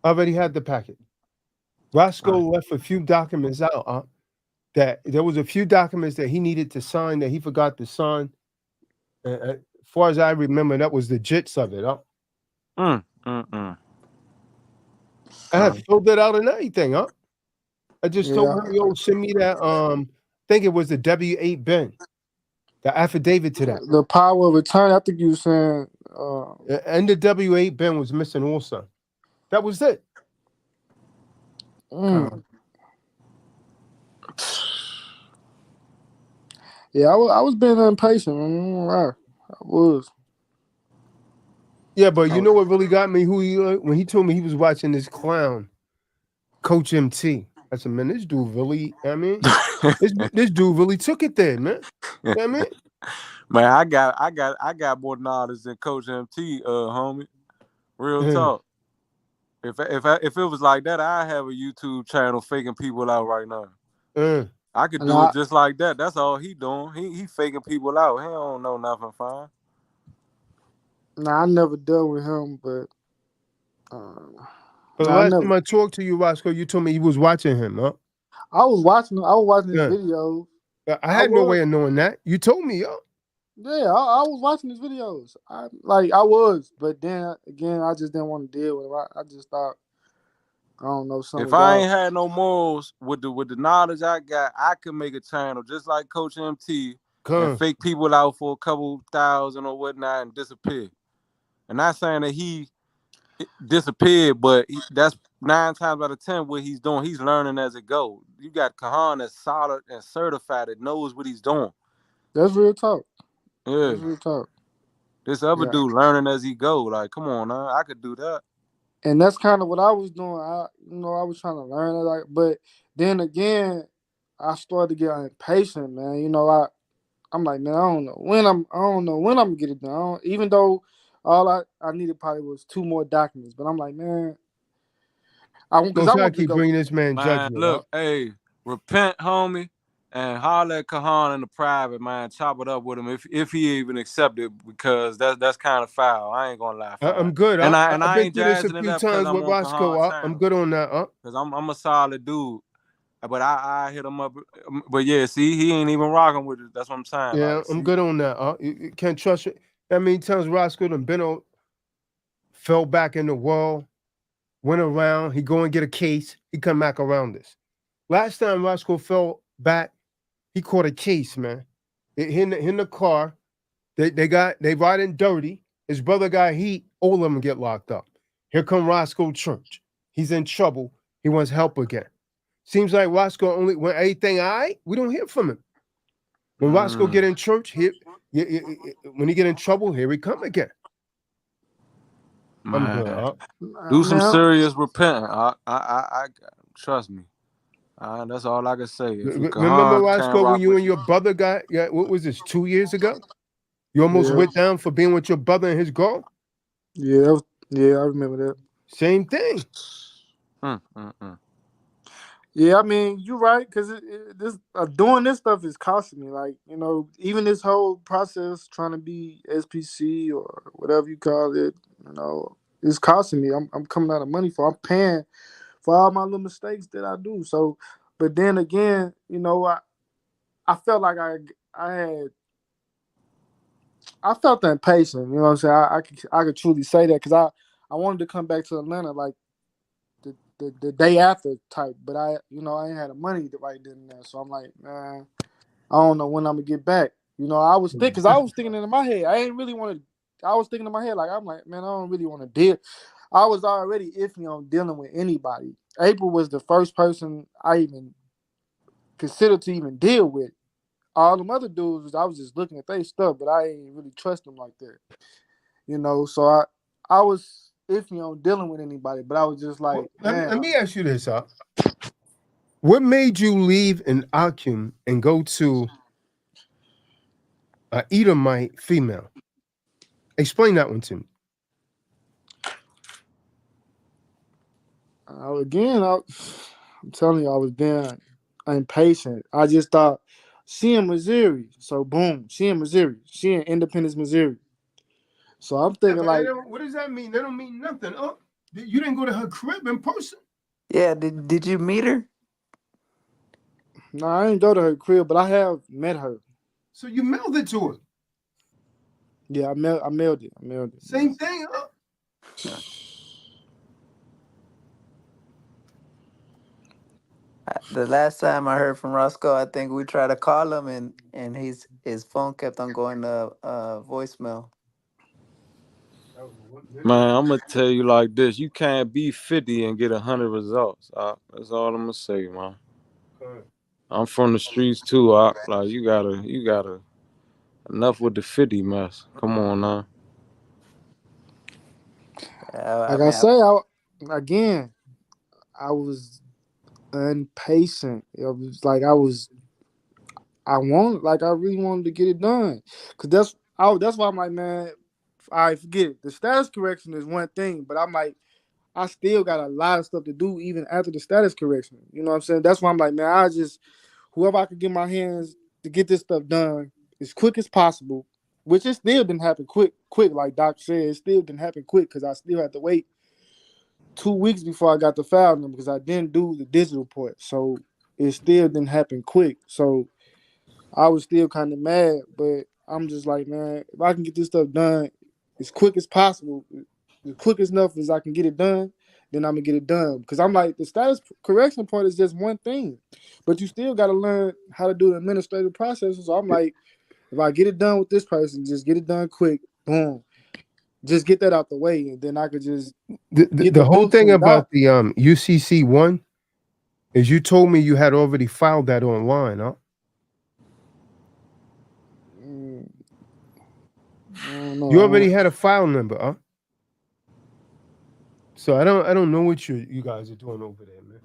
Already had the packet. Roscoe left a few documents out. That there was a few documents that he needed to sign that he forgot to sign. As far as I remember, that was the gist of it. I had filled it out and everything. I just told Yeah, him, yo, send me that. Think it was the W-8 bin, the affidavit to that. the power of attorney. I think you were saying, And the W-8 bin was missing also. That was it. yeah, I was being impatient. I was. Yeah, but you know what really got me? When he told me he was watching this clown, Coach MT. I said, man, this dude really, I mean, this dude really took it there, man. You know what I mean? Man, I got more knowledge than Coach MT, homie. Real talk. If it was like that, I have a YouTube channel faking people out right now. I could do it just like that. That's all he doing. He faking people out. He don't know nothing fine. Nah, I never dealt with him, but the last time I talked to you, Roscoe, you told me you was watching him, huh? I was watching his videos. I had no way of knowing that. You told me, yo. Yeah, I was watching his videos. I was, but then again, I just didn't want to deal with him. I just thought, I don't know, something. If I ain't had no morals with the knowledge I got, I could make a channel just like Coach MT and fake people out for a couple thousand or whatnot and disappear. And not saying that he disappeared, but that's 9 times out of 10 what he's doing. He's learning as it goes. You got Kahan that's solid and certified that knows what he's doing. That's real talk. Yeah. That's real talk. This other dude learning as he go. Like, come on, man, I could do that. And that's kind of what I was doing. I was trying to learn it, like, but then again, I started to get impatient, man. I'm like, man, I don't know when I'm gonna get it done. Even though all I needed probably was 2 more documents, but I'm like, man, I want to keep bringing this man judgment. Look, hey, repent, homie, and holler at Kahan in the private, man. Chop it up with him if he even accept it, because that's kind of foul. I ain't gonna lie. I'm good. And I've I been ain't through this a jazzing few it up because times I'm with on Roscoe. Kahan's channel. I'm good on that. Because I'm a solid dude. But I hit him up. But yeah, see, he ain't even rocking with it. That's what I'm saying. Yeah, like, I'm good on that. You can't trust it. That many times Roscoe done fell back in the world, went around, he go and get a case, he come back around this. Last time Roscoe fell back, he caught a case, man. In the car, they riding dirty. His brother got heat, all of them get locked up. Here come Roscoe Church. He's in trouble. He wants help again. Seems like Roscoe only, when everything all right, we don't hear from him. When Roscoe get in church, when he get in trouble, here he come again. Man, I'm good. Do some serious repenting. I trust me. That's all I can say. Remember, Roscoe, when you and your brother got, what was this, 2 years ago? You almost went down for being with your brother and his girl? Yeah, I remember that. Same thing. Yeah, I mean, you're right, because doing this stuff is costing me. Like, even this whole process, trying to be SPC or whatever you call it, it's costing me. I'm coming out of money I'm paying for all my little mistakes that I do. So, but then again, I felt like I felt impatient. You know what I'm saying? I could truly say that, because I wanted to come back to Atlanta like the day after type, but I ain't had the money right then and there. So I'm like, man, I don't know when I'm gonna get back. I was thinking in my head. I ain't really want to. I was thinking in my head, like, I'm like, man, I don't really want to deal. I was already iffy on dealing with anybody. April was the first person I even considered to even deal with. All them other dudes, I was just looking at their stuff, but I ain't really trust them like that. So I was iffy on dealing with anybody, but I was just like, let me ask you this, what made you leave an Akim and go to an Edomite female? Explain that one to me. Again, I'm telling you, I was being impatient. I just thought, she in Missouri, so boom, she in Missouri. She in Independence, Missouri. So I'm thinking, like, what does that mean? That don't mean nothing. You didn't go to her crib in person? Yeah, did you meet her? No, I didn't go to her crib, but I have met her. So you mailed it to her? Yeah, I mailed it. Same thing, huh? The last time I heard from Roscoe, I think we tried to call him, and his phone kept on going to voicemail. Man, I'm gonna tell you like this: you can't be 50 and get 100 results. That's all I'm gonna say, man. I'm from the streets too. Like you gotta enough with the 50 mess. Come on now. Like I say, I was impatient. It was like I really wanted to get it done, cause that's why I'm like, man, I forget it. The status correction is one thing, but I'm like, I still got a lot of stuff to do even after the status correction. You know what I'm saying? That's why I'm like, man, whoever I could get my hands to get this stuff done as quick as possible, which it still didn't happen quick, like Doc said, it still didn't happen quick because I still had to wait 2 weeks before I got the file number because I didn't do the digital port. So it still didn't happen quick. So I was still kind of mad, but I'm just like, man, if I can get this stuff done as quick as possible, as quick enough as I can get it done, then I'm gonna get it done. Because I'm like, the status correction part is just one thing, but you still got to learn how to do the administrative processes. So I'm like, if I get it done with this person, just get it done quick, boom, just get that out the way, and then I could just get The the whole dudes thing from Doc. about the UCC one is you told me you had already filed that online, huh? I don't know. You already had a file number, huh? So I don't know what you guys are doing over there, man.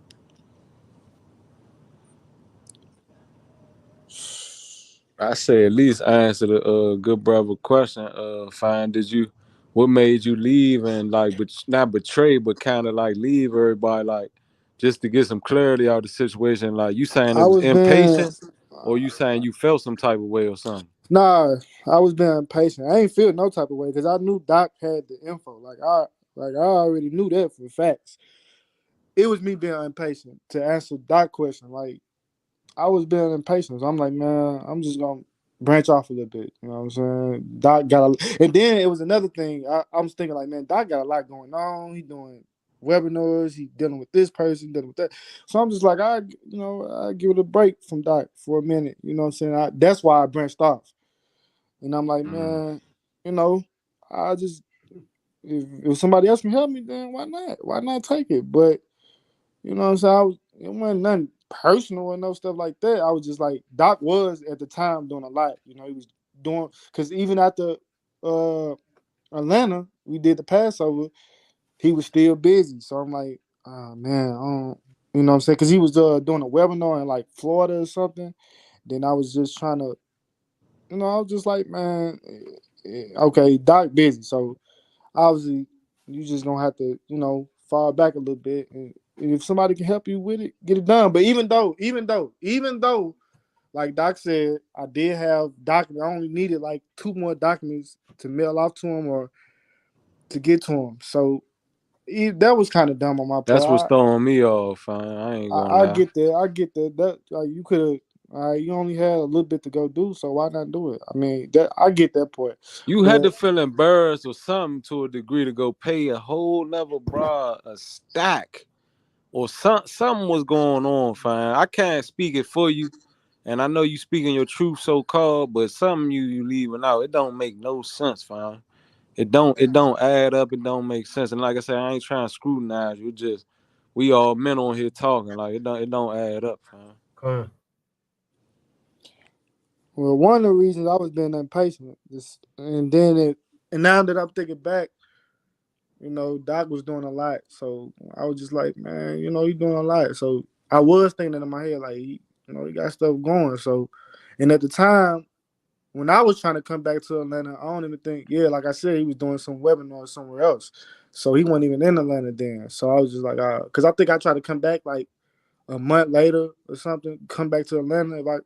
I say at least answer the good brother question. Fine. What made you leave and like, but not betray, but kind of like leave everybody, like just to get some clarity out of the situation. Like you saying it I was was being impatient, or you saying you felt some type of way or something? Nah, I was being impatient. I ain't feel no type of way because I knew Doc had the info. I already knew that for facts. It was me being impatient to answer Doc question. Like I was being impatient. So I'm like, man, I'm just gonna branch off a little bit. You know what I'm saying? Doc and then it was another thing. I was thinking like, man, Doc got a lot going on. He doing webinars. He dealing with this person, dealing with that. So I'm just like, I give it a break from Doc for a minute. You know what I'm saying? That's why I branched off. And I'm like, man, you know, I just if somebody else can help me, then why not? Why not take it? But you know what I'm saying? It wasn't nothing personal or no stuff like that. I was just like, Doc was at the time doing a lot. You know, he was doing because even after Atlanta, we did the Passover, he was still busy. So I'm like, oh man, I don't, you know what I'm saying? Because he was doing a webinar in like Florida or something. Then I was just trying to, I was just like, man, okay, Doc busy, so obviously you just gonna have to, fall back a little bit, and if somebody can help you with it, get it done. But even though, like Doc said, I did have documents. I only needed like 2 more documents to mail off to him or to get to him. So that was kind of dumb on my That's what's part. throwing me off. Fine. I ain't gonna I lie. get that. I get that. That like you could have. You only had a little bit to go do, so why not do it? I mean, that I get that point, You had but to feel embarrassed or something to a degree to go pay a whole level broad a stack, or something was going on. Fine. I can't speak it for you, and I know you speaking your truth so called, but something you leaving out. It don't make no sense. Fine. It don't add up. It don't make sense. And like I said, I ain't trying to scrutinize you. Just we all men on here talking. Like it don't add up. Fine. well, one of the reasons I was being impatient, and now that I'm thinking back, Doc was doing a lot, so I was just like, man, he's doing a lot. So I was thinking in my head like, he got stuff going. So, and at the time when I was trying to come back to Atlanta, I don't even think, like I said, he was doing some webinar somewhere else, so he wasn't even in Atlanta then. So I was just like, because I think I tried to come back like a month later or something, come back to Atlanta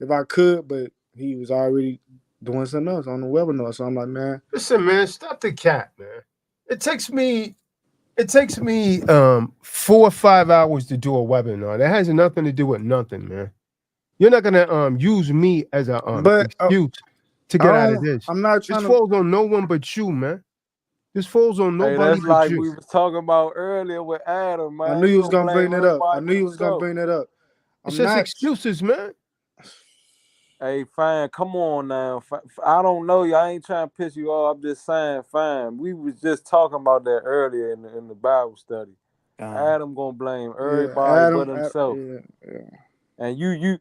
if I could, but he was already doing something else on the webinar. So I'm like, man, Listen, man, stop the cat, man. It takes me 4 or 5 hours to do a webinar. That has nothing to do with nothing, man. You're not gonna use me as a but excuse to get out of this. I'm not This trying to. falls on no one but you, man. This falls on Hey, nobody that's but like you. we was talking about earlier with Adam, I man. knew He you was gonna gonna blame bring that up. I everybody knew but you was gonna himself. bring that up. It's I'm just not. excuses, man. Hey, fine, come on now. I don't know you. I ain't trying to piss you off. I'm just saying, fine. We was just talking about that earlier in the Bible study. Adam gonna blame Yeah, everybody but Adam. himself, Yeah. and you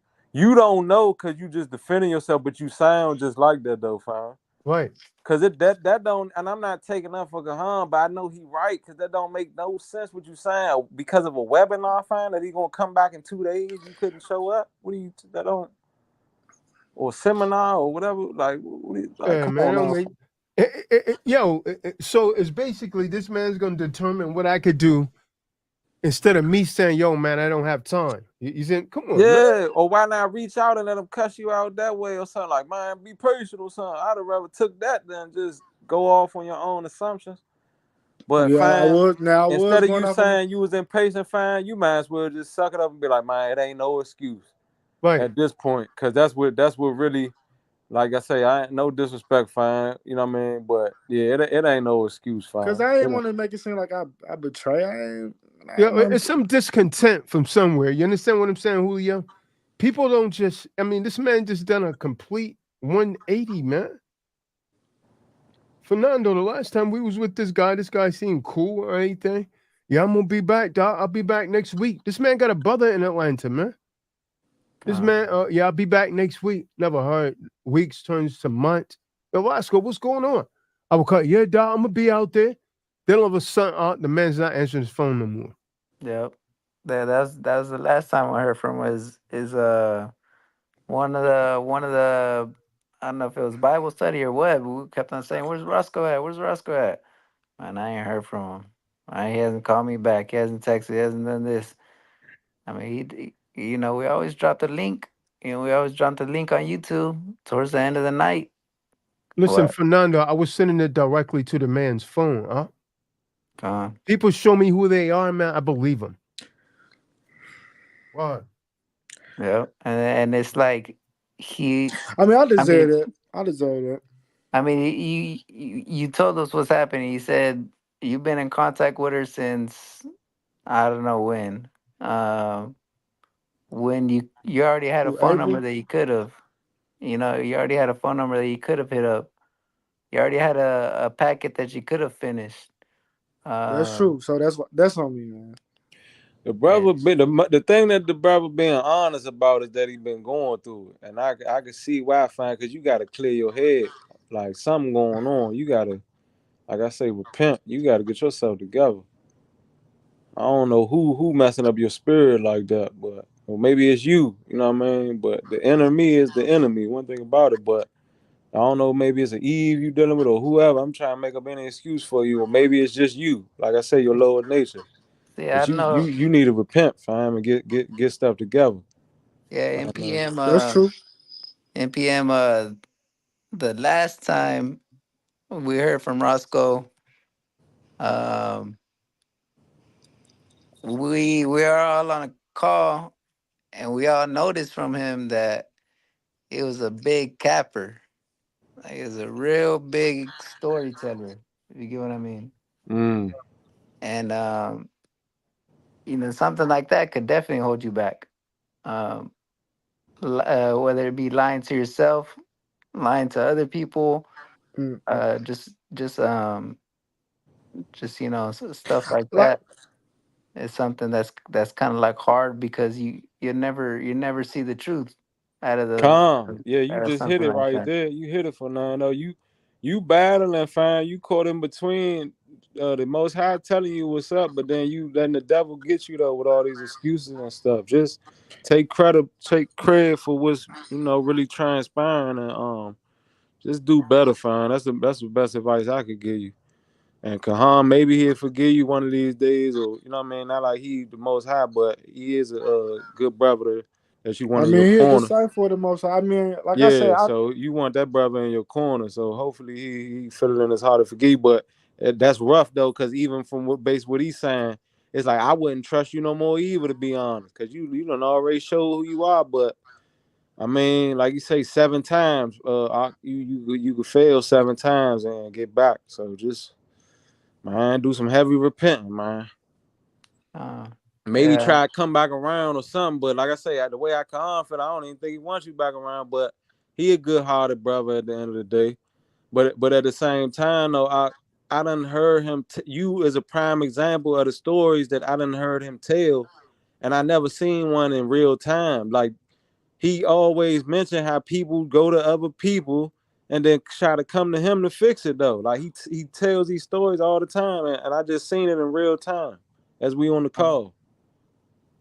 don't know because you just defending yourself, but you sound just like that though, fine. Right. Cause that don't, and I'm not taking up for Kahan, but I know he right, cause that don't make no sense what you saying. Because of a webinar fine that he gonna come back in 2 days, you couldn't show up. What do you that don't, or seminar or whatever? Like, like Yeah, come man. on Don't now. make so it's basically this man's gonna determine what I could do instead of me saying, yo, man, I don't have time. You saying, come on, man. Yeah, or why not reach out and let them cuss you out that way or something, like, man, be patient or something. I'd have rather took that than just go off on your own assumptions. But Yeah, fine, I was instead of going you off on. saying you was impatient, fine, you might as well just suck it up and be like, man, it ain't no excuse Right. at this point, because that's what really, like I say, I ain't no disrespect, fine, you know what I mean? But yeah, it ain't no excuse, Cause fine. I It ain't ain't. want to make it seem like I betray. I Yeah, ain't want it's some discontent from somewhere. You understand what I'm saying, Julio? People don't just, I mean, this man just done a complete 180, man. Fernando, the last time we was with this guy seemed cool or anything. Yeah, I'm gonna be back, dog. I'll be back next week. This man got a brother in Atlanta, man. This man, yeah, I'll be back next week. Never heard. Weeks turns to months. Yo, Roscoe, what's going on? I will cut, yeah, dog, I'm gonna be out there. Then all of a sudden, the man's not answering his phone no more. Yep. That was the last time I heard from him is one of the I don't know if it was Bible study or what, but we kept on saying, "Where's Roscoe at? Where's Roscoe at?" Man, I ain't heard from him. He hasn't called me back. He hasn't texted. He hasn't done this. I mean, we always drop the link. We always drop the link on YouTube towards the end of the night. Listen, What? Fernando, I was sending it directly to the man's phone. Huh? Uh, People show me who they are, man. I believe them. What? yeah. And it's like he. I mean, I I deserve mean, it. I deserve it. you told us what's happening. You said you've been in contact with her since I don't know when. Um, when you already had a Through phone number April. that you could have. You already had a phone number that you could have hit up. You already had a packet that you could have finished. That's Uh, true. So that's on me, man. The brother and been the thing that the brother being honest about is that he been going through it, and I can see why, fine, because you got to clear your head, like something going on. You gotta, like I say, repent. You got to get yourself together. I don't know who messing up your spirit like that, but or maybe it's you. You know what I mean? But the enemy is the enemy. One thing about it, but I don't know. Maybe it's an Eve you dealing with or whoever. I'm trying to make up any excuse for you, or maybe it's just you. Like I say, your lower nature. see, I But know. you need to repent, fam, and get stuff together. Yeah, I know. NPM. That's true. NPM. The last time we heard from Roscoe, um, we are all on a call, and we all noticed from him that he was a big capper. Like, he was a real big storyteller. If you get what I mean. Mm. And something like that could definitely hold you back. Um, whether it be lying to yourself, lying to other people, Mm-mm. just stuff like Like, that is something that's kind of like hard because you never see the truth out of the Calm. Yeah, you out of just hit something it like right that. there. You hit it for now. No, you battling, fine. You caught in between the Most High telling you what's up, but then you letting the devil get you though with all these excuses and stuff. Just take credit for what's really transpiring, and just do better, fine. That's the best advice I could give you. And Kahan, maybe he'll forgive you one of these days, or you know what I mean. Not like he the Most High, but he is a good brother that you want I in your mean, he's corner. decipher the most. I mean, like I say, Yeah, so you want that brother in your corner. So hopefully he feel it in his heart to forgive. But that's rough though, because even from what he's saying, it's like I wouldn't trust you no more either, to be honest, because you don't already show who you are. But I mean, like you say, 7 times, you could fail 7 times and get back. So just man, do some heavy repenting, man. uh, Maybe yeah. try to come back around or something. But like I say, the way I confident, I don't even think he wants you back around. But he a good hearted brother at the end of the day. But at the same time though, I done heard him. You as a prime example of the stories that I done heard him tell, and I never seen one in real time. Like he always mentioned how people go to other people and then try to come to him to fix it though. Like he tells these stories all the time, and I just seen it in real time as we on the call.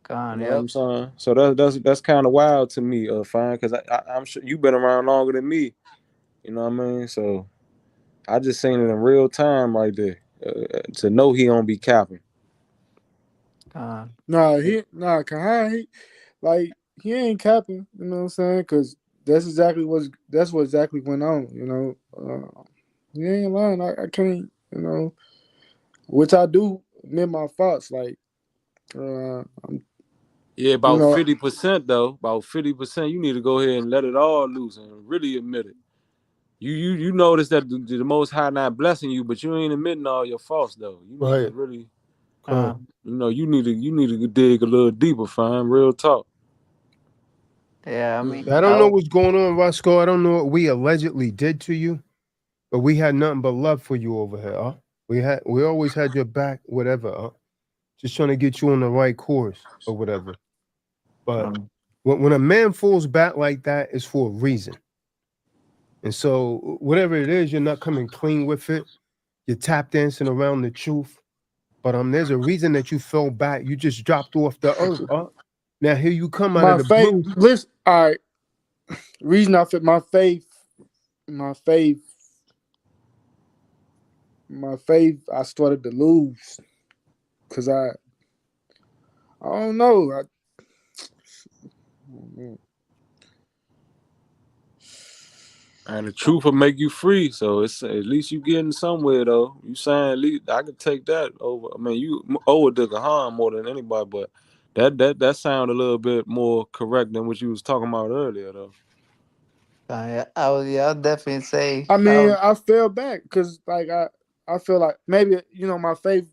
Kahan, You know what yep. I'm saying? So that's kind of wild to me, fine, because I'm sure you've been around longer than me. You know what I mean? So I just seen it in real time right there to know he don't be capping. Kahan. Kahan, he ain't capping, you know what I'm saying? Because that's what exactly went on, you know. He ain't lying. I can't, you know, which I do admit my faults. Like, Yeah, you about know, 50% though. About 50%, you need to go ahead and let it all loose and really admit it. You notice that the Most High not blessing you, but you ain't admitting all your faults though. You need to Right. really, you need to dig a little deeper, fam. Real talk. Yeah, I mean, I don't know what's going on, Roscoe. I don't know what we allegedly did to you, but we had nothing but love for you over here. We always had your back, whatever. Just trying to get you on the right course or whatever. But when a man falls back like that, it's for a reason. And so whatever it is, you're not coming clean with it. You're tap dancing around the truth. But there's a reason that you fell back. You just dropped off the earth. Now here you come out of my the faith. blue. Listen, all right. Reason I fit my faith. I started to lose because I don't know. And the truth will make you free. So it's at least you getting somewhere though. You saying at least I could take that over. I mean, you owe it to Kahan more than anybody, but that sound a little bit more correct than what you was talking about earlier though. I'll definitely say I mean, I fell back because like I feel like maybe my faith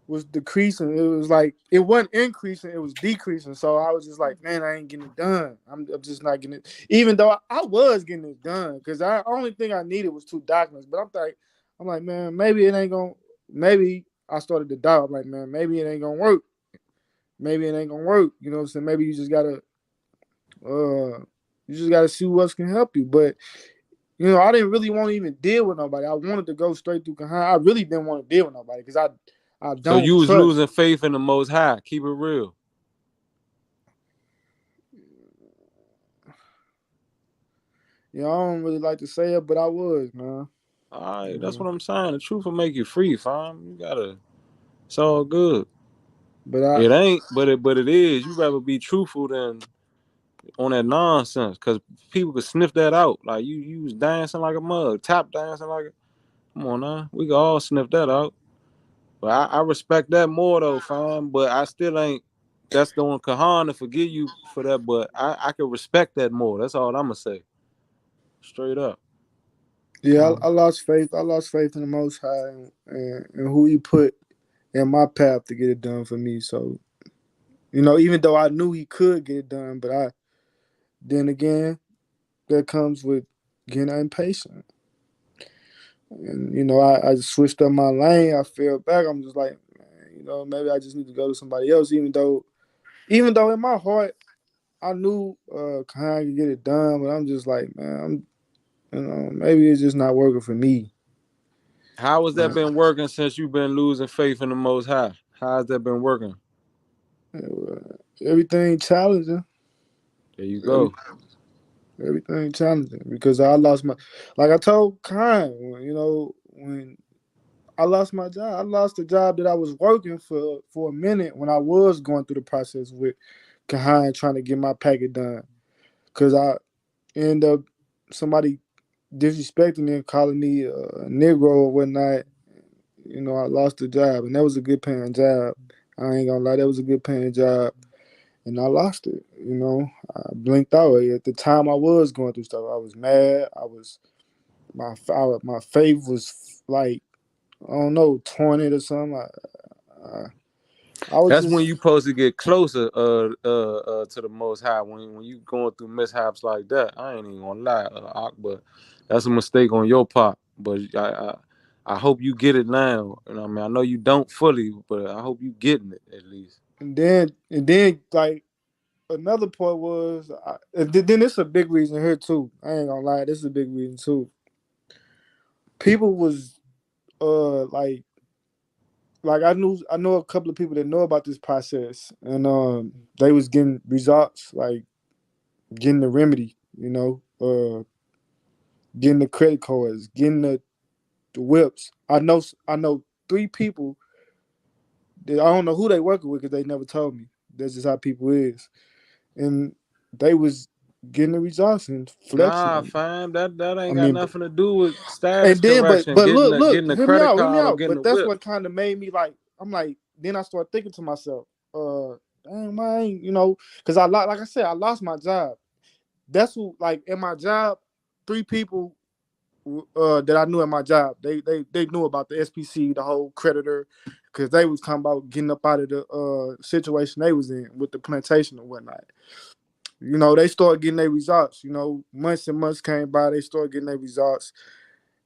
was decreasing. It was like it wasn't increasing, it was decreasing. So I was just like, man, I ain't getting it done. I'm just not getting it. Even though I was getting it done, because I only thing I needed was 2 documents. But I'm like, man, maybe it ain't gonna. Maybe I started to doubt. I'm like, man, maybe it ain't gonna work. Maybe it ain't gonna work. You know what I'm saying? Maybe you just gotta see who else can help you. But I didn't really want to even deal with nobody. I wanted to go straight through Kahan. I really didn't want to deal with nobody because I So you don't was trust. losing faith in the Most High. Keep it real. I don't really like to say it, but I was, man. All right, that's what I'm saying. The truth will make you free, fam. You gotta. It's all good. But It ain't, but it is. You rather be truthful than on that nonsense, because people could sniff that out. Like you was dancing like a mug, tap dancing like a. Come on now, we can all sniff that out. But I respect that more though, fam. But I still ain't. That's the one Kahan to forgive you for that. But I can respect that more. That's all I'm gonna say. Straight up. yeah, I lost faith. I lost faith in the Most High and who He put in my path to get it done for me. So, even though I knew He could get it done, but then again, that comes with getting impatient. And I just switched up my lane. I fell back. I'm just like, man, maybe I just need to go to somebody else. Even though in my heart I knew Kahan could get it done, but I'm just like, man, maybe it's just not working for me. How has that been working since you've been losing faith in the Most High? How has that been working? Everything challenging. There you go. Everything challenging because I lost like I told Kahan, when I lost my job, I lost the job that I was working for a minute when I was going through the process with Kahan trying to get my packet done. Because I end up somebody disrespecting me and calling me a Negro or whatnot. I lost the job, and that was a good paying job. I ain't gonna lie, that was a good paying job, and I lost it. I blinked out. At the time, I was going through stuff. I was mad. My faith was like, I don't know, 20 or something. I was That's just, when you supposed to get closer to the Most High. When you going through mishaps like that, I ain't even gonna lie, but that's a mistake on your part. But I hope you get it now. I mean, I know you don't fully, but I hope you getting it at least. and then like another point was, then it's a big reason here too. I ain't gonna lie, this is a big reason too. People was like I know a couple of people that know about this process, and they was getting results, like getting the remedy, getting the credit cards, getting the whips. I know 3 people that I don't know who they working with because they never told me. That's just how people is, and they was getting the results and Nah, flexing. fam, that I ain't got mean, nothing to do with status and then correction, but look, getting the hear me credit out, hear me card or out. getting the But that's whip. what kind of made me like. I'm like, then I started thinking to myself, dang man, because like I said, I lost my job. That's who, like, in my job, 3 people that I knew at my job, they knew about the SPC, the whole creditor, because they was talking about getting up out of the situation they was in with the plantation and whatnot. They started getting their results. Months and months came by, they started getting their results,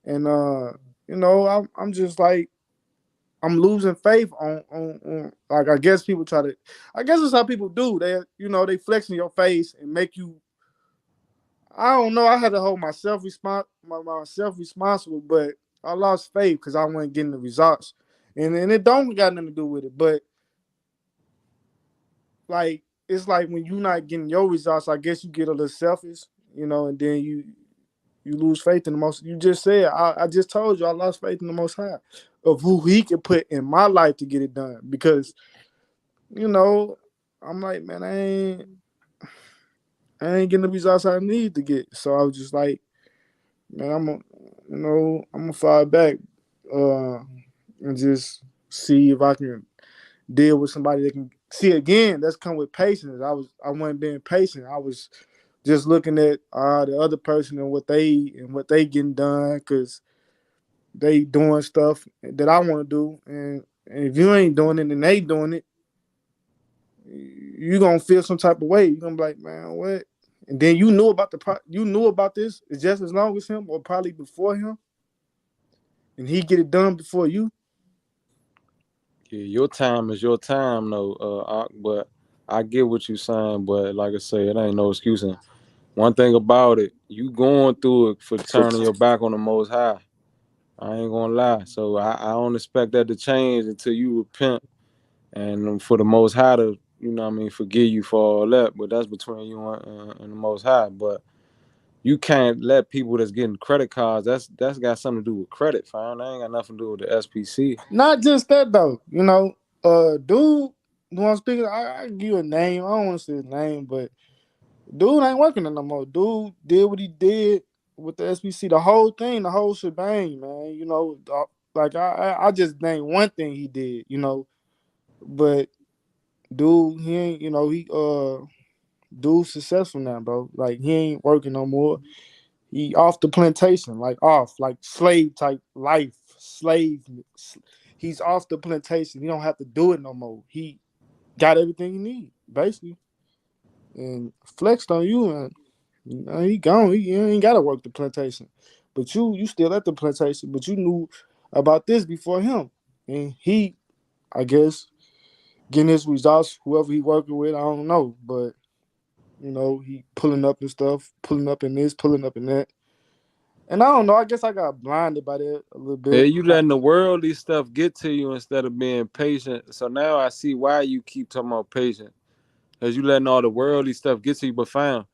and I'm just like, I'm losing faith on like, I guess people try to, I guess it's how people do. They flex in your face and make you. I don't know. I had to hold myself myself responsible, but I lost faith because I wasn't getting the results, and it don't got nothing to do with it. But like, it's like when you're not getting your results, I guess you get a little selfish, and then you lose faith in the most. You just said, I just told you I lost faith in the Most High of who He could put in my life to get it done, because I'm like, man, I ain't getting the results I need to get. So I was just like, man, I'm gonna fall back, uh, and just see if I can deal with somebody that can see again. That's come with patience. I wasn't being patient. I was just looking at the other person and what they getting done, because they doing stuff that I want to do, and if you ain't doing it and they doing it, you gonna feel some type of way. You gonna be like, man, what? And then you knew about this just as long as him, or probably before him, and he get it done before you. Yeah, your time is your time, though. But I get what you're saying. But like I say, it ain't no excusing. One thing about it, you going through it for turning your back on the Most High. I ain't gonna lie. So I don't expect that to change until you repent and for the Most High to, what I mean, forgive you for all that. But that's between you and the Most High. But you can't let people that's getting credit cards. That's got something to do with credit, fine. That ain't got nothing to do with the SPC. Not just that though, dude. Who I'm speaking, I give you a name. I don't want to say his name, but dude ain't working there no more. Dude did what he did with the SPC, the whole thing, the whole shebang, man. Like I just named one thing he did, but dude, he ain't, dude's successful now, bro. Like, he ain't working no more. He off the plantation, like off, like slave type life, slave. He's off the plantation. He don't have to do it no more. He got everything he need, basically, and flexed on you, and he gone. He ain't got to work the plantation, but you still at the plantation, but you knew about this before him, and he, I guess, getting his results. Whoever he working with, I don't know, but he pulling up and stuff, pulling up in this, pulling up in that. And I don't know. I guess I got blinded by that a little Yeah, bit. you letting the worldly stuff get to you instead of being patient. So now I see why you keep talking about patient. Because you letting all the worldly stuff get to you. But fam,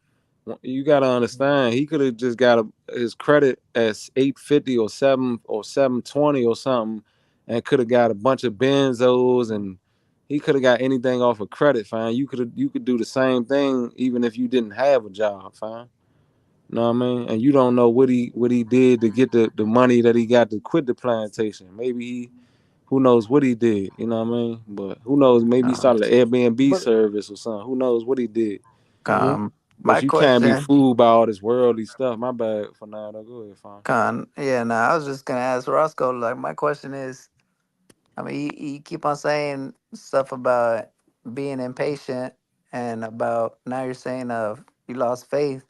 you gotta understand, he could have just got his credit as 850 or 720 or something, and could have got a bunch of benzos, and he could have got anything off of credit, fam. You could do the same thing even if you didn't have a job, fam. You know what I mean? And you don't know what he did to get the money that he got to quit the plantation. Maybe who knows what he did, you know what I mean? But who knows, maybe he Um, started an Airbnb But service or something. Who knows what he did? yeah, But my you can't be question, fooled by all this worldly stuff. My bad for now. Though. Go ahead, fine. Yeah, no, I was just gonna ask Roscoe. Like, my question is, I mean, you keep on saying stuff about being impatient, and about now you're saying you lost faith.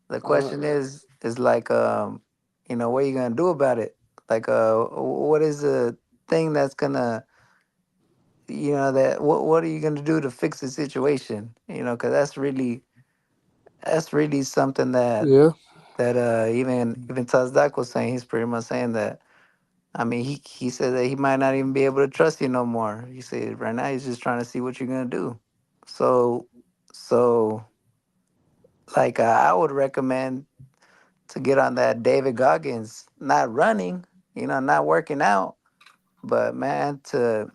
The uh, question is like, what are you gonna do about it? Like, what is the thing that's gonna you know, that what are you gonna do to fix the situation? You know, because that's really something Yeah. that even Tazdak was saying. He's pretty much saying that. I mean, he said that he might not even be able to trust you no more. He said right now he's just trying to see what you're gonna do. So so like I would recommend to get on that David Goggins, not running, you know, not working out, but man, to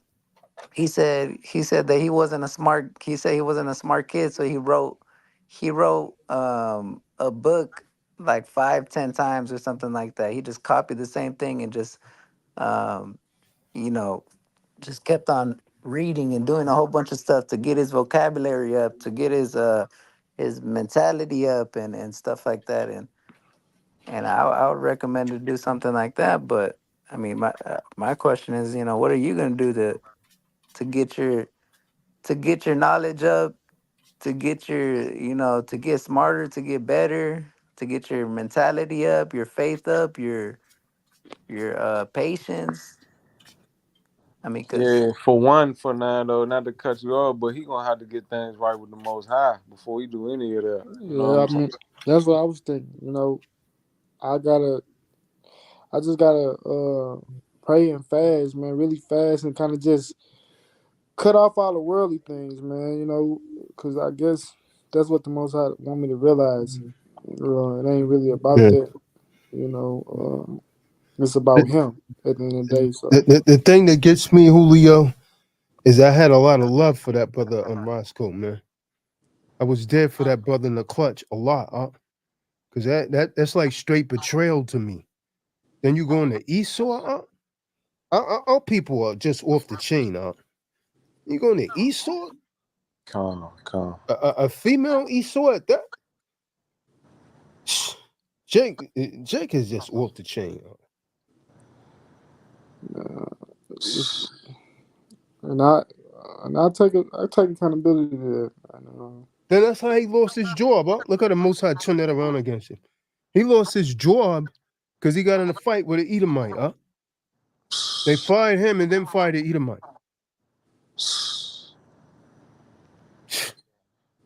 he said that he wasn't a smart he said he wasn't a smart kid, so he wrote a book like 5, 10 times or something like that. He just copied the same thing and just um, you know, just kept on reading and doing a whole bunch of stuff to get his vocabulary up, to get his mentality up and stuff like that. And I would recommend to do something like that. But I mean, my question is, you know, what are you gonna do to get your to get your knowledge up, to get your, you know, to get smarter, to get better, to get your mentality up, your faith up, your patience. I mean, cause Yeah, for one, for now though, not to cut you off, but he gonna have to get things right with the Most High before he do any of that. You know what Yeah, I I'm saying? mean, that's what I was thinking. You know, I gotta, I just gotta pray and fast, man, really fast, and kind of just cut off all the worldly things, man. You know, because I guess that's what the Most High want me to realize. It ain't really about Yeah. that. You know, it's about Him at the end of the day. So The thing that gets me, Julio, is I had a lot of love for that brother Roscoe, man. I was there for that brother in the clutch a lot, because that's like straight betrayal to me. Then you go into Esau, our people are just off the chain, You go into Esau, Calm. a female Esau at that. Jake is just off the chain. it's, and I and I take accountability to that. Then that's how he lost his job. Look how the Most High turned that around against him. He lost his job because he got in a fight with an Edomite. They fired him and then fired the Edomite.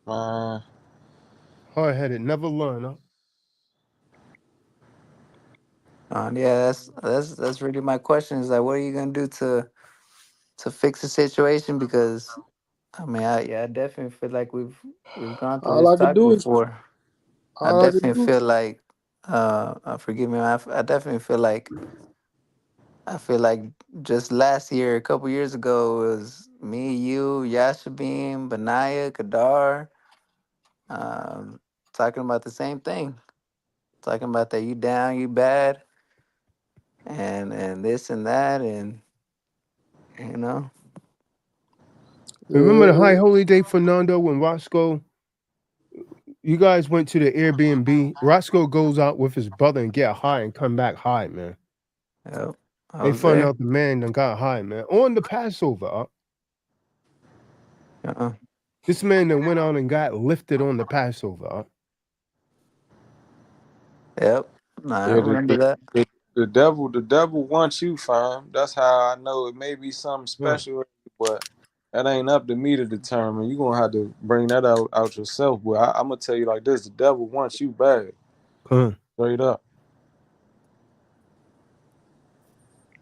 Man, Hard headed, never learn. yeah, that's really my question. Is like, what are you gonna do to fix the situation? Because I mean, I definitely feel like we've gone through All this I could talk do is before. I all I could definitely do. feel like, forgive me, I definitely feel like I feel like just last year, a couple years ago, it was me, you, Yashabim, Benaiah, Kadar, um, talking about the same thing. Talking about that you down, you bad, and this and that, and you know. Remember the Yeah, High Holy Day, Fernando, when Roscoe, you guys went to the Airbnb. Roscoe goes out with his brother and get high and come back high, man. Yep, I They was find there. out the man done got high, man. On the Passover, Uh-uh. this man that went out and got lifted on the Passover. Yep, nah, I yeah, remember that. the devil wants you, fam. That's how I know it may be something Right. special, but that ain't up to me to determine. You gonna have to bring that out yourself. But I'm gonna tell you like this: the devil wants you bad, Huh. straight up.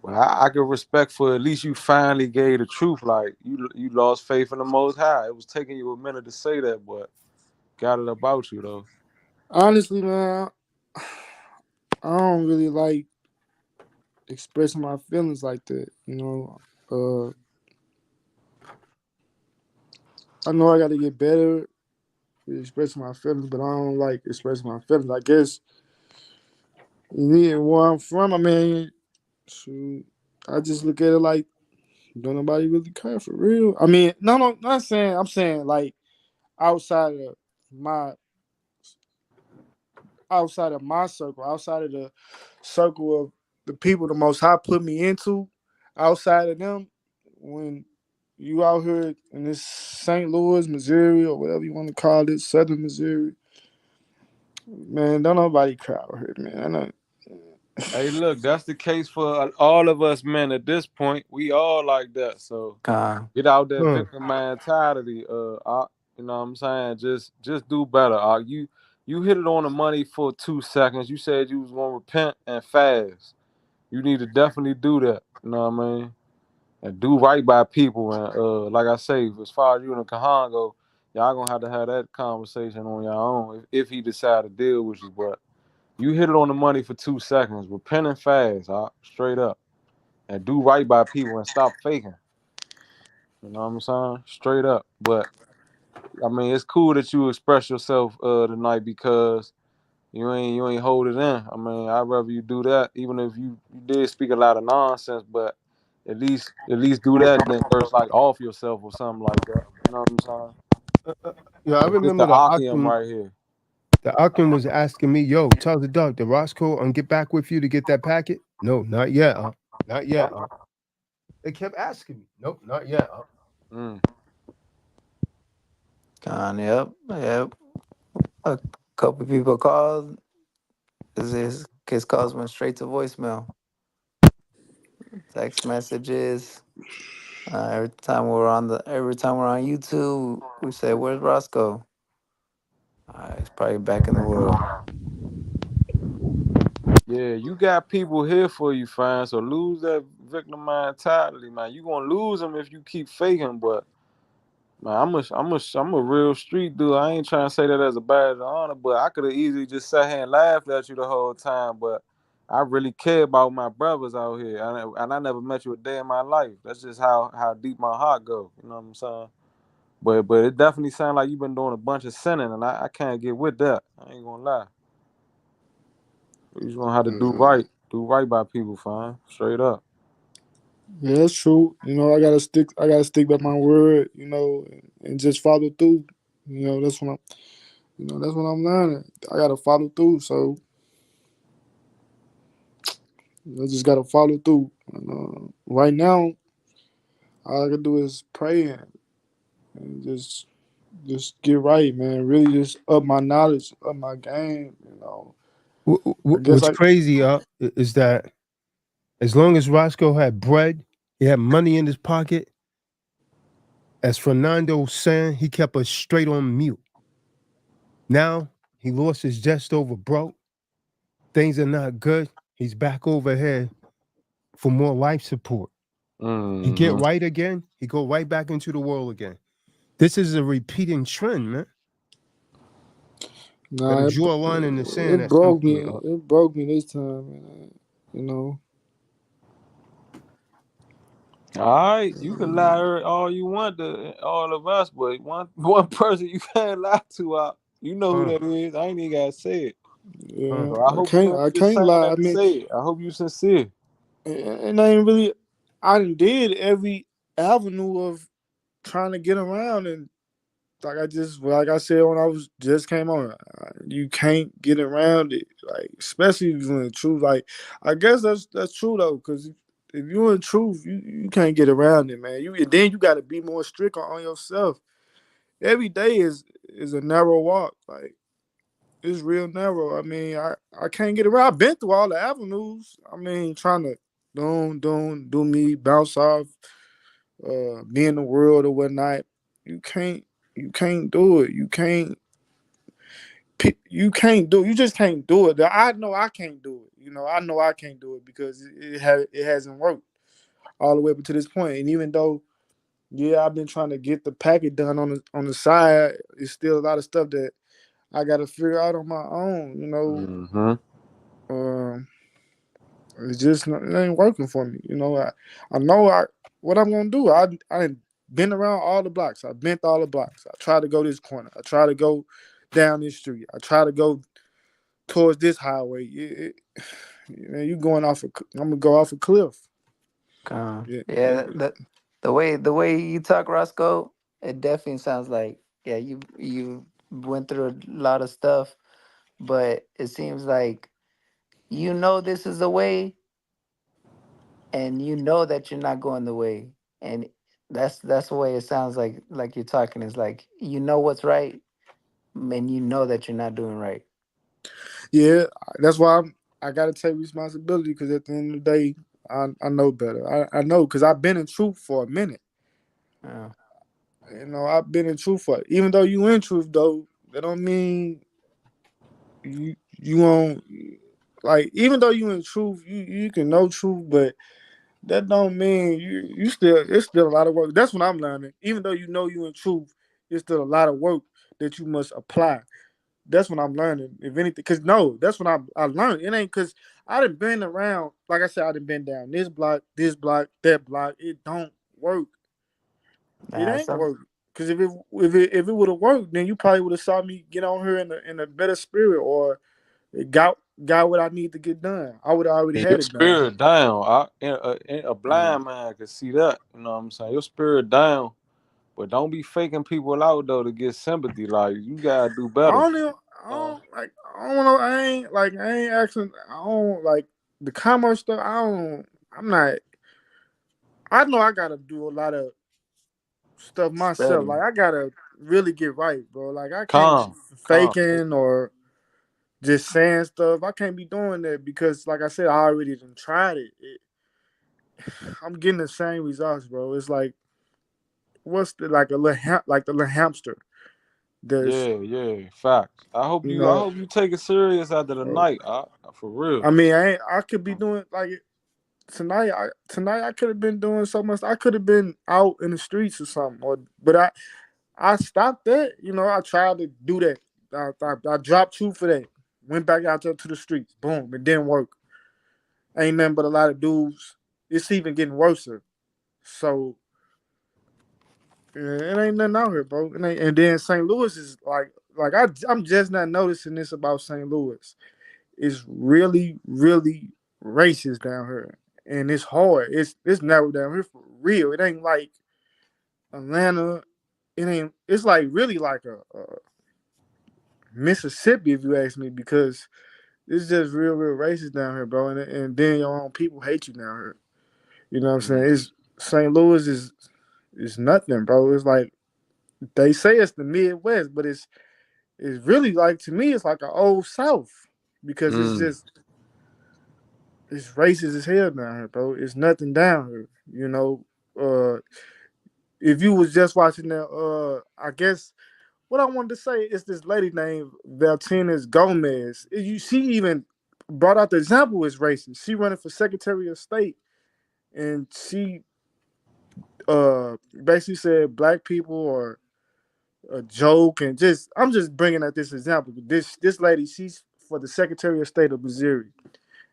But I can respect for at least you finally gave the truth. Like you lost faith in the Most High. It was taking you a minute to say that, but got it about you though. honestly, man, I don't really like expressing my feelings like that. You know, I know I got to get better with expressing my feelings, but I don't like expressing my feelings. I guess you need where I'm from. I mean, shoot, I just look at it like don't nobody really care for real. I mean, no, not saying. I'm saying like outside of my circle, outside of the circle of the people the Most High put me into, outside of them, when you out here in this St. Louis, Missouri, or whatever you want to call it, Southern Missouri, man, don't nobody cry out here, man. Hey, look, that's the case for all of us men at this point. We all like that. So Con. get out that Huh. victim mentality. You know what I'm saying? Just do better. You hit it on the money for 2 seconds. You said you was gonna repent and fast. You need to definitely do that. You know what I mean? And do right by people. And like I say, as far as you and Kahan go, y'all gonna have that conversation on your own if he decide to deal with you. But you hit it on the money for 2 seconds. Repent and fast, straight up, and do right by people and stop faking. You know what I'm saying? Straight up. But I mean, it's cool that you express yourself tonight because you ain't hold it in. I mean, I'd rather you do that, even if you did speak a lot of nonsense, but at least do that and then first like off yourself or something like that. You know what I'm saying? Yeah, I It's the remember Akim right here. the Akim was asking me, "Yo, tell the dog, the Roscoe, and get back with you to get that packet." No, not yet. Not yet. They kept asking me. Nope, not yet. Mm. Con. Yep. Yep. A couple people called. His calls went straight to voicemail. Text messages. Every time we're on YouTube, we say, "Where's Roscoe?" He's probably back in the world. Yeah, you got people here for you, fam. So lose that victim mentality, man. You gonna lose them if you keep faking, but man, I'm a real street dude. I ain't trying to say that as a badge of honor, but I could have easily just sat here and laughed at you the whole time. But I really care about my brothers out here, and I never met you a day in my life. That's just how deep my heart goes. You know what I'm saying? But it definitely sounds like you've been doing a bunch of sinning, and I can't get with that. I ain't gonna lie. You just gonna have to do right by people, fam. Straight up. Yeah, that's true. I gotta stick by my word, and just follow through. That's what I'm learning. I gotta follow through. So I just gotta follow through. Right now, all I can do is pray and just get right, man. Really just up my knowledge, up my game. I guess What's I crazy, is that as long as Roscoe had bread, he had money in his pocket. As Fernando was saying, he kept us straight on mute. Now he lost his just over broke. Things are not good. He's back over here for more life support. He get Mm-hmm. right again, he go right back into the world again. This is a repeating trend, man. nah, Better it, draw a line in the sand it at some broke me. point. It broke me this time, man. You know. All right, you can lie all you want to all of us, but one person you can't lie to. You know who Uh, that is. I ain't even gotta say it. uh, Yeah, So I I hope you can't. ain't I just can't saying lie. that I to mean, say it. I hope you sincere. and I ain't really. I done did every avenue of trying to get around, and like I said when I was just came on, you can't get around it. Like especially if you're in the truth. Like I guess that's true though, because if you're in truth, you can't get around it, man. Then you got to be more strict on yourself. Every day is a narrow walk. Like it's real narrow. I mean, I can't get around. I've been through all the avenues. I mean, trying to do me, bounce off, be in the world or whatnot. You can't you can't do it. You can't do it. You just can't do it. I know I can't do it. I know I can't do it because it hasn't worked all the way up to this point. And even though, yeah, I've been trying to get the packet done on the side, it's still a lot of stuff that I got to figure out on my own. Mm-hmm. Um, it ain't working for me. I know what I'm gonna do. I done been around all the blocks. I bent all the blocks. I try to go this corner. I try to go down this street. I try to go towards this highway. You going off I'm gonna go off a cliff. Yeah, Yeah, the way you talk, Roscoe, it definitely sounds like, yeah, you went through a lot of stuff, but it seems like this is the way, and you know that you're not going the way, and that's the way it sounds like you're talking. Is like what's right, and you know that you're not doing right. yeah. That's why I gotta take responsibility because at the end of the day, I know better. I know because I've been in truth for a minute. Yeah. You know, I've been in truth for even though you in truth though, that don't mean you won't like even though you in truth, you can know truth, but that don't mean you still it's still a lot of work. That's what I'm learning. Even though you know you in truth, it's still a lot of work that you must apply. That's what I'm learning. If anything, because no, that's what I learned. It ain't because I done been around. Like I said, I done been down this block, that block. It don't work. It Nah, ain't some work. Because if it would have worked, then you probably would have saw me get on here in a better spirit or it got what I need to get done. I would have already And your had it done. spirit down. A blind man can see that. You know what I'm saying? Your spirit down. But don't be faking people out though to get sympathy. Like you gotta do I better. don't even, I don't like I don't know. I ain't actually I don't like the commerce stuff. I'm not. I know I gotta do a lot of stuff myself. study. Like I gotta really get right, bro. Like I can't be Calm. faking or just saying stuff. I can't be doing that because, like I said, I already done tried it. I'm getting the same results, bro. It's like what's the like a little like the little hamster. There's Yeah. Facts. you I know. hope you take it serious after the night, for real. I mean, I could be doing like tonight. Tonight I could have been doing so much. I could have been out in the streets or something. But I stopped that. You know, I tried to do that. I dropped two for that. Went back out there to the streets. Boom, it didn't work. Ain't nothing but a lot of dudes. It's even getting worse. So yeah, it ain't nothing out here, bro. And then St. Louis is I'm just not noticing this about St. Louis. It's really, really racist down here, and it's hard. It's narrow down here for real. It ain't like Atlanta. It ain't. It's like really like a Mississippi, if you ask me, because it's just real racist down here, bro. And then your own people hate you down here. You know what I'm saying? It's St. Louis is nothing, bro. It's like they say it's the Midwest, but it's really like to me it's like an old South because it's racist as hell down here, bro. It's nothing down here. You know, if you was just watching that, I guess what I wanted to say is this lady named Valtines Gomez. She even brought out the example as racist. She running for Secretary of State, and she basically said black people are a joke, and just I'm just bringing out this example. This lady, she's for the Secretary of State of Missouri,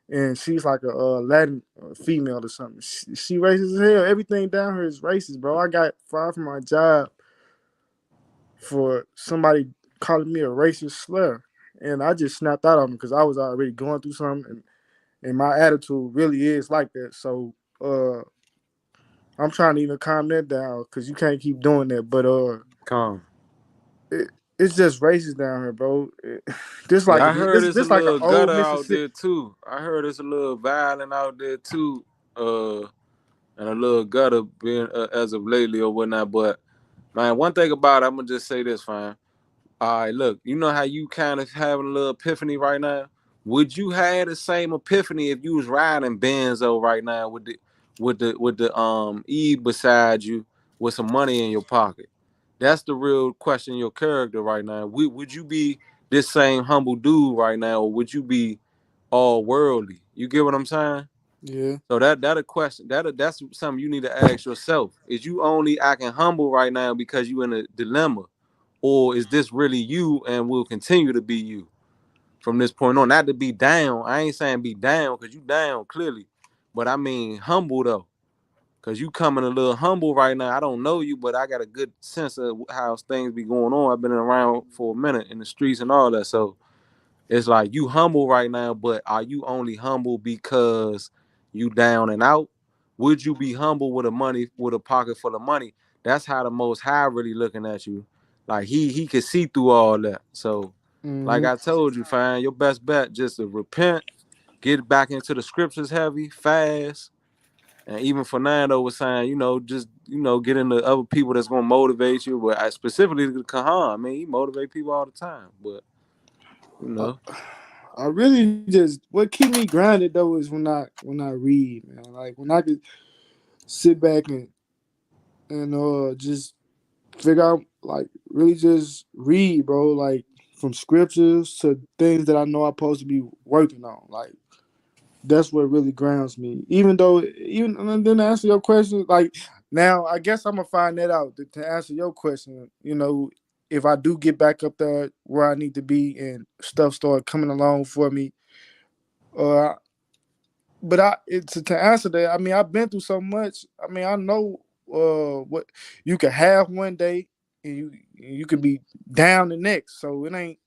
and she's like a Latin female or something. She racist as hell. Everything down here is racist, bro. I got fired from my job for somebody calling me a racist slur, and I just snapped out on them because I was already going through something, and my attitude really is like that. So I'm trying to even calm that down because you can't keep doing that. But Calm. it's just racist down here, bro. This like Yeah, I heard it's a this like an little old gutter out Mississippi. there too. I heard it's a little violent out there too. And a little gutter being as of lately or whatnot. But man, one thing about it, I'm gonna just say this, fine. All right, look, you know how you kind of having a little epiphany right now? Would you have the same epiphany if you was riding Benzo right now with the E beside you with some money in your pocket? That's the real question in your character right now. Would you be this same humble dude right now, or would you be all worldly? You get what I'm saying? Yeah. So that a question that's something you need to ask yourself. Is you only acting humble right now because you in a dilemma? Or is this really you and will continue to be you from this point on? Not to be down. I ain't saying be down because you down clearly. But I mean humble though. Because you coming a little humble right now. I don't know you, but I got a good sense of how things be going on. I've been around for a minute in the streets and all that. So it's like you humble right now, but are you only humble because you down and out? Would you be humble with a pocket full of money? That's how the Most High really looking at you. Like he could see through all that. So, like Mm-hmm. I told you, fine, your best bet just to repent, get back into the scriptures heavy, fast. And even Fernando was saying, just get into other people that's gonna motivate you. But I specifically Kahan, I mean, he motivate people all the time. But you I, know. I really just what keep me grounded though is when I read, man. Like when I could sit back and just figure out like really just read, bro. Like from scriptures to things that I know I'm supposed to be working on. Like that's what really grounds me. Even though, even and then to answer your question, like now, I guess I'm gonna find that out to answer your question. If I do get back up there where I need to be and stuff start coming along for me, uh, but to answer that, I mean, I've been through so much. I mean, I know what you can have one day and you can be down the next. So it ain't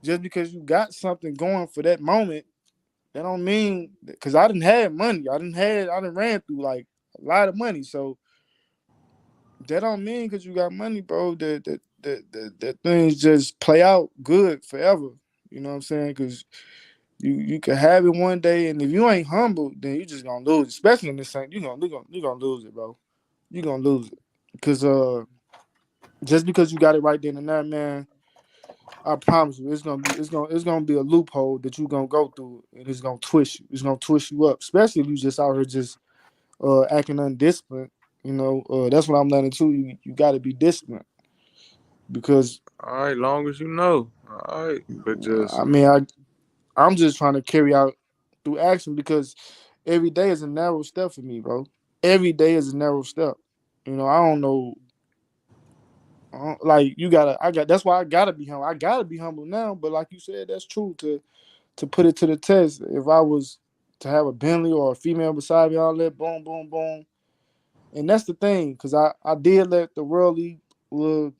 just because you got something going for that moment. That don't mean because I didn't have money. I didn't ran through like a lot of money. So that don't mean because you got money, bro. That things just play out good forever. You know what I'm saying? Because you can have it one day, and if you ain't humble, then you just gonna lose. Especially in this thing, you gonna lose it, bro. You gonna lose it because just because you got it right then and there, man. I promise you, it's gonna be a loophole that you gonna go through, and it's gonna twist you. It's gonna twist you up, especially if you just out here just acting undisciplined. That's what I'm learning too. You got to be disciplined because All right, long as you know. All right, but just I mean I'm just trying to carry out through action because every day is a narrow step for me, bro. Every day is a narrow step. I don't know. Like that's why I gotta be humble. I gotta be humble now, but like you said, that's true to put it to the test. If I was to have a Bentley or a female beside me, all that, boom, boom, boom. And that's the thing, because I did let the worldly look,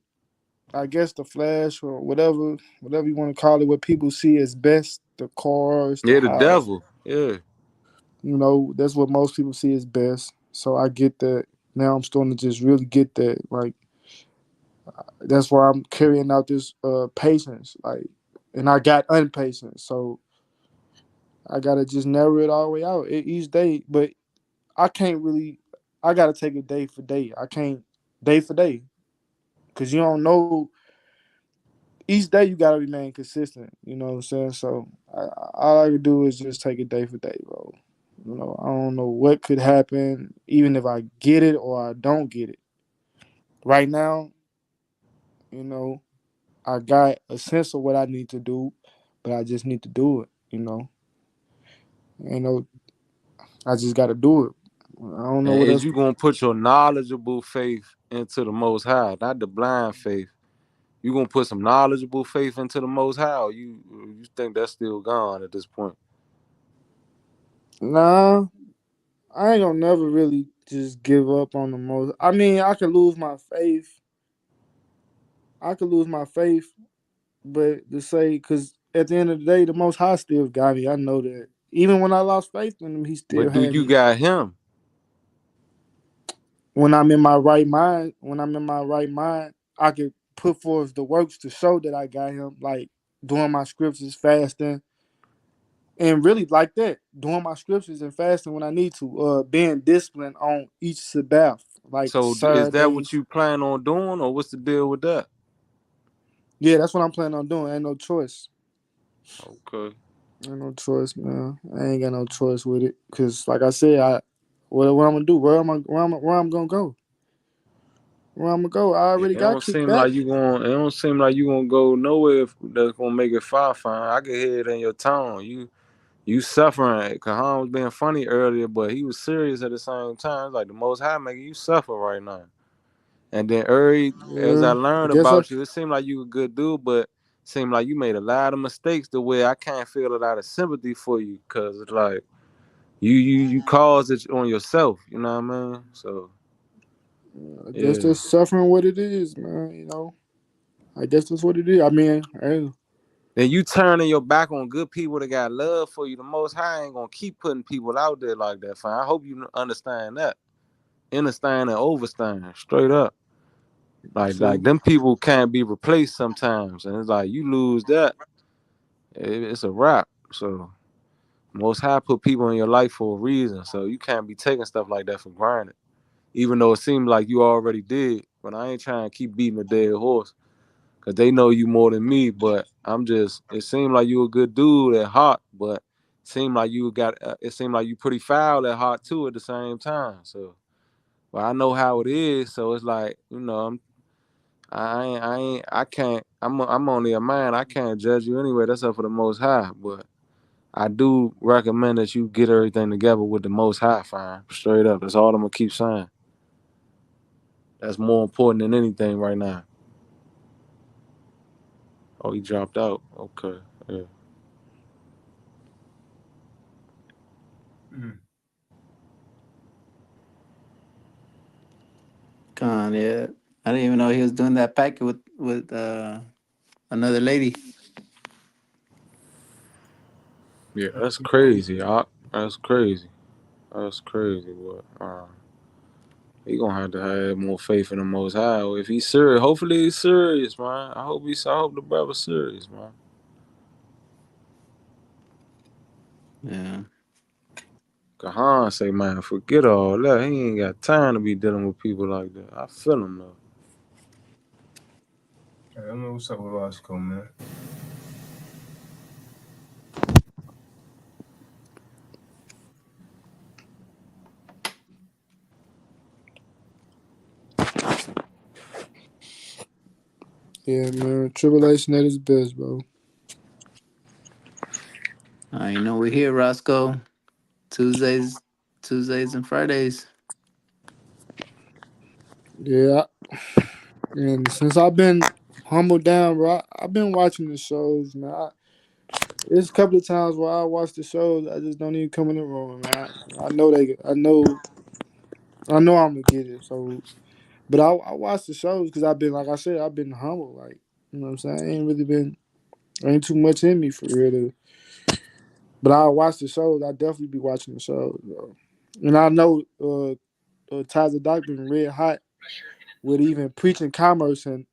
I guess the flash or whatever you want to call it, what people see as best, the cars, the yeah, the house. devil. Yeah. That's what most people see as best. So I get that. Now I'm starting to just really get that. Like that's why I'm carrying out this patience. Like, and I got impatient. So I gotta just narrow it all the way out each day. But I can't really. I gotta take it day for day. I can't day for day because you don't know. Each day you gotta remain consistent. You know what I'm saying? So all I can do is just take it day for day, bro. I don't know what could happen, even if I get it or I don't get it. Right now, you know, I got a sense of what I need to do, but I just need to do it. You know, I just got to do it. I don't know And what is else. you gonna put your knowledgeable faith into the Most High, not the blind faith? You gonna put some knowledgeable faith into the Most High? Or you think that's still gone at this point? Nah, I ain't gonna never really just give up on the most. I mean, I could lose my faith. I could lose my faith, but to say, because at the end of the day, the Most High still got me. I know that. Even when I lost faith in Him, He still But do had you me. got Him? When I'm in my right mind, I could put forth the works to show that I got Him, like doing my scriptures, fasting, and really like that, doing my scriptures and fasting when I need to, being disciplined on each Sabbath, like So is that what Saturdays. you plan on doing, or what's the deal with that? Yeah, that's what I'm planning on doing. Ain't no choice. Okay. Ain't no choice, man. I ain't got no choice with it. Cause like I said, what I'm gonna do? Where I'm gonna go? Where I'm gonna go? I Yeah, already it got don't kicked seem back. like you going. It don't seem like you gonna go nowhere that's gonna make it far. Fine. I can hear it in your tone. You suffering. Kahan was being funny earlier, but he was serious at the same time. It's like the Most High making you suffer right now. And then as I Yeah, I learned guess about you, it seemed like you a good dude, but it seemed like you made a lot of mistakes the way I can't feel a lot of sympathy for you, because it's like you caused it on yourself, you know what I mean? So I guess yeah. that's suffering what it is, man. I guess that's what it is. I mean, hey, Then you turning your back on good people that got love for you. The Most High ain't gonna keep putting people out there like that. Fine. I hope you understand that. Understand and overstand, straight up. Like true. them people can't be replaced sometimes, and it's like you lose that, it's a wrap. So Most High put people in your life for a reason, so you can't be taking stuff like that for granted. Even though it seemed like you already did, but I ain't trying to keep beating a dead horse, because they know you more than me. But it seemed like you a good dude at heart, but it seemed like you pretty foul at heart too at the same time. So, well, I know how it is. So it's like, I'm only a man. I can't judge you anyway. That's up for the Most High. But I do recommend that you get everything together with the Most High, fine. Straight up. That's all I'm gonna keep saying. That's more important than anything right now. Oh, he dropped out. Okay. Yeah. Kahan, yeah. I didn't even know he was doing that packet with another lady. Yeah, that's crazy, Doc. That's crazy. That's crazy. But he gonna have to have more faith in the Most High. If he's serious, hopefully he's serious, man. I hope the brother's serious, man. Yeah. Kahan say, man, forget all that. He ain't got time to be dealing with people like that. I feel him though. I don't know what's up with Roscoe, man. Yeah, man. Tribulation at its best, bro. You know we're here, Roscoe. Tuesdays and Fridays. Yeah. And since I've been humbled down, bro, I've been watching the shows, man. There's a couple of times where I watch the shows, I just don't even come in the room, man. I know I'm gonna get it. So, but I watch the shows because I've been, like I said, I've been humble. Like, you know what I'm saying? Ain't too much in me for real. But I watch the shows. I definitely be watching the shows, bro. And I know Tazadaq been red hot with even preaching commerce and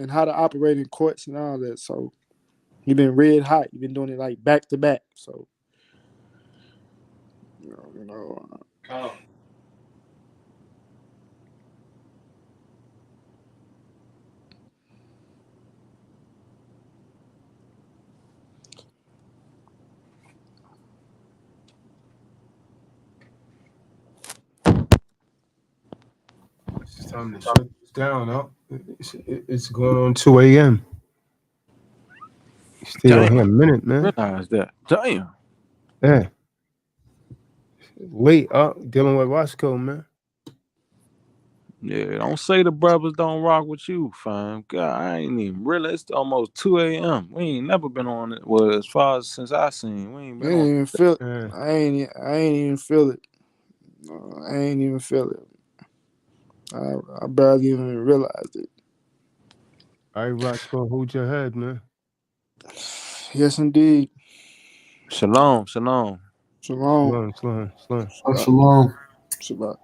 how to operate in courts and all that. So he been red hot. He been doing it like back to back. So you know. It's time to shut this down, huh? It's going on 2 a.m. Stay on here a minute, man. Realize that. Damn. Yeah. Late up dealing with Roscoe, man. Yeah, don't say the brothers don't rock with you, fam. God, I ain't even really. It's almost 2 a.m. We ain't never been on it. Well, as far as since I seen, we ain't I been ain't on even feel it. Yeah. I ain't even feel it. I ain't even feel it. I barely even realized it. All right, Roscoe, hold your head, man. Yes, indeed. Shalom, shalom. Shalom. Slow. Shalom. Shabbat.